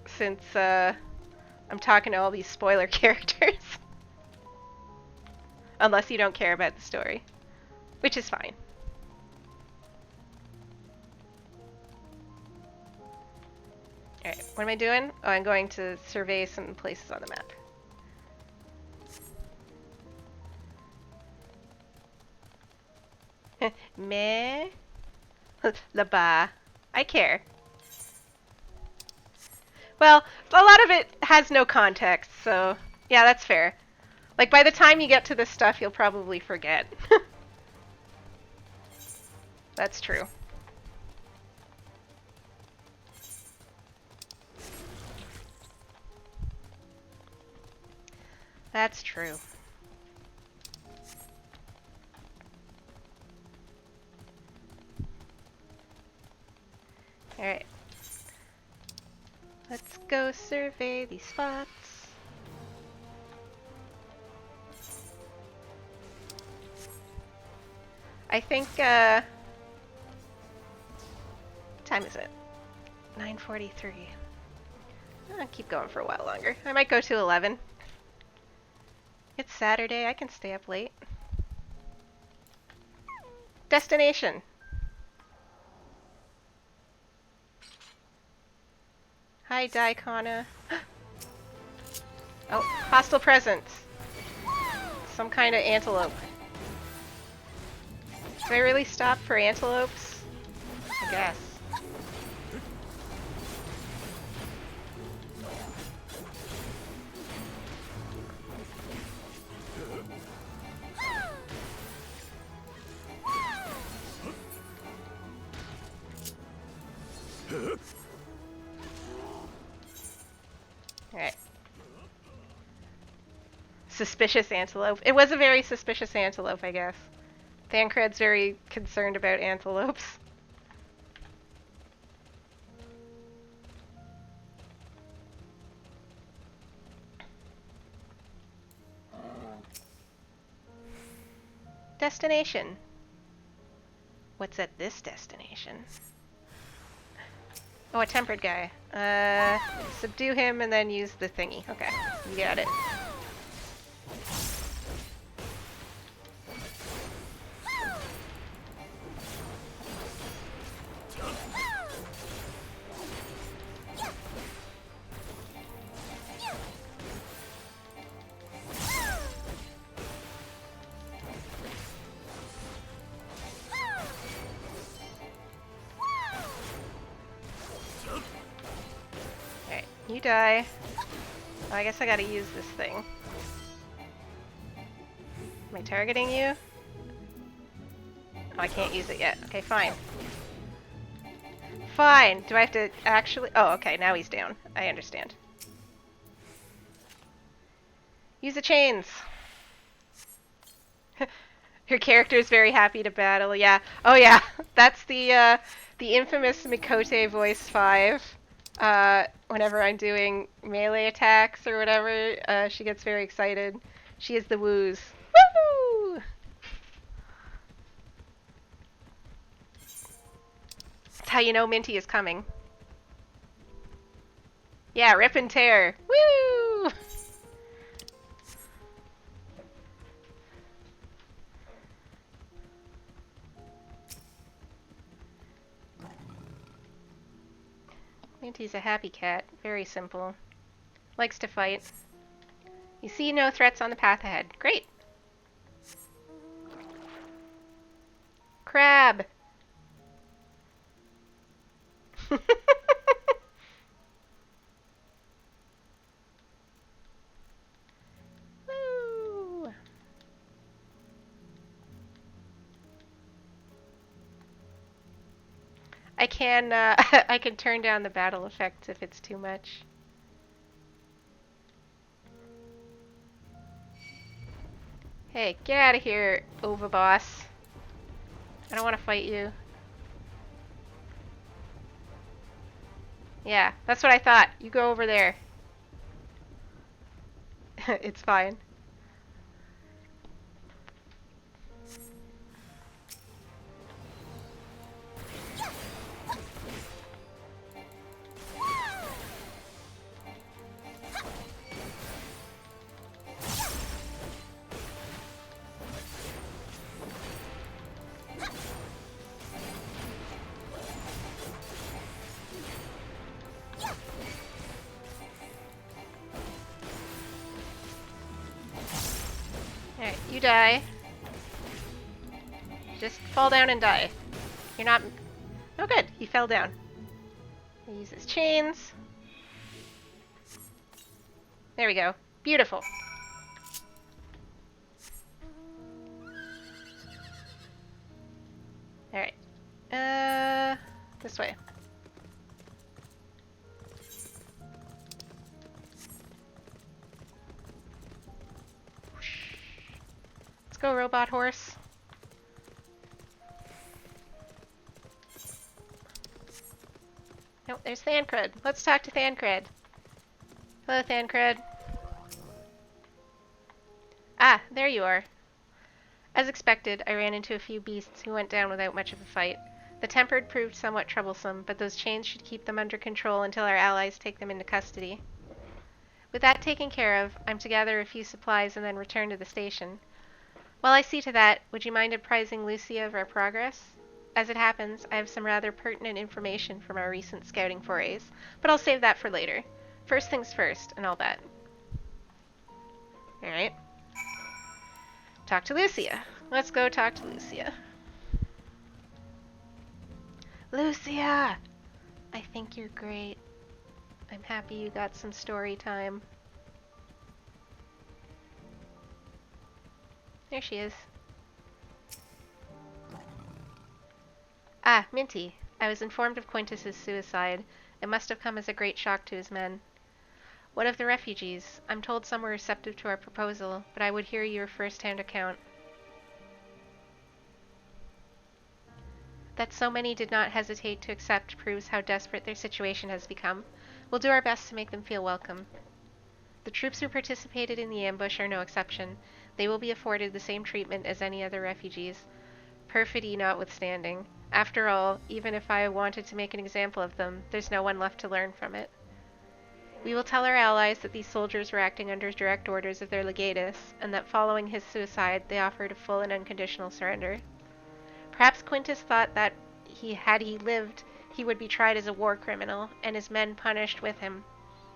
since I'm talking to all these spoiler characters. Unless you don't care about the story, which is fine. Alright, what am I doing? Oh, I'm going to survey some places on the map. Meh. Là-bas. I care. Well, a lot of it has no context, so yeah, that's fair. Like, by the time you get to this stuff, you'll probably forget. That's true. That's true. Alright. Let's go survey these spots. I think, what time is it? 9:43. I'll keep going for a while longer. I might go to 11. It's Saturday, I can stay up late. Destination. Hi, Daikana. Oh, hostile presence. Some kind of antelope. Should I really stop for antelopes? I guess. Alright. Suspicious antelope. It was a very suspicious antelope, I guess. Thancred's very concerned about antelopes. Destination. What's at this destination? Oh, a tempered guy. Subdue him and then use the thingy. Okay, you got it. You die. Oh, I guess I gotta use this thing. Am I targeting you? Oh, I can't use it yet. Okay, fine. Fine! Do I have to actually... Oh, okay, now he's down. I understand. Use the chains! Your character is very happy to battle, yeah. Oh yeah, that's the infamous Mikote voice 5. Whenever I'm doing melee attacks or whatever, she gets very excited. She is the woos. Woo! That's how you know Minty is coming. Yeah, rip and tear. Woo! Minty's a happy cat. Very simple. Likes to fight. You see no threats on the path ahead. Great! Crab! Woo! I can I can turn down the battle effects if it's too much. Hey, get out of here, Overboss. I don't want to fight you. Yeah, that's what I thought. You go over there. It's fine. You die. Just fall down and die. You're not... Oh good, he fell down. He uses chains. There we go. Beautiful. Alright. This way. Let's go, robot horse. Nope, there's Thancred. Let's talk to Thancred. Hello, Thancred. Ah, there you are. As expected, I ran into a few beasts who went down without much of a fight. The Tempered proved somewhat troublesome, but those chains should keep them under control until our allies take them into custody. With that taken care of, I'm to gather a few supplies and then return to the station. While I see to that, would you mind apprising Lucia of our progress? As it happens, I have some rather pertinent information from our recent scouting forays, but I'll save that for later. First things first, and all that. Alright. Talk to Lucia. Let's go talk to Lucia. Lucia! I think you're great. I'm happy you got some story time. There she is. Ah, Minty. I was informed of Quintus's suicide. It must have come as a great shock to his men. What of the refugees? I'm told some were receptive to our proposal, but I would hear your first-hand account. That so many did not hesitate to accept proves how desperate their situation has become. We'll do our best to make them feel welcome. The troops who participated in the ambush are no exception. They will be afforded the same treatment as any other refugees, perfidy notwithstanding. After all, even if I wanted to make an example of them, there's no one left to learn from it. We will tell our allies that these soldiers were acting under direct orders of their legatus, and that following his suicide, they offered a full and unconditional surrender. Perhaps Quintus thought that had he lived, he would be tried as a war criminal, and his men punished with him.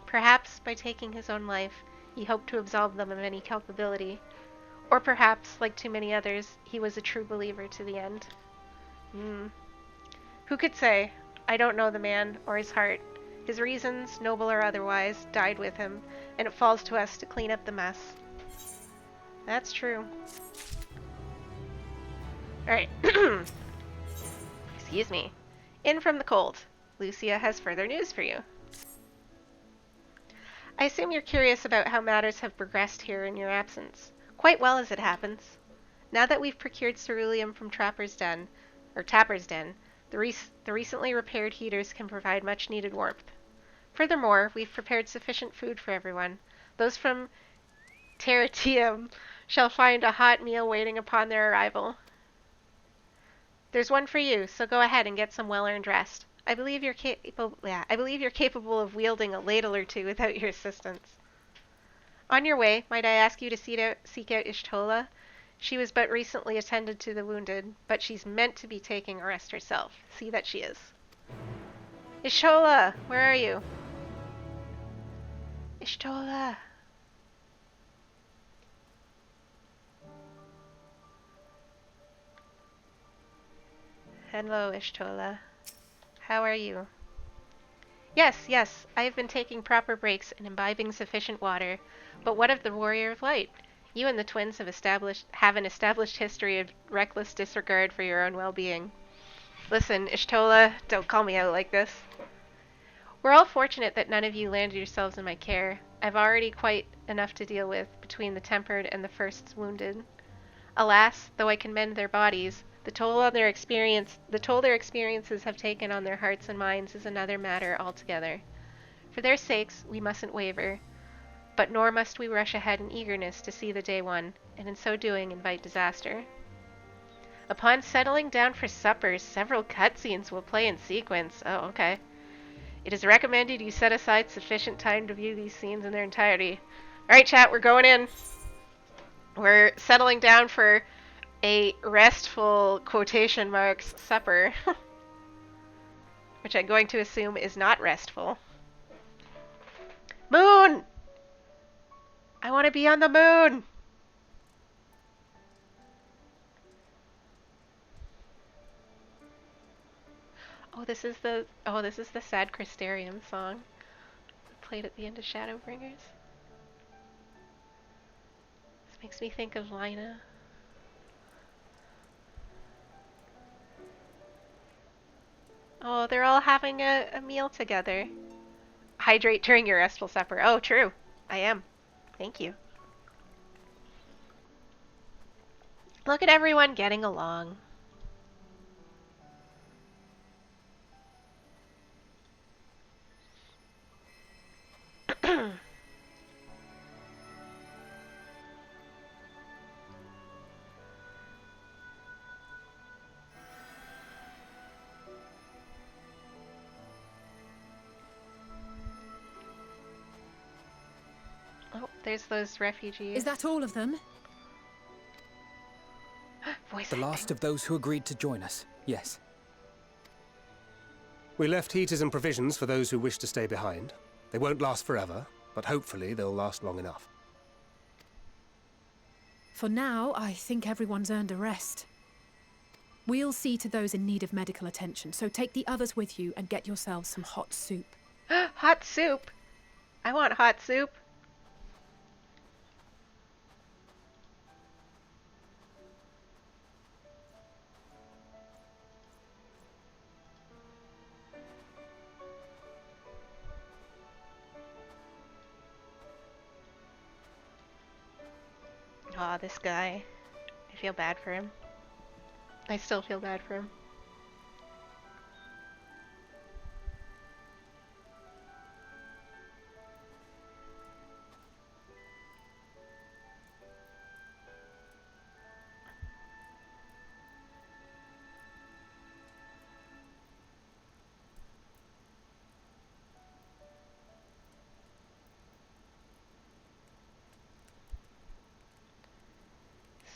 Perhaps, by taking his own life, he hoped to absolve them of any culpability. Or perhaps, like too many others, he was a true believer to the end. Who could say? I don't know the man, or his heart. His reasons, noble or otherwise, died with him, and it falls to us to clean up the mess. That's true. Alright. Excuse me. In from the cold. Lucia has further news for you. I assume you're curious about how matters have progressed here in your absence. Quite well, as it happens. Now that we've procured ceruleum from Tapper's Den, the recently repaired heaters can provide much-needed warmth. Furthermore, we've prepared sufficient food for everyone. Those from Terratium shall find a hot meal waiting upon their arrival. There's one for you, so go ahead and get some well-earned rest. I believe you're capable of wielding a ladle or two without your assistance. On your way, might I ask you to seek out Ishtola? She was but recently attended to the wounded, but she's meant to be taking a rest herself. See that she is. Ishtola, where are you? Ishtola. Hello, Ishtola. How are you? Yes, I have been taking proper breaks and imbibing sufficient water. But what of the Warrior of Light? You and the twins have an established history of reckless disregard for your own well-being. Listen, Ishtola, don't call me out like this. We're all fortunate that none of you landed yourselves in my care. I've already quite enough to deal with between the Tempered and the First's wounded. Alas, though I can mend their bodies, the toll their experiences have taken on their hearts and minds is another matter altogether. For their sakes, we mustn't waver, but nor must we rush ahead in eagerness to see the day won, and in so doing invite disaster. Upon settling down for supper, several cutscenes will play in sequence. Oh, okay. It is recommended you set aside sufficient time to view these scenes in their entirety. Alright, chat, we're going in. We're settling down for a restful, quotation marks, supper. Which I'm going to assume is not restful. Moon! I want to be on the moon! this is the sad Crystarium song played at the end of Shadowbringers. This makes me think of Lina. Oh, they're all having a meal together. Hydrate during your restful supper. Oh, true. I am. Thank you. Look at everyone getting along. Oh, there's those refugees. Is that all of them? Voice The acting. last of those who agreed to join us, yes. We left heaters and provisions for those who wish to stay behind. They won't last forever, but hopefully they'll last long enough. For now, I think everyone's earned a rest. We'll see to those in need of medical attention, so take the others with you and get yourselves some hot soup. Hot soup. I want hot soup. Aw, this guy. I feel bad for him. I still feel bad for him.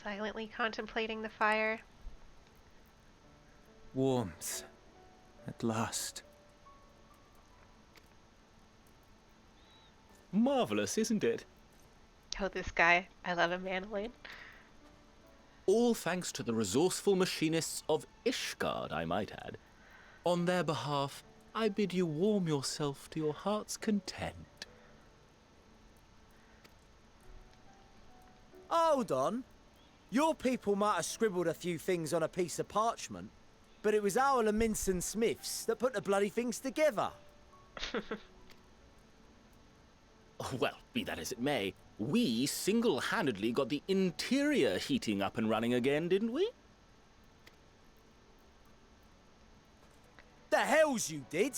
Silently contemplating the fire. Warmth. At last. Marvelous, isn't it? Oh, this guy. I love him, Manolin. All thanks to the resourceful machinists of Ishgard, I might add. On their behalf, I bid you warm yourself to your heart's content. Hold on. Your people might have scribbled a few things on a piece of parchment, but it was our and Minson Smiths that put the bloody things together. Well, be that as it may, we single-handedly got the interior heating up and running again, didn't we? The hells you did!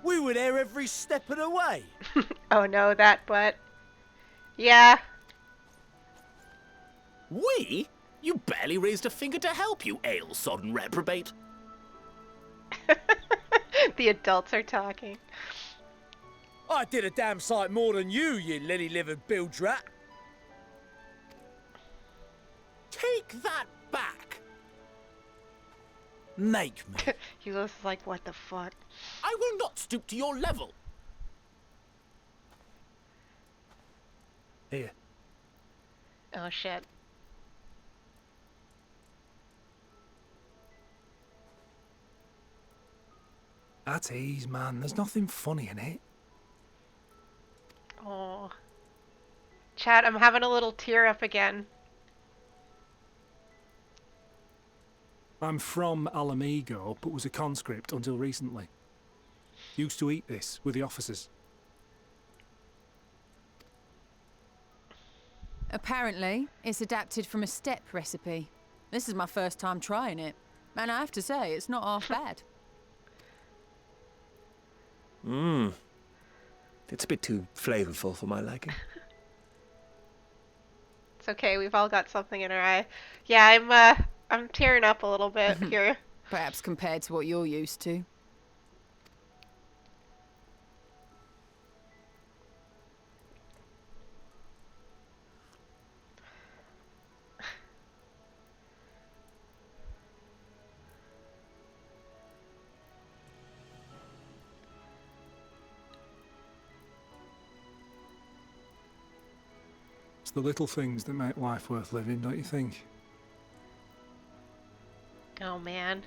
We were there every step of the way. Oh no, that butt. Yeah. We? You barely raised a finger to help, you ale-sodden reprobate. The adults are talking. I did a damn sight more than you, you lily-livered bilge rat. Take that back. Make me. He was like, what the fuck? I will not stoop to your level. Here. Oh shit. At ease, man. There's nothing funny in it. Oh. Chat, I'm having a little tear up again. I'm from Alamigo, but was a conscript until recently. Used to eat this with the officers. Apparently, it's adapted from a steppe recipe. This is my first time trying it, and I have to say, it's not half bad. Mmm. It's a bit too flavorful for my liking. It's okay, we've all got something in our eye. Yeah, I'm tearing up a little bit here. Perhaps compared to what you're used to. It's the little things that make life worth living, don't you think? Oh man.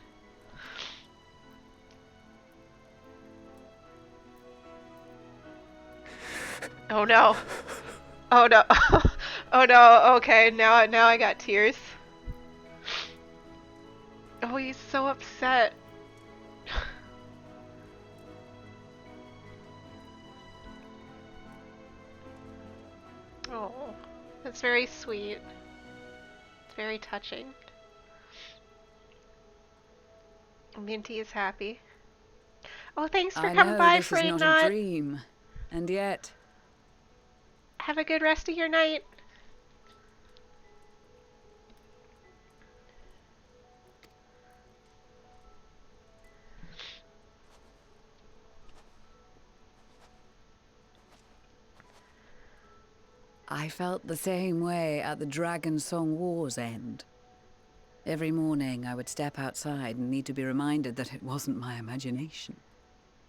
Oh no. Oh no. Oh no. Okay, now I got tears. Oh, he's so upset. Oh, that's very sweet. It's very touching. Minty is happy. Oh, thanks for I coming know by, this is Frayed not Knot. a dream, and yet Have a good rest of your night. I felt the same way at the Dragon Song War's end. Every morning I would step outside and need to be reminded that it wasn't my imagination,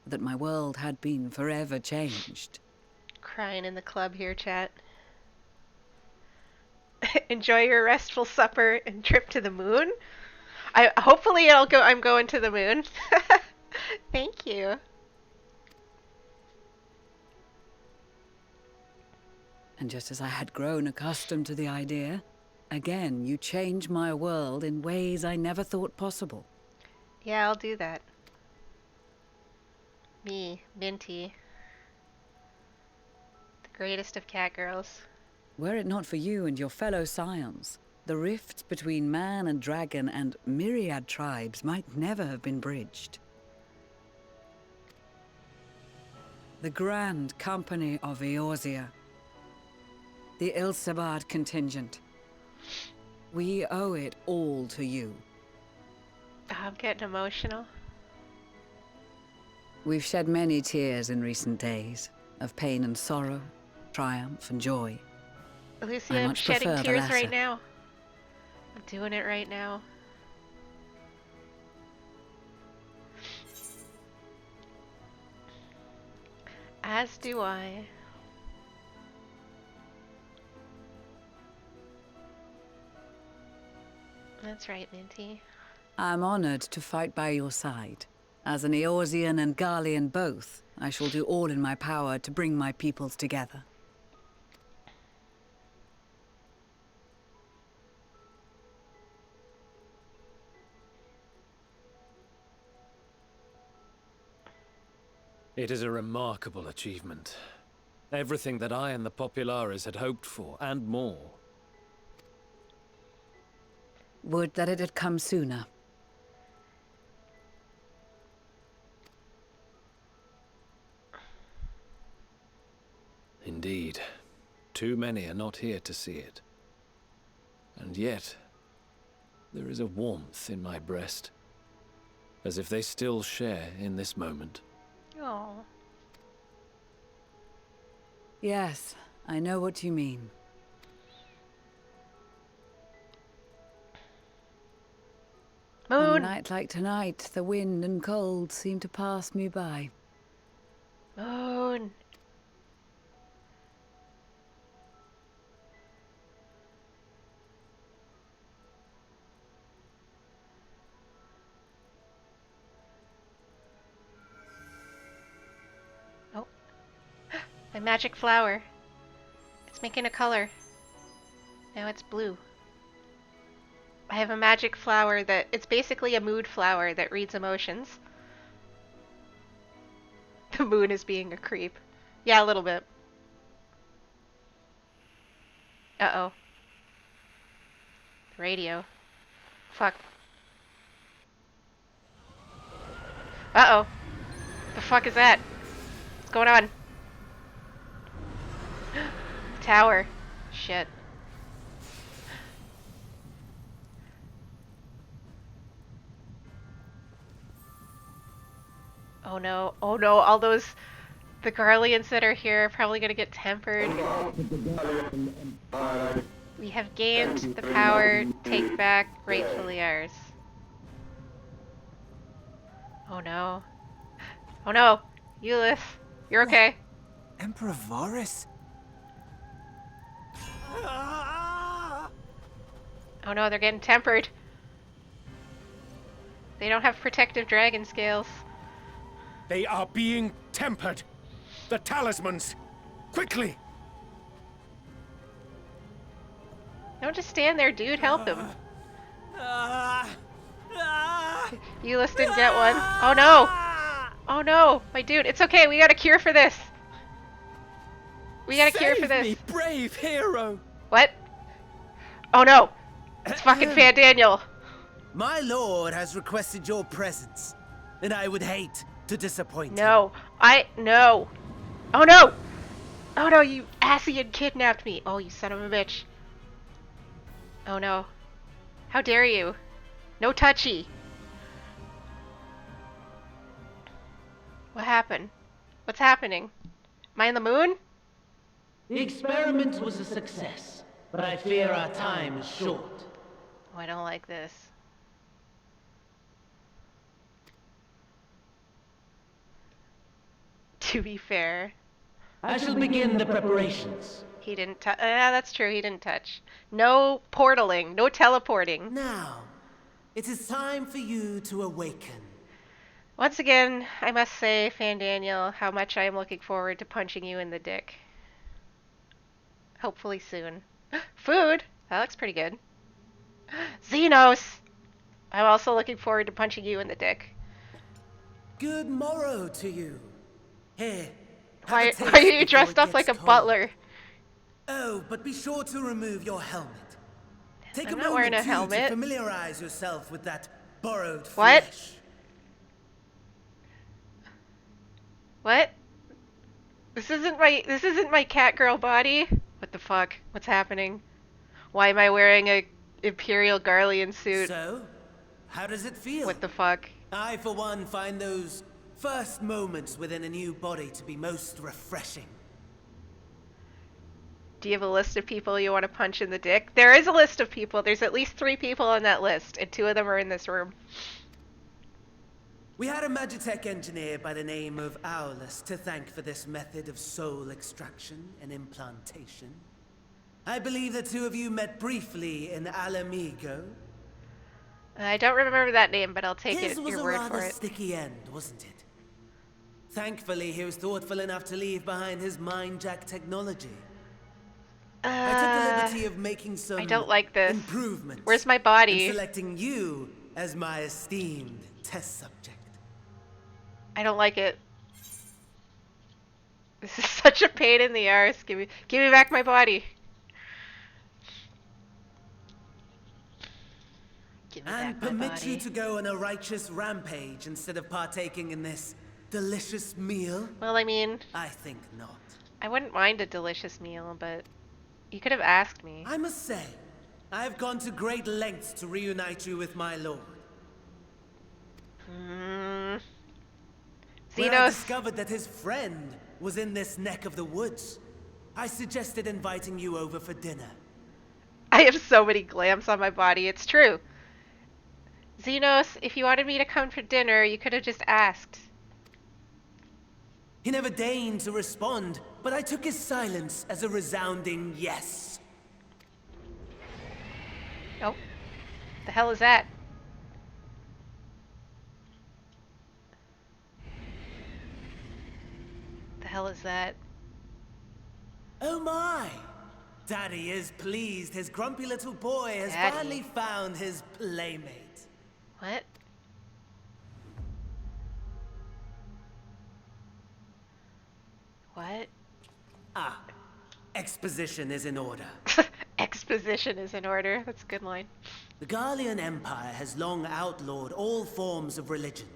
that my world had been forever changed. Crying in the club here, chat. Enjoy your restful supper and trip to the moon. Hopefully I'm going to the moon. Thank you. And just as I had grown accustomed to the idea, again you change my world in ways I never thought possible. Yeah, I'll do that. Me, Minty. The greatest of cat girls. Were it not for you and your fellow scions, the rifts between man and dragon and myriad tribes might never have been bridged. The Grand Company of Eorzea. The Ilsabard contingent. We owe it all to you. I'm getting emotional. We've shed many tears in recent days, of pain and sorrow, triumph and joy. Lucy, I I'm much shedding prefer the tears latter. right now. I'm doing it right now. As do I. That's right, Minty. I'm honored to fight by your side. As an Eorzean and Garlean both, I shall do all in my power to bring my peoples together. It is a remarkable achievement. Everything that I and the Populares had hoped for, and more. Would that it had come sooner. Indeed. Too many are not here to see it. And yet, there is a warmth in my breast, as if they still share in this moment. Oh. Yes, I know what you mean. On a Moon! night like tonight, the wind and cold seem to pass me by. Moon! Oh. My magic flower. It's making a color. Now it's blue. I have a magic flower that... It's basically a mood flower that reads emotions. The moon is being a creep. Yeah, a little bit. Uh-oh. Radio. Fuck. Uh-oh. The fuck is that? What's going on? Tower. Shit. Oh no. Oh no, all those... The Garleans that are here are probably gonna get tempered. We have gained the power, take back, rightfully ours. Oh no. Oh no! Eulith, you're okay. Emperor Varys? Oh no, they're getting tempered. They don't have protective dragon scales. They are being tempered. The talismans. Quickly! Don't just stand there, dude. Help him. Euless didn't get one. Oh no! Oh no! My dude, it's okay. We got a cure for this. We got a cure for Save this. me, brave hero! What? Oh no! It's fucking Fan Daniel. My lord has requested your presence, and I would hate to disappoint him. No. No. Oh no! Oh no, you Asian kidnapped me. Oh, you son of a bitch. Oh no. How dare you? No touchy. What happened? What's happening? Am I on the moon? The experiment was a success, but I fear our time is short. Oh, I don't like this. To be fair. I shall begin the preparations. He didn't touch. Yeah, that's true. He didn't touch. No portaling. No teleporting. Now, it is time for you to awaken. Once again, I must say, Fan Daniel, how much I am looking forward to punching you in the dick. Hopefully soon. Food! That looks pretty good. Xenos! I'm also looking forward to punching you in the dick. Good morrow to you. Here. Why are you dressed up like a butler? Oh, but be sure to remove your helmet. Take I'm a not wearing moment a helmet. to familiarize yourself with that borrowed What? flesh. What? This isn't my Catgirl body. What the fuck? What's happening? Why am I wearing a Imperial Garlean suit? So, how does it feel? What the fuck? I, for one, find those first moments within a new body to be most refreshing. Do you have a list of people you want to punch in the dick? There is a list of people. There's at least 3 people on that list, and 2 of them are in this room. We had a Magitech engineer by the name of Owlus to thank for this method of soul extraction and implantation. I believe the 2 of you met briefly in Alamigo. I don't remember that name, but I'll take His it was your a word rather for it. sticky end, wasn't it? Thankfully, he was thoughtful enough to leave behind his mindjack technology. I took the liberty of making some I don't like this. improvements. Where's my body? And selecting you as my esteemed test subject. I don't like it. This is such a pain in the arse. Give me back my body. Give me And back my permit body. you to go on a righteous rampage instead of partaking in this delicious meal? Well, I mean, I think not. I wouldn't mind a delicious meal, but you could have asked me. I must say, I have gone to great lengths to reunite you with my lord. When I Xenos. discovered that his friend was in this neck of the woods, I suggested inviting you over for dinner. I have so many glamps on my body, it's true. Xenos, if you wanted me to come for dinner, you could have just asked. He never deigned to respond, but I took his silence as a resounding yes. Oh. The hell is that? The hell is that? Oh my! Daddy is pleased his grumpy little boy has Daddy. finally found his playmate. What? What? Ah, exposition is in order. Exposition is in order. That's a good line. The Garlean Empire has long outlawed all forms of religion.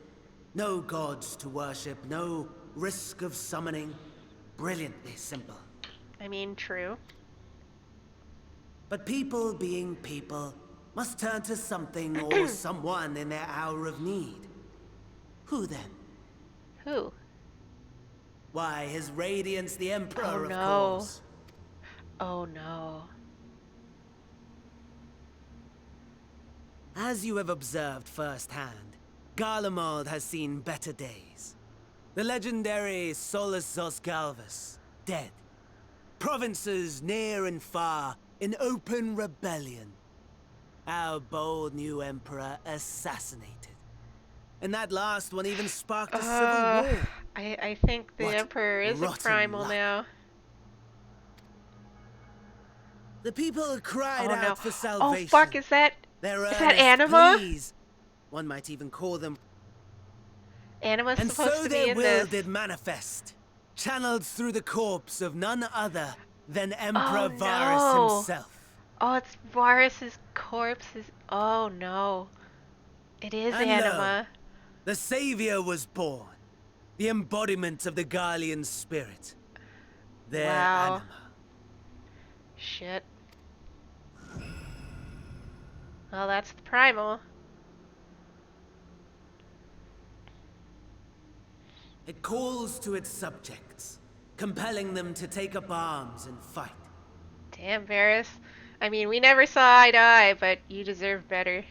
No gods to worship, no risk of summoning. Brilliantly simple. I mean, true. But people being people must turn to something or someone in their hour of need. Who then? Who? Why, His Radiance the Emperor, Oh, of no. course. Oh no. As you have observed firsthand, Garlemald has seen better days. The legendary Solus Zosgalvus, dead. Provinces near and far in open rebellion. Our bold new emperor assassinated. And that last one even sparked a civil war. I think the What Emperor is a rotten primal luck. now. The people cried Oh no. out for Oh salvation. fuck, is that Their that earnest Anima? pleas. One might even call them. Anima's And supposed so to be their in will this. did manifest, channeled through the corpse of none other than Oh Emperor Varus no. himself. Oh, it's Varus's corpse. Oh no. It is And lo, Anima. the savior was born, the embodiment of the Garlean spirit. Their Wow. anima. Shit. Well, that's the primal. It calls to its subjects, compelling them to take up arms and fight. Damn, Varus. I mean, we never saw eye to eye, but you deserve better.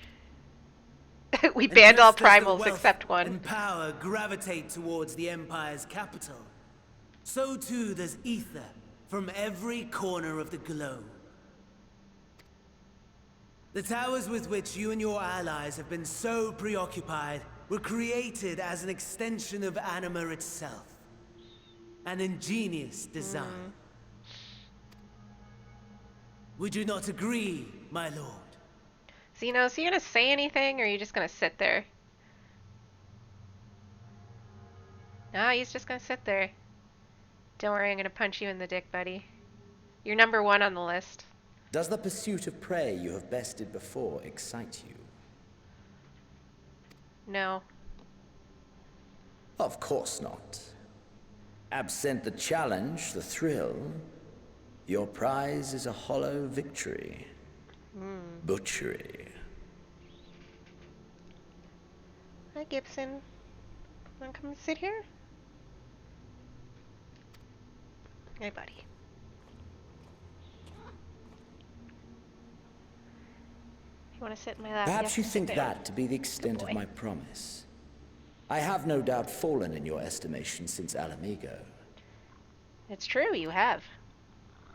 We And banned all just as the primals wealth except one. and power gravitate towards the Empire's capital, so too does ether from every corner of the globe. The towers with which you and your allies have been so preoccupied were created as an extension of Anima itself. An ingenious design. Would you not agree, my lord? Xenos, you gonna say anything, or are you just gonna sit there? No, he's just gonna sit there. Don't worry, I'm gonna punch you in the dick, buddy. You're number 1 on the list. Does the pursuit of prey you have bested before excite you? No. Of course not. Absent the challenge, the thrill, your prize is a hollow victory. Butchery. Hi, Gibson. Wanna come sit here? Hey, buddy. You wanna sit in my lap? Perhaps you Yes, think sit that to be the extent of my promise. I have no doubt fallen in your estimation since Alamigo. It's true, you have.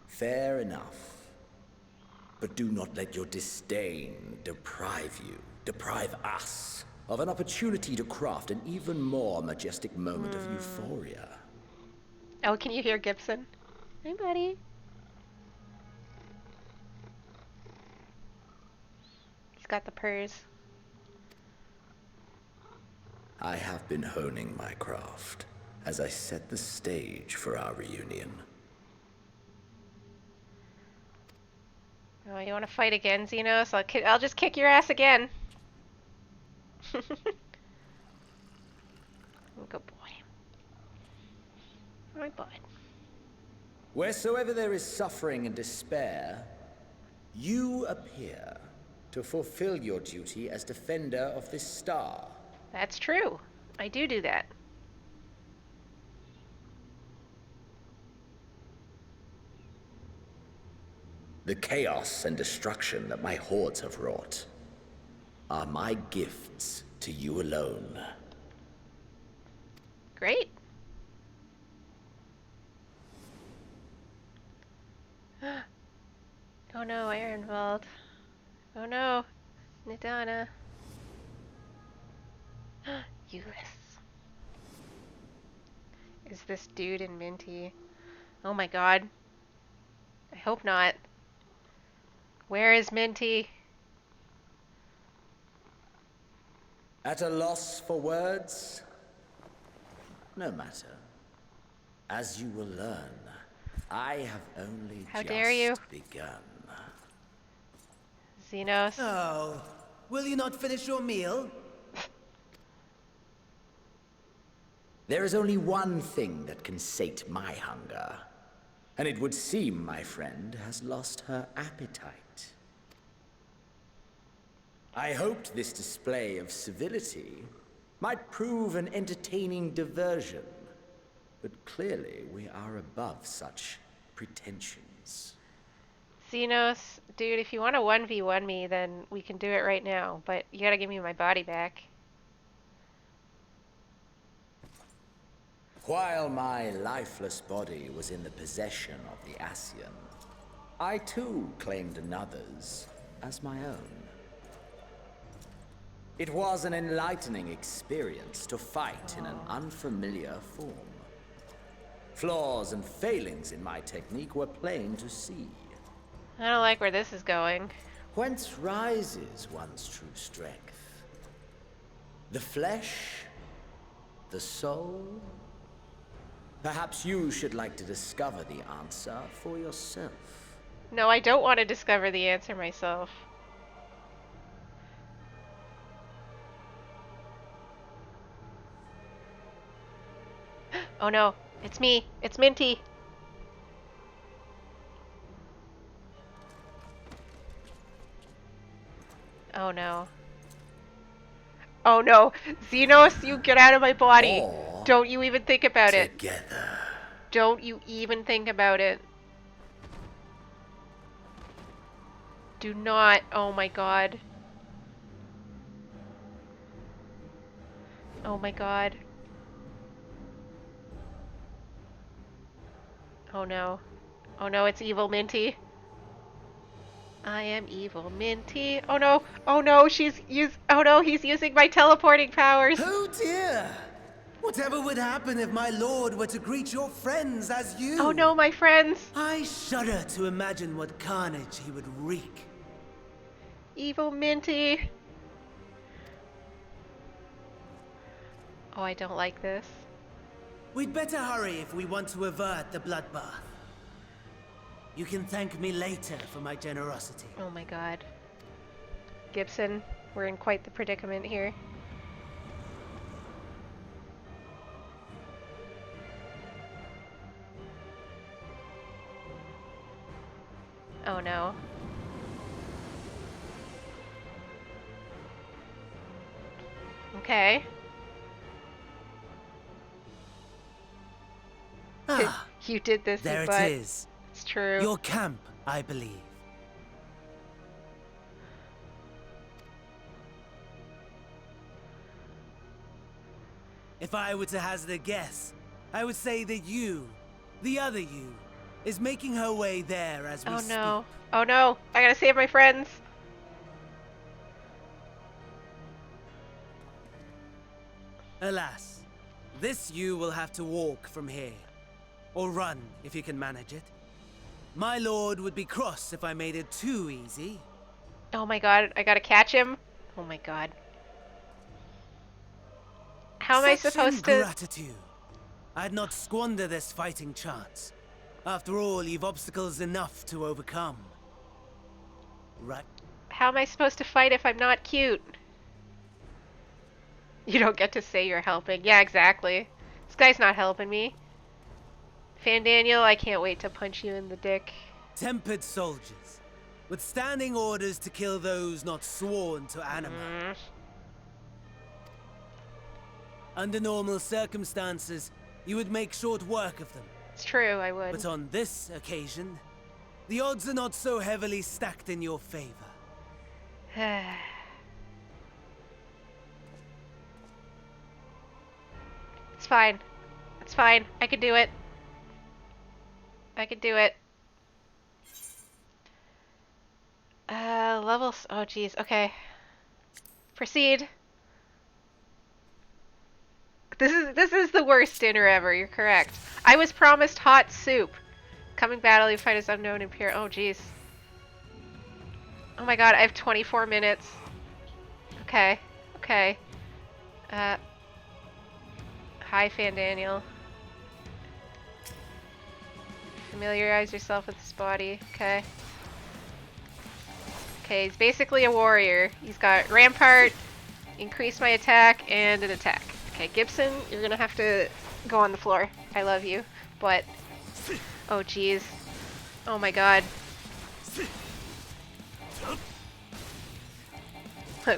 Fair enough. But do not let your disdain deprive us, of an opportunity to craft an even more majestic moment of euphoria. Oh, can you hear Gibson? Hey, buddy. He's got the purrs. I have been honing my craft as I set the stage for our reunion. Oh, you want to fight again, Xenos? I'll just kick your ass again. Good boy. My bud. Wheresoever there is suffering and despair, you appear to fulfill your duty as defender of this star. That's true. I do that. The chaos and destruction that my hordes have wrought are my gifts to you alone. Great. Oh no, Ironwald. Oh no, Nidana. Euless. Is this dude in Minty? Oh my god. I hope not. Where is Minty? At a loss for words? No matter. As you will learn, I have only How dare you? begun. Xenos. Oh, will you not finish your meal? There is only one thing that can sate my hunger. And it would seem my friend has lost her appetite. I hoped this display of civility might prove an entertaining diversion. But clearly we are above such pretensions. Xenos, dude, if you want to 1v1 me, then we can do it right now. But you gotta give me my body back. While my lifeless body was in the possession of the Ascian, I too claimed another's as my own. It was an enlightening experience to fight in an unfamiliar form. Flaws and failings in my technique were plain to see. I don't like where this is going. Whence rises one's true strength? The flesh? The soul? Perhaps you should like to discover the answer for yourself. No, I don't want to discover the answer myself. Oh no, it's me. It's Minty. Oh no. Oh no. Xenos, you get out of my body. Or Don't you even think about it. together. Don't you even think about it. Do not. Oh my god. Oh my god. Oh no. Oh no, it's evil Minty. I am evil Minty. Oh no. Oh no, oh no, he's using my teleporting powers. Oh dear! Whatever would happen if my lord were to greet your friends as you? Oh no, my friends. I shudder to imagine what carnage he would wreak. Evil Minty. Oh, I don't like this. We'd better hurry if we want to avert the bloodbath. You can thank me later for my generosity. Oh my god. Gibson, we're in quite the predicament here. Oh no. Okay. Ah, you did this, there you it butt. is. It's true. Your camp, I believe. If I were to hazard a guess, I would say that you, the other you, is making her way there as we speak. Oh no. Oh no. I gotta save my friends. Alas, this you will have to walk from here. Or run, if you can manage it. My lord would be cross if I made it too easy. Oh my god, I gotta catch him. Oh my god. How am I supposed to... Gratitude. I'd not squander this fighting chance. After all, you've obstacles enough to overcome. Right? How am I supposed to fight if I'm not cute? You don't get to say you're helping. Yeah, exactly. This guy's not helping me. Fandaniel, I can't wait to punch you in the dick. Tempered soldiers, with standing orders to kill those not sworn to anima. Under normal circumstances, you would make short work of them. It's true, I would. But on this occasion, the odds are not so heavily stacked in your favor. It's fine. It's fine. I can do it. I can do it. Levels. Oh, jeez. Okay. Proceed. This is the worst dinner ever. You're correct. I was promised hot soup. Coming battle, you fight as unknown Imperial. Oh, jeez. Oh my god, I have 24 minutes. Okay. Okay. Hi, Fandaniel. Familiarize yourself with this body. Okay. Okay, he's basically a warrior. He's got Rampart, increase my attack, and an attack. Okay, Gibson, you're gonna have to go on the floor. I love you, but... Oh, jeez. Oh my god.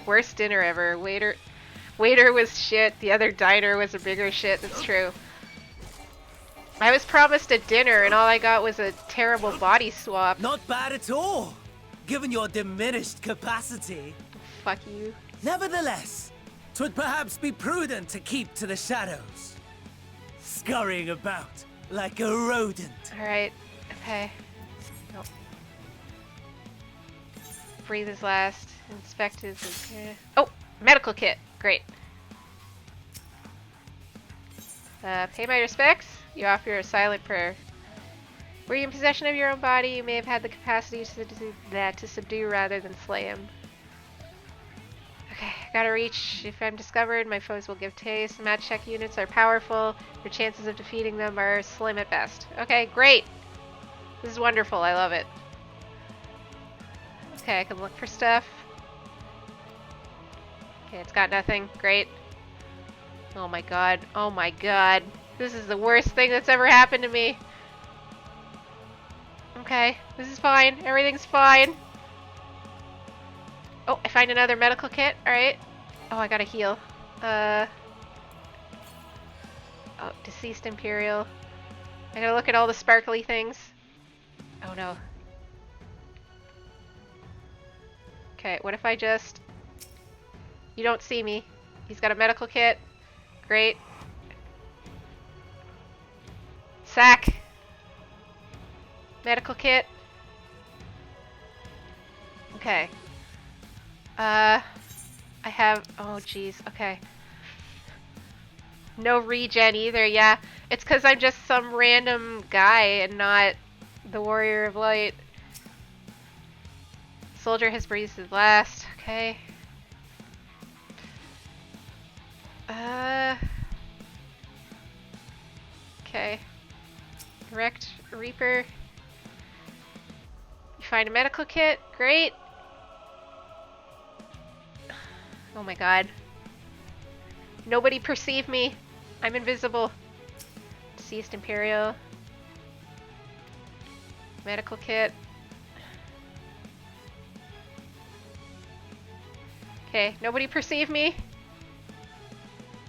Worst dinner ever. Waiter was shit. The other diner was a bigger shit. That's true. I was promised a dinner and all I got was a terrible body swap. Not bad at all, given your diminished capacity. Fuck you. Nevertheless, 'twould perhaps be prudent to keep to the shadows, scurrying about like a rodent. Alright. Okay. No. Breathe his last. Inspect his... Oh! Medical kit. Great. Pay my respects. You offer a silent prayer. Were you in possession of your own body, you may have had the capacity to subdue rather than slay him. Okay, I gotta reach. If I'm discovered, my foes will give chase. Match check units are powerful. Your chances of defeating them are slim at best. Okay, great. This is wonderful. I love it. Okay, I can look for stuff. Okay, it's got nothing. Great. Oh my god. Oh my god. This is the worst thing that's ever happened to me. Okay, this is fine. Everything's fine. Oh, I find another medical kit. Alright. Oh, I gotta heal. Oh, deceased Imperial. I gotta look at all the sparkly things. Oh no. Okay, what if I just... You don't see me. He's got a medical kit. Great. Sack. Medical kit. Okay. I have... Oh, jeez. Okay. No regen either, yeah. It's because I'm just some random guy and not the Warrior of Light. Soldier has breathed his last. Okay. Okay. Direct Reaper. You find a medical kit. Great. Oh my god. Nobody perceive me. I'm invisible. Deceased Imperial. Medical kit. Okay, nobody perceive me.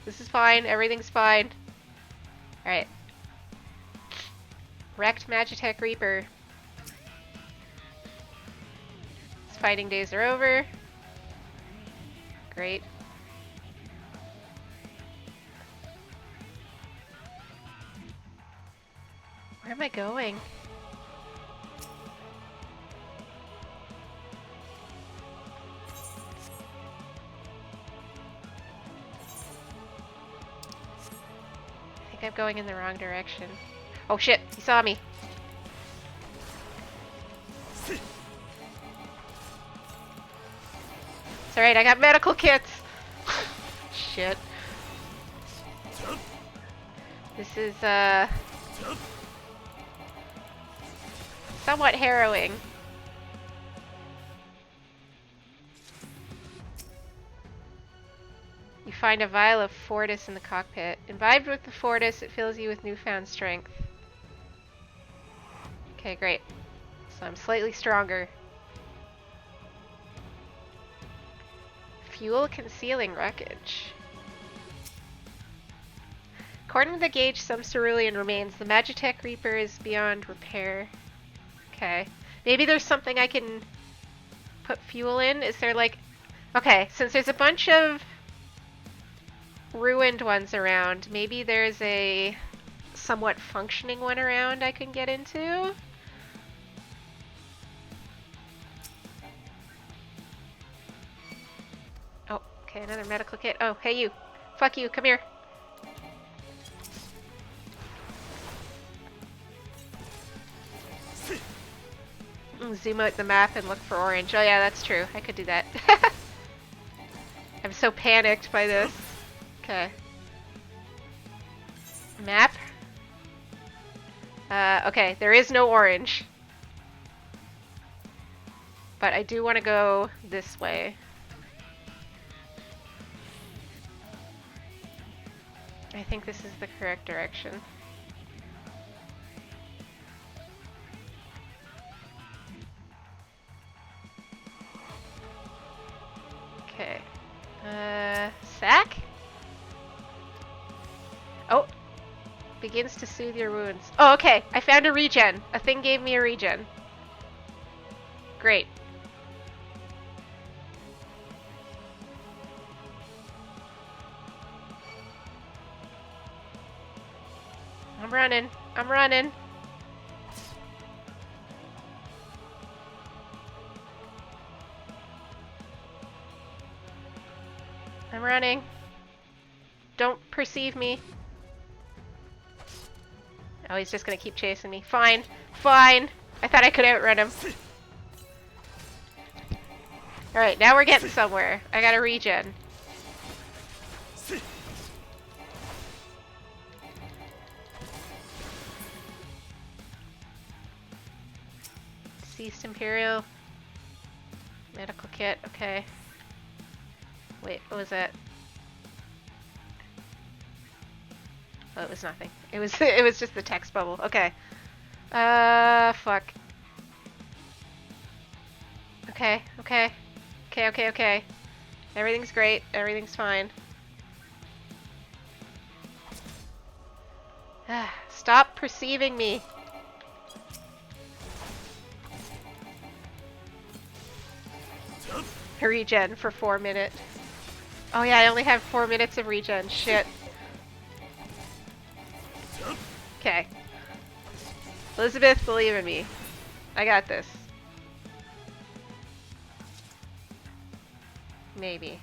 This is fine. Everything's fine. Alright. Wrecked Magitech Reaper. His fighting days are over. Great. Where am I going? I think I'm going in the wrong direction. Oh shit, he saw me. It's alright, I got medical kits. Shit. This is, somewhat harrowing. You find a vial of Fortis in the cockpit. Imbibed with the Fortis, it fills you with newfound strength. Okay, great. So I'm slightly stronger. Fuel concealing wreckage. According to the gauge, some cerulean remains. The Magitech Reaper is beyond repair. Okay. Maybe there's something I can put fuel in? Is there like... Okay, since there's a bunch of ruined ones around, maybe there's a somewhat functioning one around I can get into? Oh, okay, another medical kit. Oh, hey you. Fuck you, come here. Zoom out the map and look for orange. Oh yeah, that's true. I could do that. I'm so panicked by this. Okay. Map. Okay, there is no orange. But I do want to go this way. I think this is the correct direction. Okay. Sack? Oh. Begins to soothe your wounds. Oh, okay. I found a regen. A thing gave me a regen. Great. I'm running. I'm running. I'm running. Don't perceive me. Oh, he's just gonna keep chasing me. Fine. Fine. I thought I could outrun him. Alright, now we're getting somewhere. I gotta regen. Deceased Imperial. Medical kit, okay. Wait, what was that? Oh, it was nothing. It was it was just the text bubble. Okay. Fuck. Okay, okay. Okay, okay, okay. Everything's great. Everything's fine. Stop perceiving me. Regen for 4 minutes. Oh yeah, I only have 4 minutes of regen. Shit. Okay. Elizabeth, believe in me. I got this. Maybe.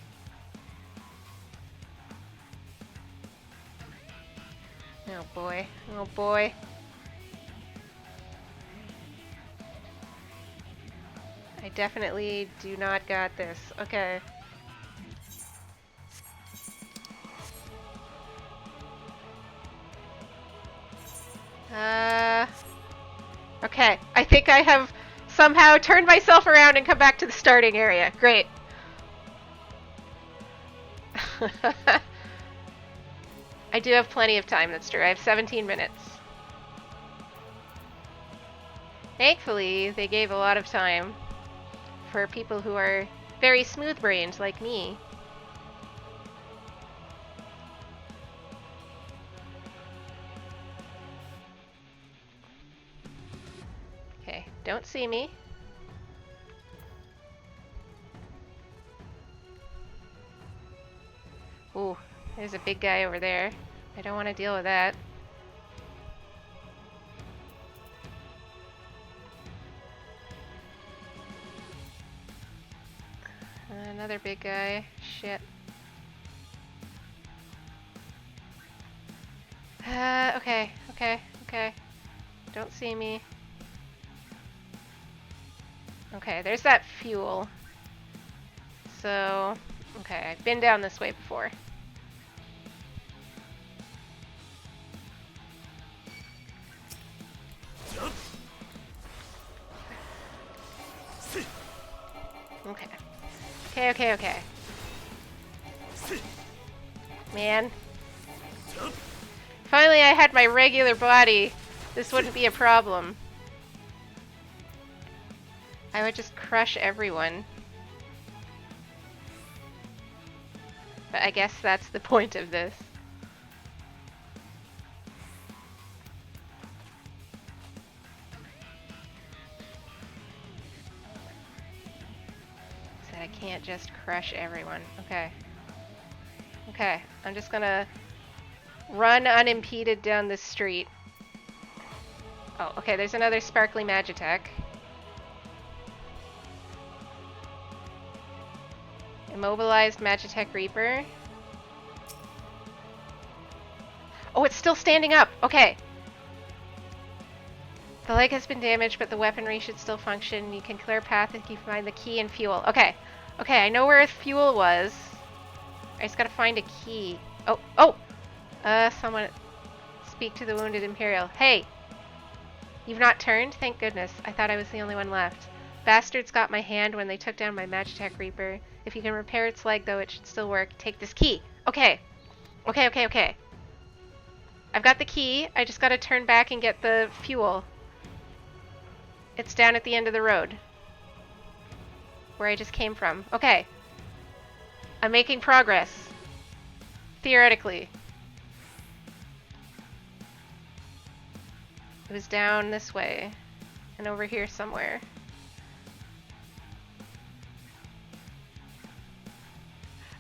Oh boy. Oh boy. I definitely do not got this. Okay. Okay. I think I have somehow turned myself around and come back to the starting area. Great. I do have plenty of time, that's true. I have 17 minutes. Thankfully, they gave a lot of time for people who are very smooth-brained like me. Okay, don't see me. Ooh, there's a big guy over there. I don't want to deal with that. Another big guy. Shit. Okay, okay, okay. Don't see me. Okay, there's that fuel. So, okay, I've been down this way before. Okay. Okay, okay, okay. Man. Finally I had my regular body. This wouldn't be a problem. I would just crush everyone. But I guess that's the point of this. So I can't just crush everyone. Okay. Okay, I'm just gonna run unimpeded down this street. Oh, okay, there's another sparkly Magitech. Immobilized Magitech Reaper. Oh, it's still standing up! Okay. The leg has been damaged, but the weaponry should still function. You can clear a path if you find the key and fuel. Okay. Okay, I know where fuel was. I just gotta find a key. Oh, oh! Someone speak to the wounded Imperial. Hey! You've not turned? Thank goodness. I thought I was the only one left. Bastards got my hand when they took down my Magitech Reaper. If you can repair its leg, though, it should still work. Take this key. Okay. Okay, okay, okay. I've got the key. I just gotta turn back and get the fuel. It's down at the end of the road. Where I just came from. Okay. I'm making progress. Theoretically. It was down this way. And over here somewhere.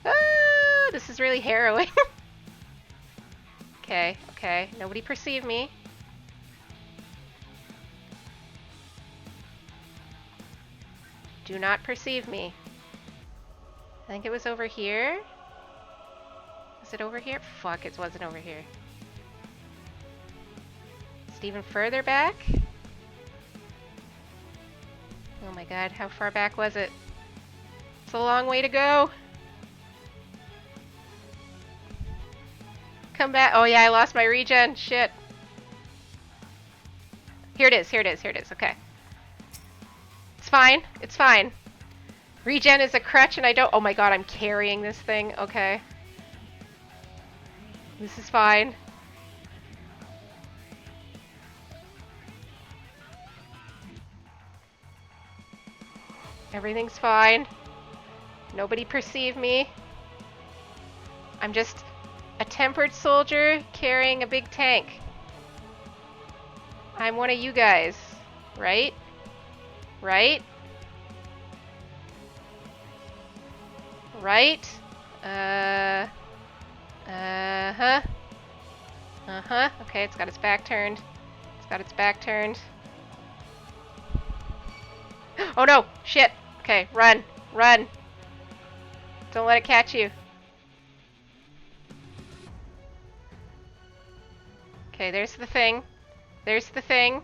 Ah, this is really harrowing. Okay, okay. Nobody perceive me. Do not perceive me. I think it was over here. Was it over here? Fuck, it wasn't over here. it even further back? Oh my god, how far back was it? It's a long way to go. Come back. Oh yeah, I lost my regen. Shit. Here it is, here it is, here it is. Okay. It's fine. It's fine. Regen is a crutch and I don't... Oh my god, I'm carrying this thing. Okay. This is fine. Everything's fine. Nobody perceive me. I'm just a tempered soldier carrying a big tank. I'm one of you guys, right? Right? Right? Uh-huh. Uh-huh. Okay, it's got its back turned. It's got its back turned. Oh no! Shit! Okay, run! Run! Don't let it catch you. Okay, there's the thing. There's the thing.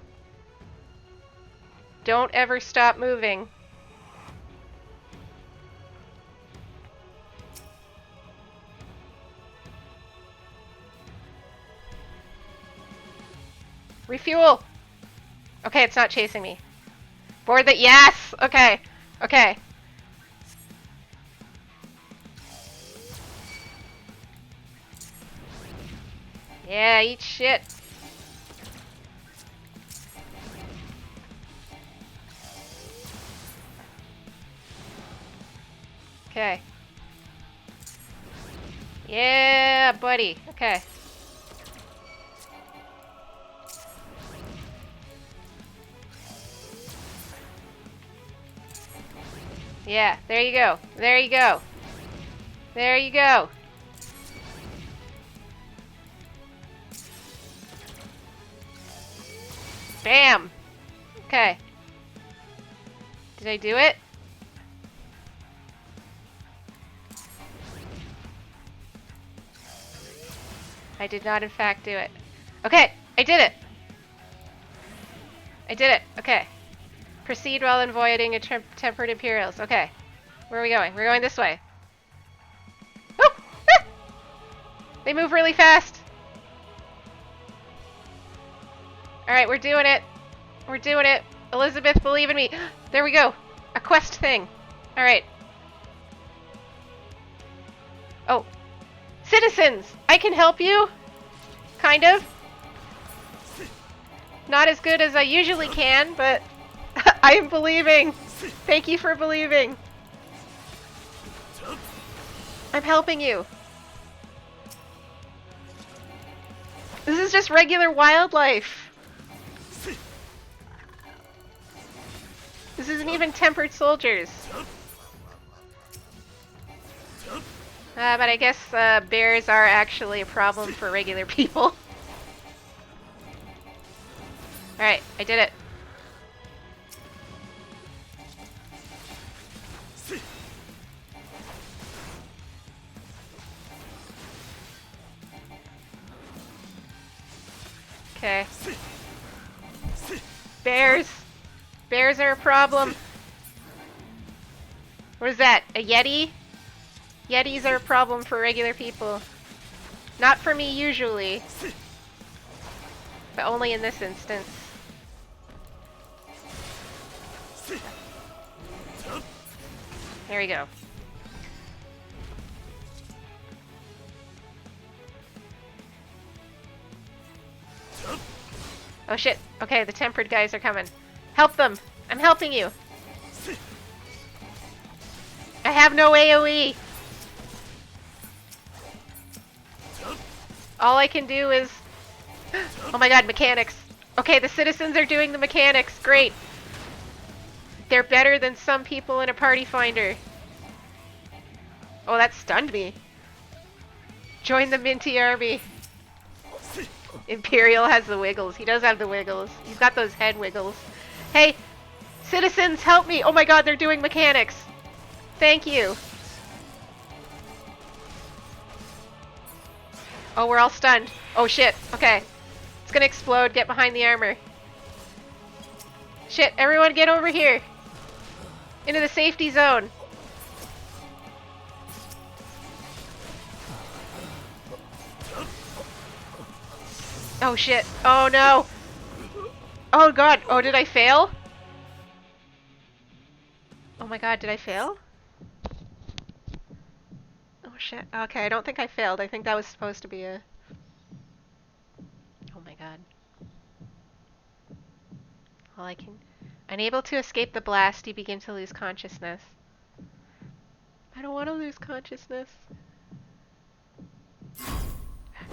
Don't ever stop moving. Refuel! Okay, it's not chasing me. Board the... Yes! Okay. Okay. Yeah, eat shit. Okay. Yeah, buddy. Okay. Yeah, there you go. There you go. There you go. Bam! Okay. Did I do it? I did not in fact do it. Okay, I did it! I did it, okay. Proceed while avoiding a tempered Imperials. Okay. Where are we going? We're going this way. Oh! Ah! They move really fast! Alright, we're doing it. We're doing it. Elizabeth, believe in me. There we go. A quest thing. Alright. Oh. Citizens! I can help you! Kind of. Not as good as I usually can, but I am believing. Thank you for believing. I'm helping you. This is just regular wildlife. This isn't even tempered soldiers. But I guess bears are actually a problem for regular people. Alright, I did it. Okay. Bears! Bears are a problem. What is that? A Yeti? Yetis are a problem for regular people. Not for me usually. But only in this instance. There we go. Oh shit. Okay, the tempered guys are coming. Help them! I'm helping you! I have no AoE! All I can do is... Oh my god, mechanics! Okay, the citizens are doing the mechanics. Great! They're better than some people in a party finder. Oh, that stunned me. Join the Minty Army. Imperial has the wiggles. He does have the wiggles. He's got those head wiggles. Hey, citizens, help me! Oh my god, they're doing mechanics. Thank you. Oh, we're all stunned. Oh shit. Okay. It's gonna explode. Get behind the armor. Shit, everyone get over here. Into the safety zone. Oh shit. Oh no. Oh god. Oh, did I fail? Oh my god, did I fail? Oh shit. Okay, I don't think I failed. I think that was supposed to be a... Oh my god. Well, I can... Unable to escape the blast, you begin to lose consciousness. I don't want to lose consciousness.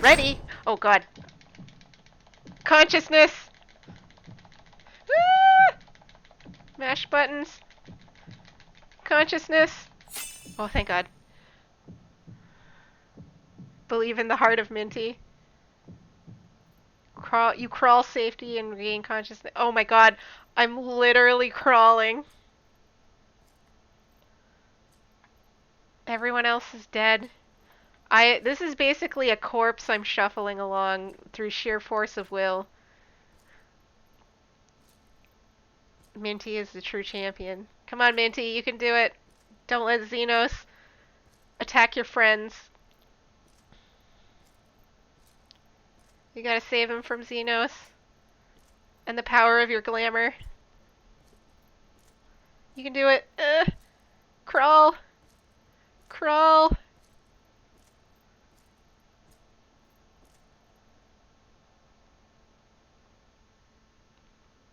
Ready? Oh god. Consciousness! Ah! Mash buttons. Consciousness. Oh, thank god. Believe in the heart of Minty. You crawl safety and regain consciousness. Oh my god. I'm literally crawling. Everyone else is dead. This is basically a corpse I'm shuffling along through sheer force of will. Minty is the true champion. Come on, Minty, you can do it. Don't let Xenos attack your friends. You gotta save him from Xenos. And the power of your glamour. You can do it. Crawl. Crawl.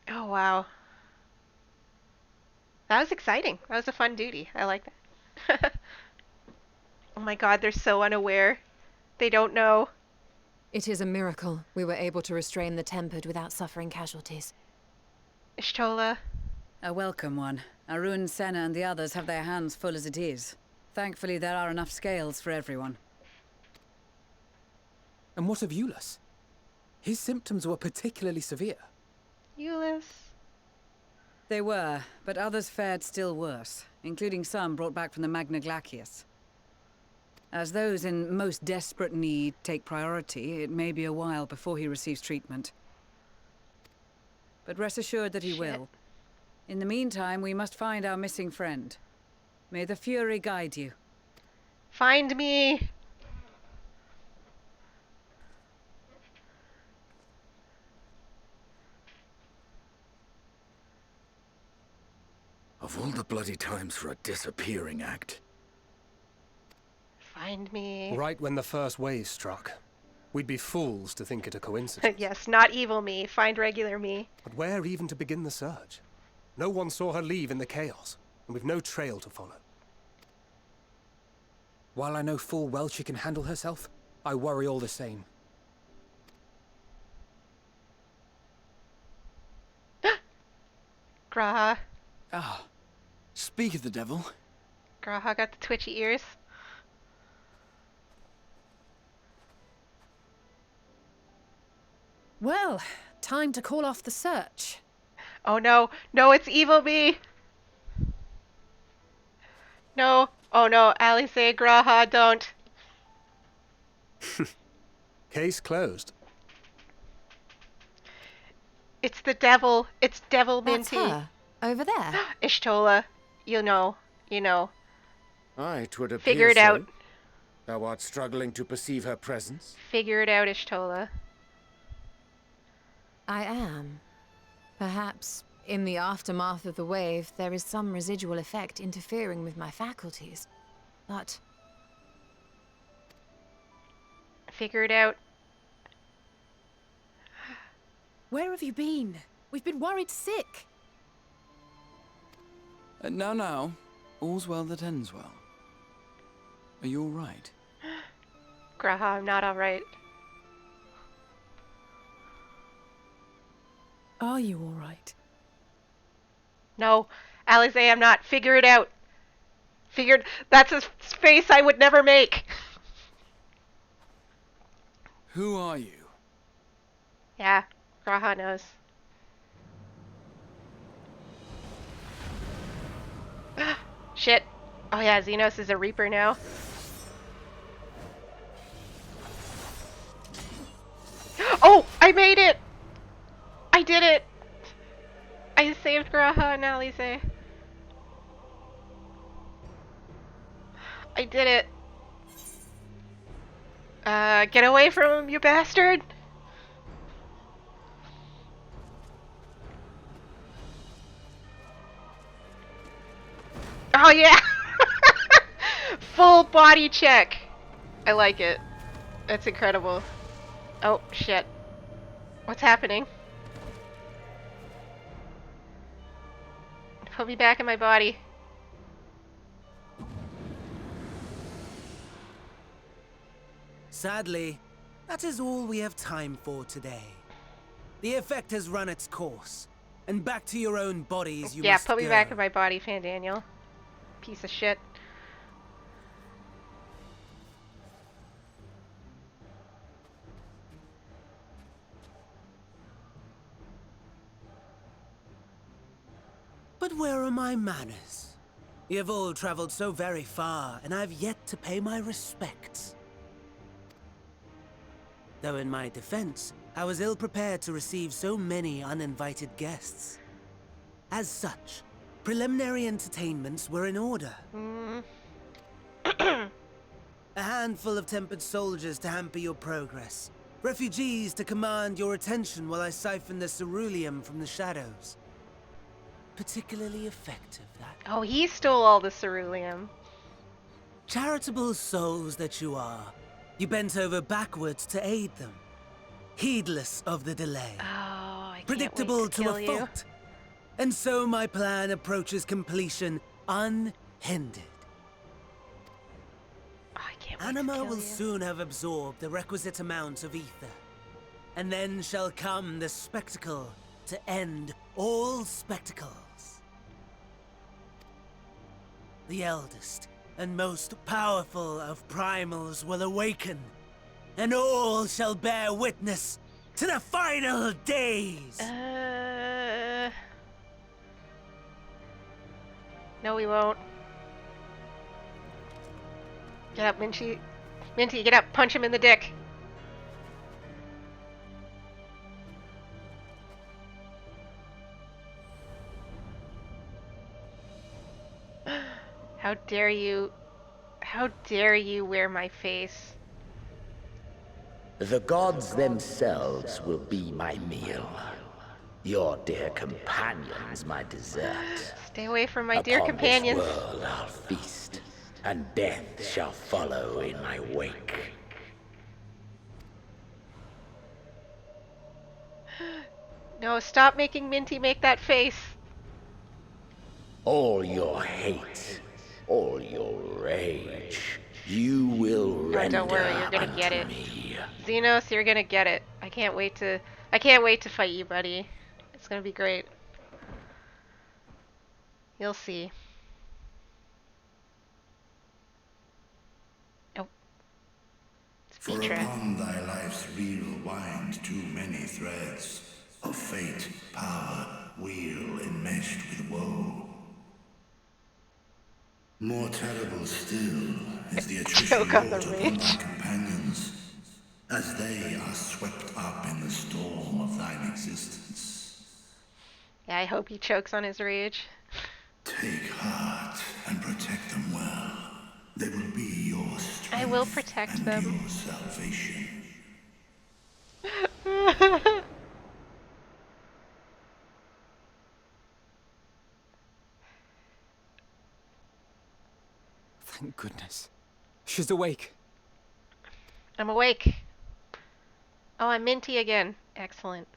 Oh, wow. That was exciting. That was a fun duty. I like that. Oh my god, they're so unaware. They don't know. It is a miracle we were able to restrain the Tempered without suffering casualties. Ishtola. A welcome one. Arun, Senna and the others have their hands full as it is. Thankfully, there are enough scales for everyone. And what of Euless? His symptoms were particularly severe. Euless. They were, but others fared still worse, including some brought back from the Magna Glacius. As those in most desperate need take priority, it may be a while before he receives treatment. But rest assured that he will. In the meantime, we must find our missing friend. May the Fury guide you. Find me! Of all the bloody times for a disappearing act. Find me. Right when the first wave struck. We'd be fools to think it a coincidence. Yes, not evil me. Find regular me. But where even to begin the search? No one saw her leave in the chaos, and we've no trail to follow. While I know full well she can handle herself, I worry all the same. Graha. Ah, speak of the devil. Graha got the twitchy ears. Well, time to call off the search. Oh no. No, it's evil me. No. Oh no, Alice, Graha, don't. Case closed. It's the devil. It's Devil That's Minty. her. Over there. Ishtola. You know. You know. Aye, 'twould appear Figure it so. out. Thou art struggling to perceive her presence? Figure it out, Ishtola. I am. Perhaps, in the aftermath of the wave, there is some residual effect interfering with my faculties. But... Figure it out. Where have you been? We've been worried sick. Now. All's well that ends well. Are you alright? Graha, I'm not alright. Are you alright? No, Alice, I'm not. Figure it out. That's a face I would never make. Who are you? Yeah, Graha knows. Shit. Oh yeah, Xenos is a Reaper now. Oh, I made it! did it! I saved Graha and Alice. I did it. Get away from him, you bastard! Oh yeah! Full body check! I like it. That's incredible. Oh, shit. What's happening? Put me back in my body. Sadly, that is all we have time for today. The effect has run its course, and back to your own bodies you Yeah, must put me go. back in my body, Fan Daniel. Piece of shit. But where are my manners? You have all traveled so very far, and I've yet to pay my respects. Though in my defense, I was ill-prepared to receive so many uninvited guests. As such, preliminary entertainments were in order. A handful of tempered soldiers to hamper your progress. Refugees to command your attention while I siphon the ceruleum from the shadows. Particularly effective, that. Oh, he stole all the ceruleum. Charitable souls that you are, you bent over backwards to aid them. Heedless of the delay. Oh, I Predictable can't wait to kill a you. fault. And so my plan approaches completion unhindered. Oh, I can't wait Anima to kill will you. soon have absorbed the requisite amount of ether. And then shall come the spectacle to end all spectacles. The eldest and most powerful of primals will awaken, and all shall bear witness to the final days. No, we won't. Get up, Minty. Minty, get up. Punch him in the dick. How dare you... How dare you wear my face? The gods themselves will be my meal. Your dear companions my dessert. Stay away from my dear Upon companions. this world I'll feast, and death shall follow in my wake. No, stop making Minty make that face. All your hate, all your rage, you will Oh, render don't worry, you're gonna unto get it. me. Xenos, you're gonna get it. I can't wait to fight you, buddy. It's gonna be great. You'll see. Oh. For Speechra. upon thy life's reel wind too many threads of fate, power, weal enmeshed with woe. More terrible still is the attrition Choke on the wrought upon thy rage. companions, as they are swept up in the storm of thine existence. Yeah, I hope he chokes on his rage. Take heart and protect them well. They will be your strength I will protect and them. your salvation. Thank goodness. She's awake. I'm awake. Oh, I'm Minty again. Excellent.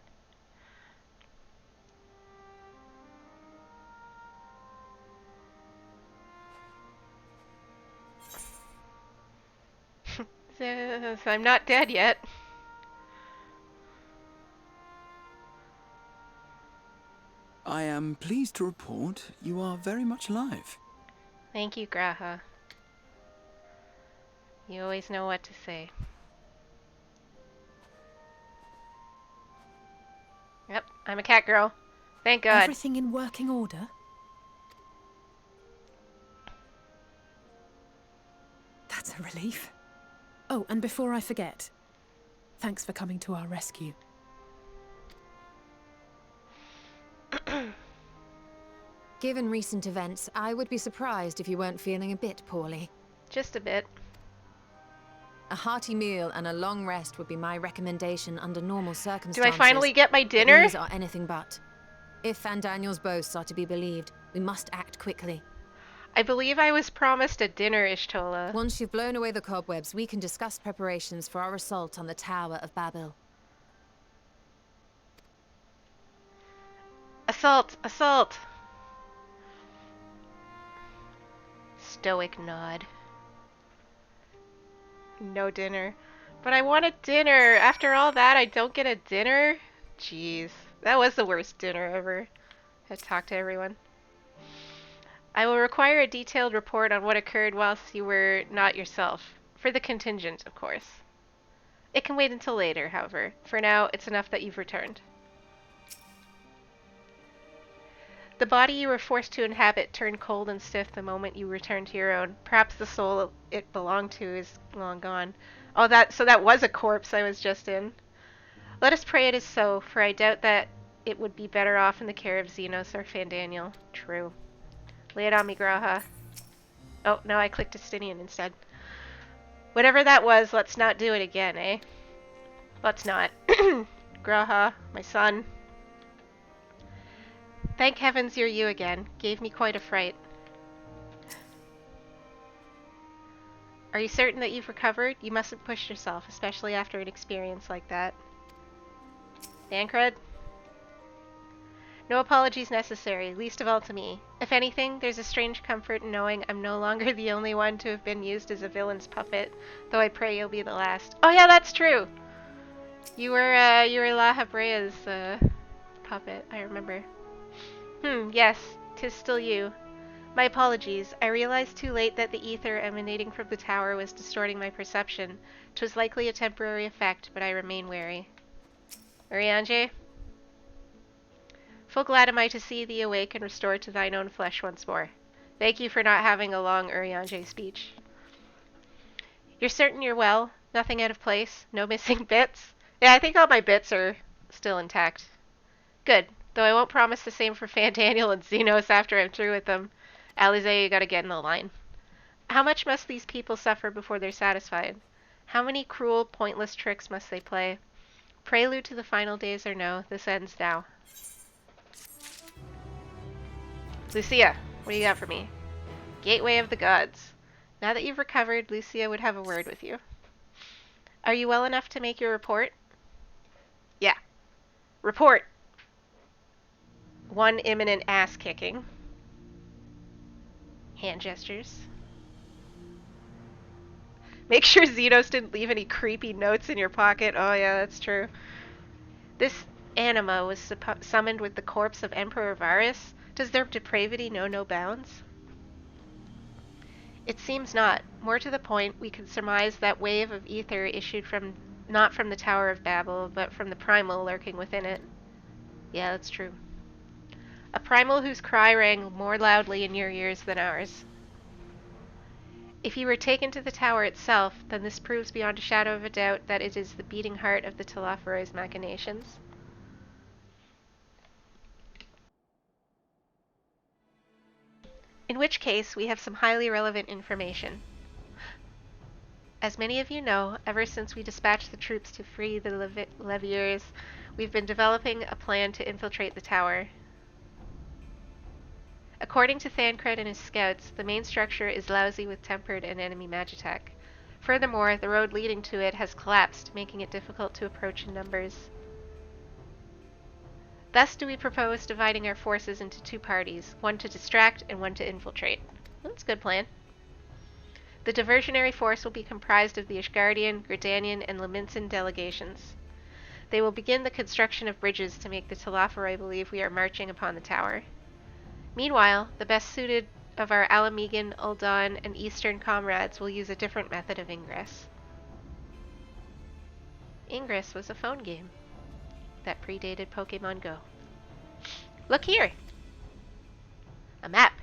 So I'm not dead yet. I am pleased to report you are very much alive. Thank you, Graha. You always know what to say. Yep, I'm a cat girl. Thank God. Everything in working order? That's a relief. Oh, and before I forget, thanks for coming to our rescue. Given recent events, I would be surprised if you weren't feeling a bit poorly. Just a bit. A hearty meal and a long rest would be my recommendation under normal Do circumstances. I finally get my But dinner? these are anything but. If Van Daniel's boasts are to be believed, we must act quickly. I believe I was promised a dinner, Ishtola. Once you've blown away the cobwebs, we can discuss preparations for our assault on the Tower of Babel. Assault! Assault! Stoic nod. No dinner. But I want a dinner! After all that, I don't get a dinner? Jeez. That was the worst dinner ever. I talked to everyone. I will require a detailed report on what occurred whilst you were not yourself. For the contingent, of course. It can wait until later, however. For now, it's enough that you've returned. The body you were forced to inhabit turned cold and stiff the moment you returned to your own. Perhaps the soul it belonged to is long gone. Oh, so that was a corpse I was just in. Let us pray it is so, for I doubt that it would be better off in the care of Xenos or Fandaniel. True. Lay it on me, Graha. Oh, no, I clicked Estinian instead. Whatever that was, let's not do it again, eh? Let's not. Graha, my son. Thank heavens you're you again. Gave me quite a fright. Are you certain that you've recovered? You mustn't push yourself, especially after an experience like that. Dancred? No apologies necessary, least of all to me. If anything, there's a strange comfort in knowing I'm no longer the only one to have been used as a villain's puppet, though I pray you'll be the last. Oh yeah, that's true! You were La Habrea's, puppet, I remember. Yes, 'tis still you. My apologies. I realized too late that the ether emanating from the tower was distorting my perception. 'Twas likely a temporary effect, but I remain wary. Urianger? Full glad am I to see thee awake and restored to thine own flesh once more. Thank you for not having a long Urianger speech. You're certain you're well? Nothing out of place? No missing bits? Yeah, I think all my bits are still intact. Good. Though I won't promise the same for Fandaniel and Xenos after I'm through with them. Alize, you gotta get in the line. How much must these people suffer before they're satisfied? How many cruel, pointless tricks must they play? Prelude to the final days or no, this ends now. Lucia, what do you got for me? Gateway of the Gods. Now that you've recovered, Lucia would have a word with you. Are you well enough to make your report? Yeah. Report! One imminent ass-kicking. Hand gestures. Make sure Xenos didn't leave any creepy notes in your pocket. Oh yeah, that's true. This anima was summoned with the corpse of Emperor Varus. Does their depravity know no bounds? It seems not. More to the point, we can surmise that wave of ether issued not from the Tower of Babel, but from the primal lurking within it. Yeah, that's true. A primal whose cry rang more loudly in your ears than ours. If you were taken to the tower itself, then this proves beyond a shadow of a doubt that it is the beating heart of the Telophoro's machinations. In which case, we have some highly relevant information. As many of you know, ever since we dispatched the troops to free the Leviers, we've been developing a plan to infiltrate the tower. According to Thancred and his scouts, the main structure is lousy with tempered and enemy magitech. Furthermore, the road leading to it has collapsed, making it difficult to approach in numbers. Thus do we propose dividing our forces into two parties, one to distract and one to infiltrate. That's a good plan. The diversionary force will be comprised of the Ishgardian, Gridanian, and Leminson delegations. They will begin the construction of bridges to make the Telophoroi believe we are marching upon the tower. Meanwhile, the best suited of our Alamegan, Uldan, and Eastern comrades will use a different method of ingress. Ingress was a phone game that predated Pokemon Go. Look here! A map.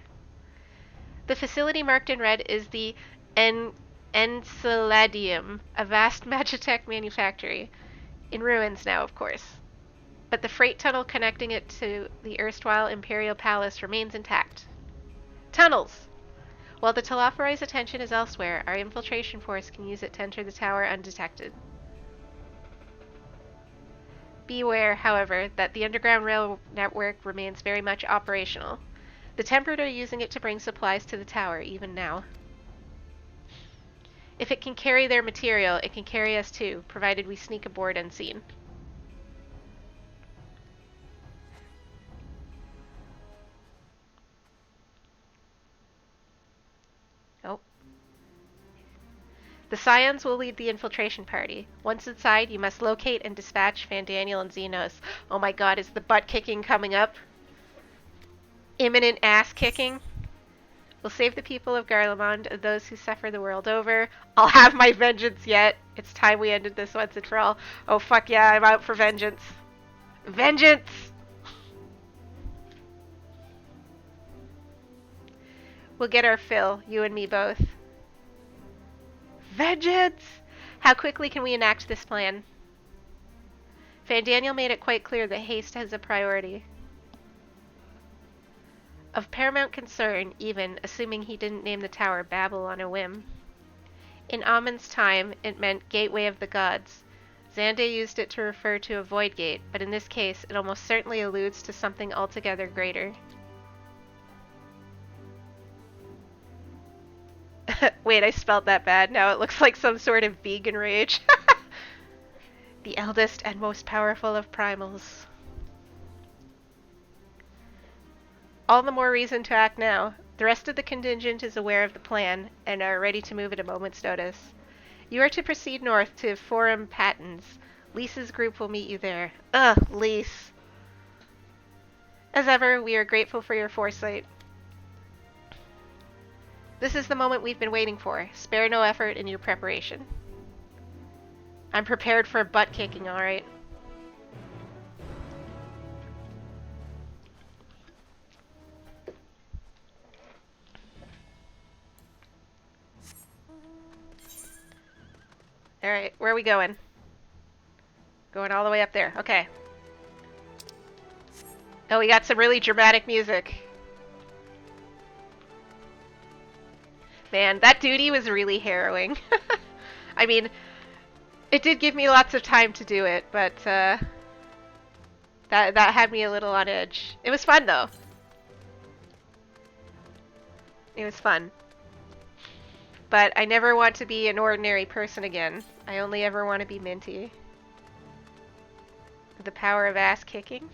The facility marked in red is the Enceladium, a vast magitech manufactory. In ruins now, of course. but the freight tunnel connecting it to the erstwhile Imperial Palace remains intact. Tunnels! While the Telophore's attention is elsewhere, our infiltration force can use it to enter the tower undetected. Beware, however, that the underground rail network remains very much operational. The Tempered are using it to bring supplies to the tower, even now. If it can carry their material, it can carry us too, provided we sneak aboard unseen. Oh. The Scions will lead the infiltration party. Once inside, you must locate and dispatch Fandaniel and Xenos. Oh my god, is the butt kicking coming up? Imminent ass kicking? We'll save the people of Garlemald and those who suffer the world over. I'll have my vengeance yet. It's time we ended this once and for all. Oh fuck yeah, I'm out for vengeance. Vengeance! We'll get our fill, you and me both. Vengeance! How quickly can we enact this plan? Fandaniel made it quite clear that haste has a priority. Of paramount concern, even, assuming he didn't name the tower Babel on a whim. In Amun's time, it meant Gateway of the Gods. Xande used it to refer to a void gate, but in this case, it almost certainly alludes to something altogether greater. Wait, I spelled that bad. Now it looks like some sort of vegan rage. The eldest and most powerful of primals. All the more reason to act now. The rest of the contingent is aware of the plan and are ready to move at a moment's notice. You are to proceed north to Forum Patens. Lisa's group will meet you there. Ugh, Lise. As ever, we are grateful for your foresight. This is the moment we've been waiting for. Spare no effort in your preparation. I'm prepared for butt kicking, alright? Alright, where are we going? Going all the way up there. Okay. Oh, we got some really dramatic music. Man, that duty was really harrowing. I mean, it did give me lots of time to do it, but that had me a little on edge. It was fun, though. It was fun. But I never want to be an ordinary person again. I only ever want to be Minty. The power of ass kicking.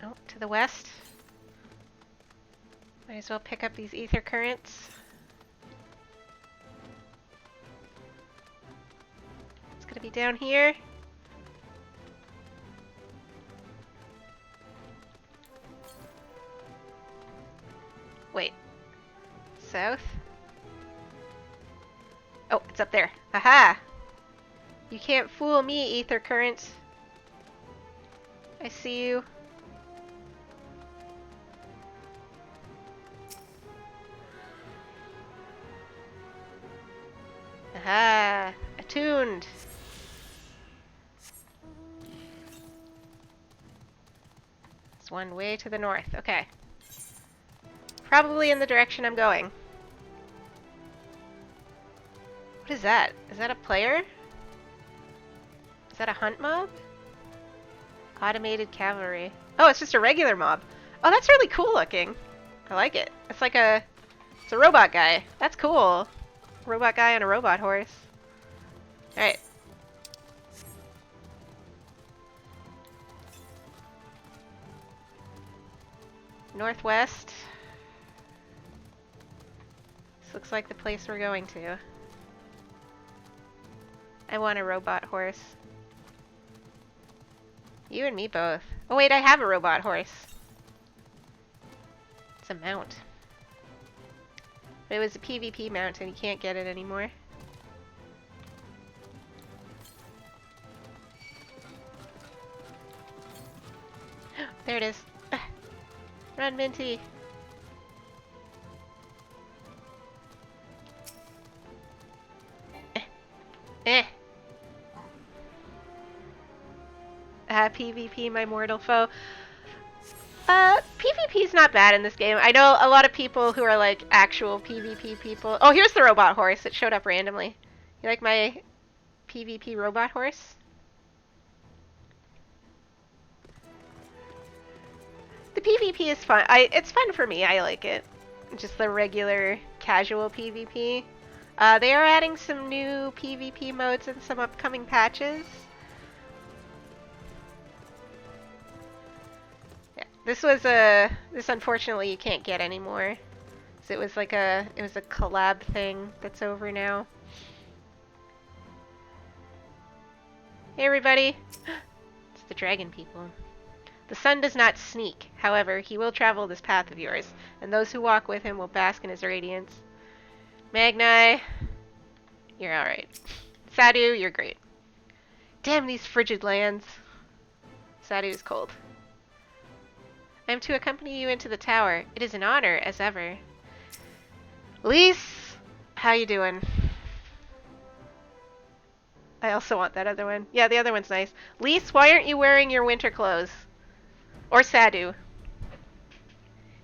Oh, to the west. Might as well pick up these ether currents. It's gonna be down here. Wait. South? Oh, it's up there. Aha! You can't fool me, ether currents. I see you. Aha! Attuned! It's one way to the north. Okay. Probably in the direction I'm going. What is that? Is that a player? Is that a hunt mob? Automated cavalry. Oh, it's just a regular mob. Oh, that's really cool looking. I like it. It's like a... It's a robot guy. That's cool. Robot guy on a robot horse. Alright. Northwest. This looks like the place we're going to. I want a robot horse. You and me both. Oh wait, I have a robot horse. It's a mount. But it was a PvP mount and you can't get it anymore. There it is. Run, Minty. Eh. PvP, my mortal foe. PvP's not bad in this game. I know a lot of people who are like actual PvP people. Oh, here's the robot horse. It showed up randomly. You like my PvP robot horse? The PvP is fun. It's fun for me. I like it. Just the regular casual PvP. They are adding some new PvP modes in some upcoming patches. Yeah, this unfortunately you can't get anymore. So it was like it was a collab thing that's over now. Hey everybody! It's the dragon people. The sun does not sneak. However, he will travel this path of yours, and those who walk with him will bask in his radiance. Magni, you're alright. Sadu, you're great. Damn these frigid lands. Sadu is cold. I am to accompany you into the tower. It is an honor, as ever. Lise, how you doing? I also want that other one. Yeah, the other one's nice. Lise, why aren't you wearing your winter clothes? Or Sadu.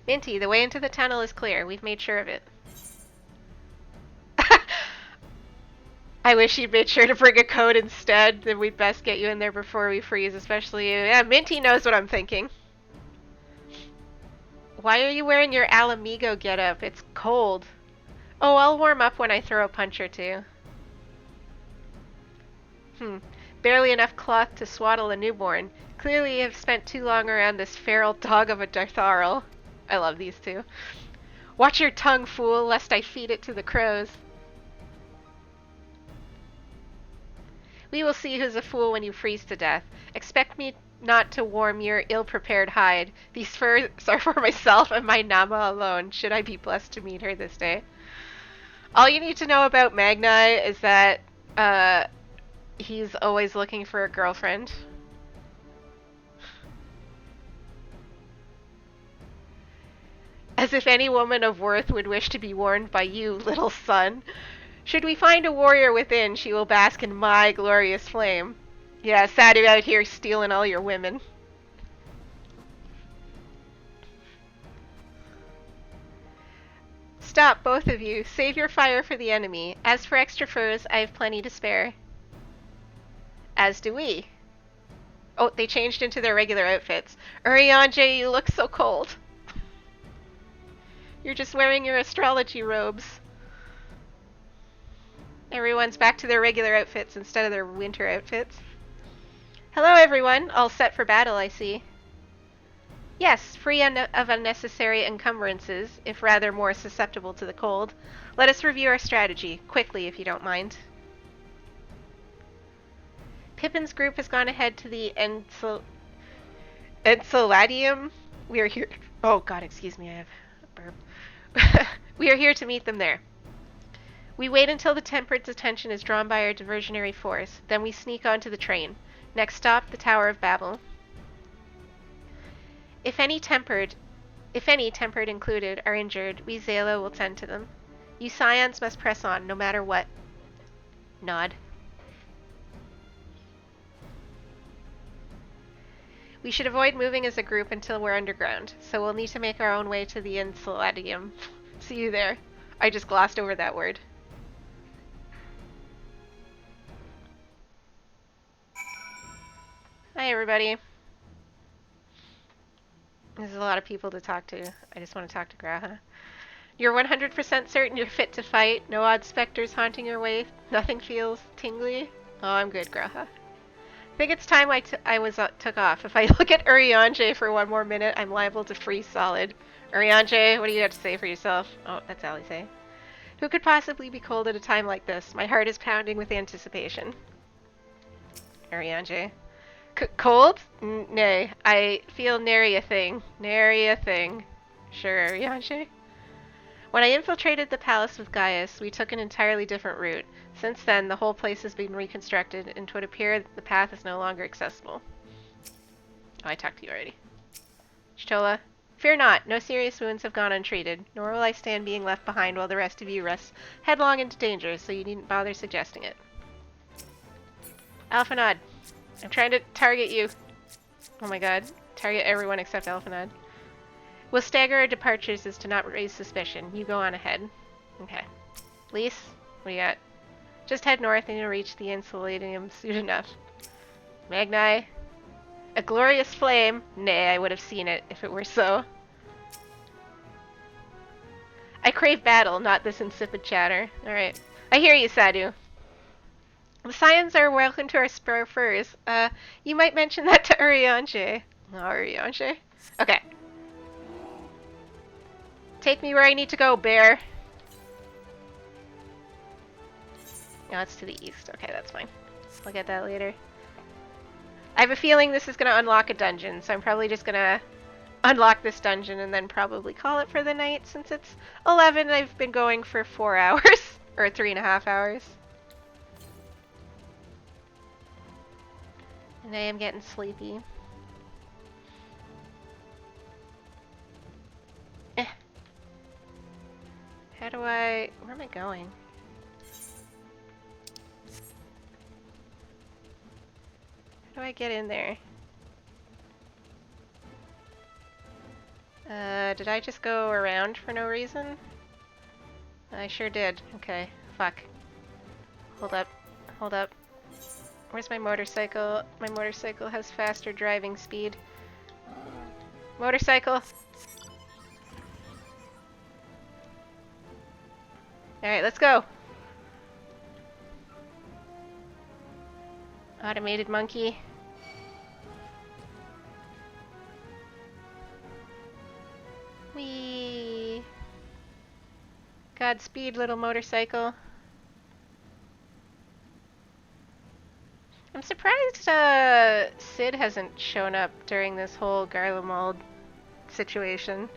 Minty, the way into the tunnel is clear. We've made sure of it. I wish you'd made sure to bring a code instead. Then we'd best get you in there before we freeze, especially you. Yeah, Minty knows what I'm thinking. Why are you wearing your Alamigo getup? It's cold. Oh, I'll warm up when I throw a punch or two. Barely enough cloth to swaddle a newborn. Clearly you have spent too long around this feral dog of a Dartharl. I love these two. Watch your tongue, fool, lest I feed it to the crows. We will see who's a fool when you freeze to death. Expect me not to warm your ill-prepared hide. These furs are for myself and my Nama alone, should I be blessed to meet her this day. All you need to know about Magni is that, he's always looking for a girlfriend. As if any woman of worth would wish to be warned by you, little son. Should we find a warrior within, she will bask in my glorious flame. Yeah, Sadu out here stealing all your women. Stop, both of you. Save your fire for the enemy. As for extra furs, I have plenty to spare. As do we. Oh, they changed into their regular outfits. Urianger, you look so cold. You're just wearing your astrology robes. Everyone's back to their regular outfits instead of their winter outfits. Hello everyone, all set for battle, I see. Yes, free of unnecessary encumbrances, if rather more susceptible to the cold. Let us review our strategy, quickly if you don't mind. Pippin's group has gone ahead to the Enceladium. We are here... Oh god, excuse me, I have a burp. We are here to meet them there. We wait until the Tempered's attention is drawn by our diversionary force, then we sneak onto the train. Next stop, the Tower of Babel. If any tempered included, are injured, we Zayla will tend to them. You Scions must press on, no matter what. Nod. We should avoid moving as a group until we're underground, so we'll need to make our own way to the Enceladium. See you there. I just glossed over that word. Hi everybody. There's a lot of people to talk to. I just want to talk to Graha. You're 100% certain you're fit to fight? No odd specters haunting your way? Nothing feels tingly? Oh, I'm good, Graha. I think it's time I took off. If I look at Urianger for one more minute, I'm liable to freeze solid. Urianger, what do you have to say for yourself? Oh, that's Alisaie. Who could possibly be cold at a time like this? My heart is pounding with anticipation. Urianger. Cold? Nay, I feel nary a thing. Nary a thing. Sure, Urianger. When I infiltrated the palace with Gaius, we took an entirely different route. Since then, the whole place has been reconstructed, and it would appear that the path is no longer accessible. Oh, I talked to you already. Chitola. Fear not, no serious wounds have gone untreated, nor will I stand being left behind while the rest of you rush headlong into danger, so you needn't bother suggesting it. Alphanod, I'm trying to target you. Oh my god. Target everyone except Alphanod. We'll stagger our departures as to not raise suspicion. You go on ahead. Okay. Lise, what do you got? Just head north and you'll reach the insulatum soon enough. Magni. A glorious flame. Nay, I would have seen it if it were so. I crave battle, not this insipid chatter. Alright. I hear you, Sadu. The Scions are welcome to our spare furs. You might mention that to Urianger. Oh, Urianger? Okay. Take me where I need to go, bear. No, it's to the east. Okay, that's fine. I'll get that later. I have a feeling this is going to unlock a dungeon, so I'm probably just going to unlock this dungeon and then probably call it for the night. Since it's 11, I've been going for 4 hours. Or 3.5 hours. And I am getting sleepy. How do I... Where am I going? How do I get in there? Did I just go around for no reason? I sure did. Okay, fuck. Hold up. Hold up. Where's my motorcycle? My motorcycle has faster driving speed. Motorcycle! Alright, let's go! Automated monkey. Whee! Godspeed, little motorcycle. I'm surprised Sid hasn't shown up during this whole Garlemald situation.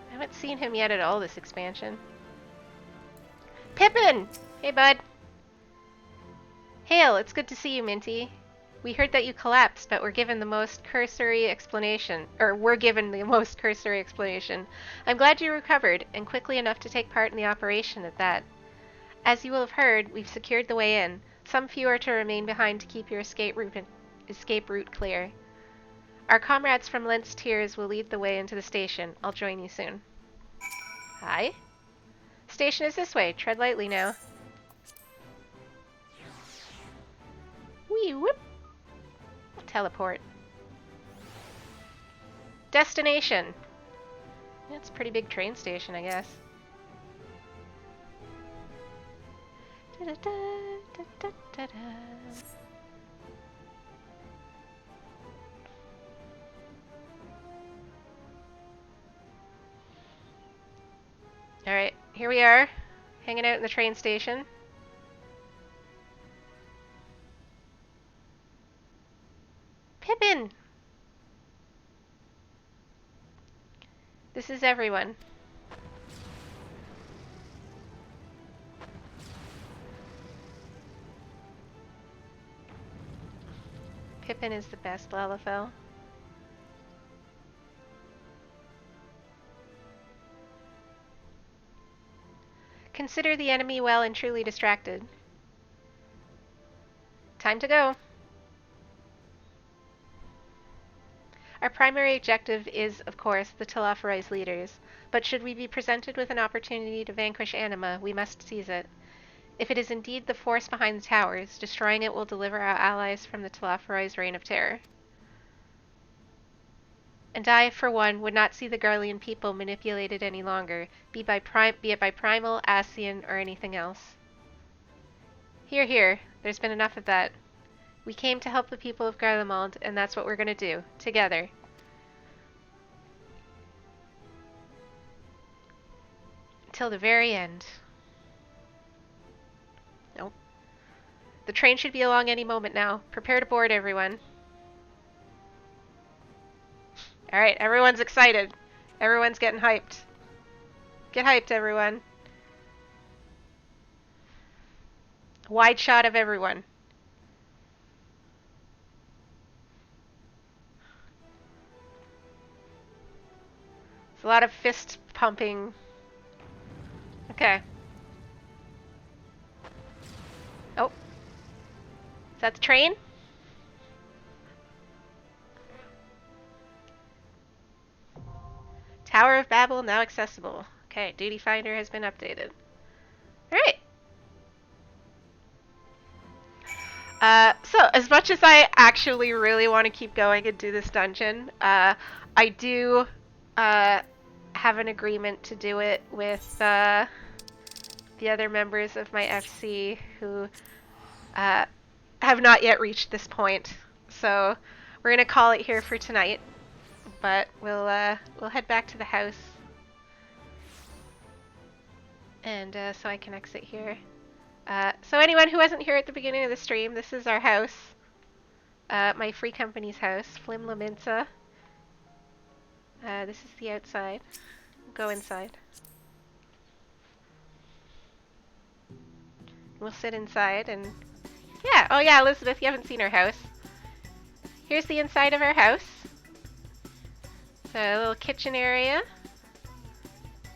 I haven't seen him yet at all this expansion. Pippin! Hey, bud. Hail, it's good to see you, Minty. We heard that you collapsed, but we're given the most cursory explanation. I'm glad you recovered, and quickly enough to take part in the operation at that. As you will have heard, we've secured the way in. Some few are to remain behind to keep your escape route clear. Our comrades from Lent's Tiers will lead the way into the station. I'll join you soon. Hi. Station is this way. Tread lightly now. Wee whoop. Teleport. Destination. That's a pretty big train station, I guess. Alright, here we are, hanging out in the train station. Pippin! This is everyone. Pippin is the best, Lalafell. Consider the enemy well and truly distracted. Time to go. Our primary objective is, of course, the Telophori's leaders, but should we be presented with an opportunity to vanquish Anima, we must seize it. If it is indeed the force behind the towers, destroying it will deliver our allies from the Telophori's reign of terror. And I, for one, would not see the Garlean people manipulated any longer, be it by Primal, Ascian, or anything else. Here, here. There's been enough of that. We came to help the people of Garlemald, and that's what we're gonna do. Together. Till the very end. Nope. The train should be along any moment now. Prepare to board, everyone. Alright, everyone's excited. Everyone's getting hyped. Get hyped, everyone. Wide shot of everyone. It's a lot of fist pumping. Okay. that the train? Tower of Babel now accessible. Okay, duty finder has been updated. Alright. So, as much as I actually really want to keep going and do this dungeon, I do have an agreement to do it with the other members of my FC who have not yet reached this point. So, we're going to call it here for tonight, but we'll head back to the house. And so I can exit here. So anyone who wasn't here at the beginning of the stream, this is our house. My free company's house, Flim Laminsa. This is the outside. Go inside. We'll sit inside and... Yeah! Oh yeah, Elizabeth, you haven't seen our house. Here's the inside of our house. So a little kitchen area.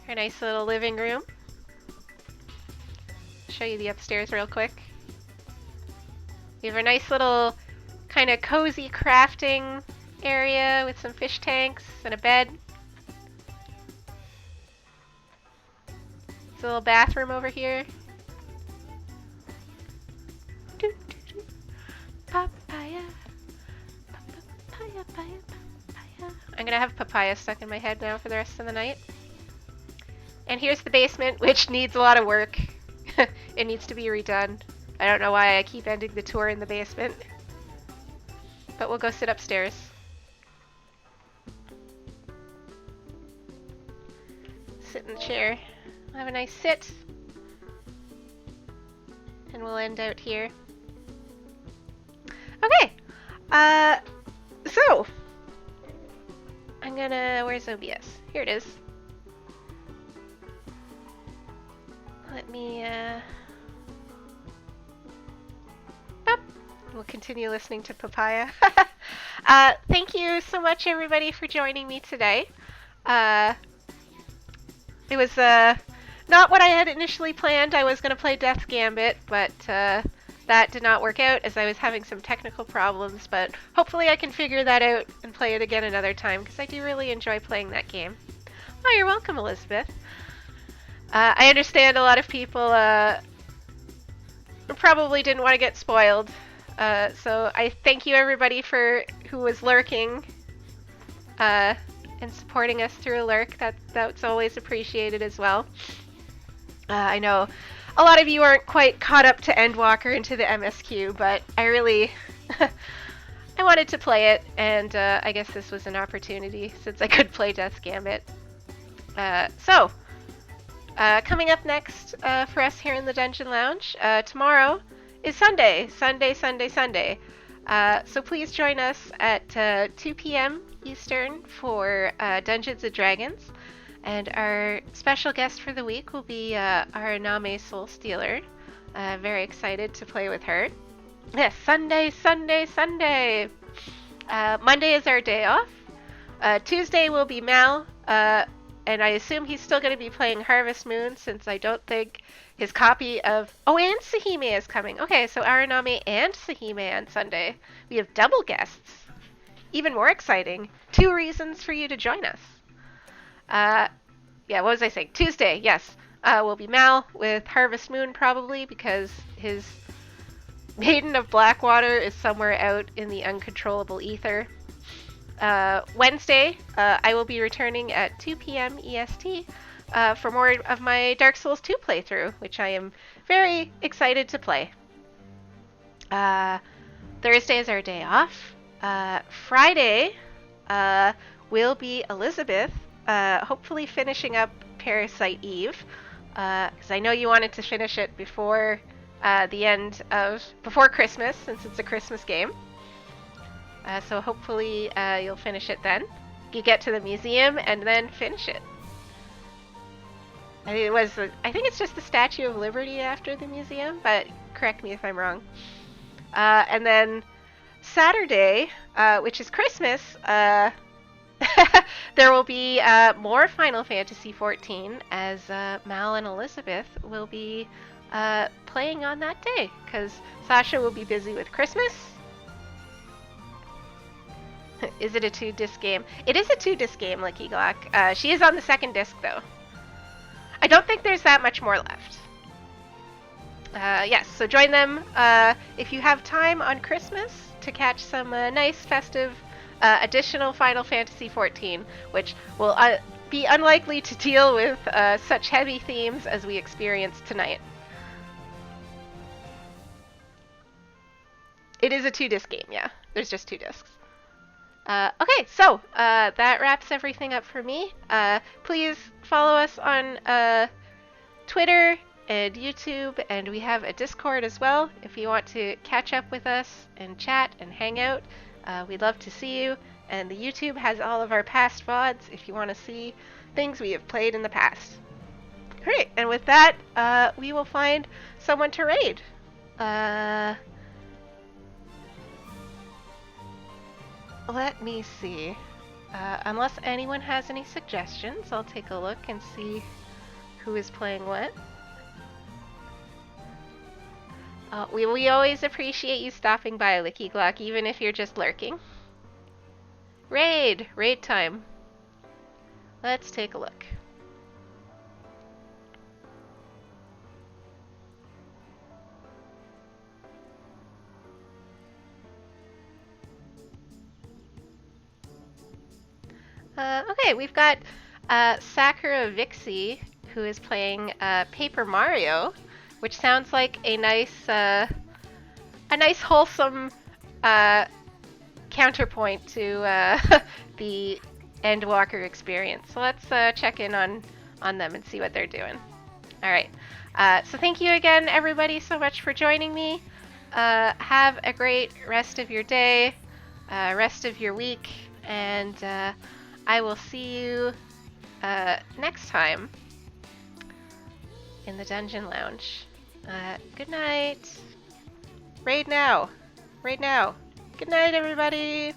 Our nice little living room. Show you the upstairs real quick. We have a nice little kind of cozy crafting area with some fish tanks and a bed. There's a little bathroom over here. Papaya. Papaya, papaya. I'm gonna have papaya stuck in my head now for the rest of the night. And here's the basement, which needs a lot of work. It needs to be redone. I don't know why I keep ending the tour in the basement. But we'll go sit upstairs. Sit in the chair. We'll have a nice sit. And we'll end out here. Okay. So. I'm gonna... Where's OBS? Here it is. Let me, We'll continue listening to Papaya. Thank you so much, everybody, for joining me today. It was, not what I had initially planned. I was going to play Death's Gambit, but, that did not work out as I was having some technical problems, but hopefully I can figure that out and play it again another time, because I do really enjoy playing that game. Oh, you're welcome, Elizabeth. I understand a lot of people probably didn't want to get spoiled, so I thank you everybody who was lurking and supporting us through a lurk. That's always appreciated as well. I know a lot of you aren't quite caught up to Endwalker into the MSQ, but I really I wanted to play it, and I guess this was an opportunity since I could play Death's Gambit. Coming up next for us here in the Dungeon Lounge, tomorrow is Sunday. So please join us at 2 p.m. Eastern for Dungeons & Dragons. And our special guest for the week will be Araname Soulstealer. Very excited to play with her. Yes, Sunday. Monday is our day off. Tuesday will be Mal. And I assume he's still going to be playing Harvest Moon, since I don't think his copy of... Oh, and Sahime is coming. Okay, so Araname and Sahime on Sunday. We have double guests. Even more exciting. 2 reasons for you to join us. Yeah, what was I saying? Tuesday, yes. Will be Mal with Harvest Moon, probably, because his Maiden of Blackwater is somewhere out in the uncontrollable ether. Wednesday, I will be returning at 2 p.m. EST for more of my Dark Souls 2 playthrough, which I am very excited to play. Thursday is our day off. Friday will be Elizabeth, hopefully finishing up Parasite Eve, because I know you wanted to finish it before before Christmas, since it's a Christmas game. So hopefully you'll finish it then. You get to the museum and then finish it. I think it's just the Statue of Liberty after the museum, but correct me if I'm wrong. And then Saturday, which is Christmas, there will be more Final Fantasy XIV, as Mal and Elizabeth will be playing on that day, because Sasha will be busy with Christmas. Is it a 2-disc game? It is a 2-disc game, Licky Glock. She is on the 2nd disc, though. I don't think there's that much more left. Yes, so join them if you have time on Christmas to catch some nice festive additional Final Fantasy XIV, which will be unlikely to deal with such heavy themes as we experienced tonight. It is a 2-disc game, yeah. There's just 2 discs. Okay, so that wraps everything up for me. Please follow us on Twitter and YouTube, and we have a Discord as well if you want to catch up with us and chat and hang out. We'd love to see you. And the YouTube has all of our past VODs if you want to see things we have played in the past. Alright, and with that, we will find someone to raid. Let me see. Unless anyone has any suggestions, I'll take a look and see who is playing what. We always appreciate you stopping by, Licky Glock, even if you're just lurking. Raid time. Let's take a look. Okay, we've got Sakura Vixie, who is playing Paper Mario, which sounds like a nice wholesome counterpoint to the Endwalker experience. So let's check in on them and see what they're doing. All right. So thank you again, everybody, so much for joining me. Have a great rest of your day, rest of your week, and I will see you next time in the Dungeon Lounge. Good night. Raid now. Good night, everybody.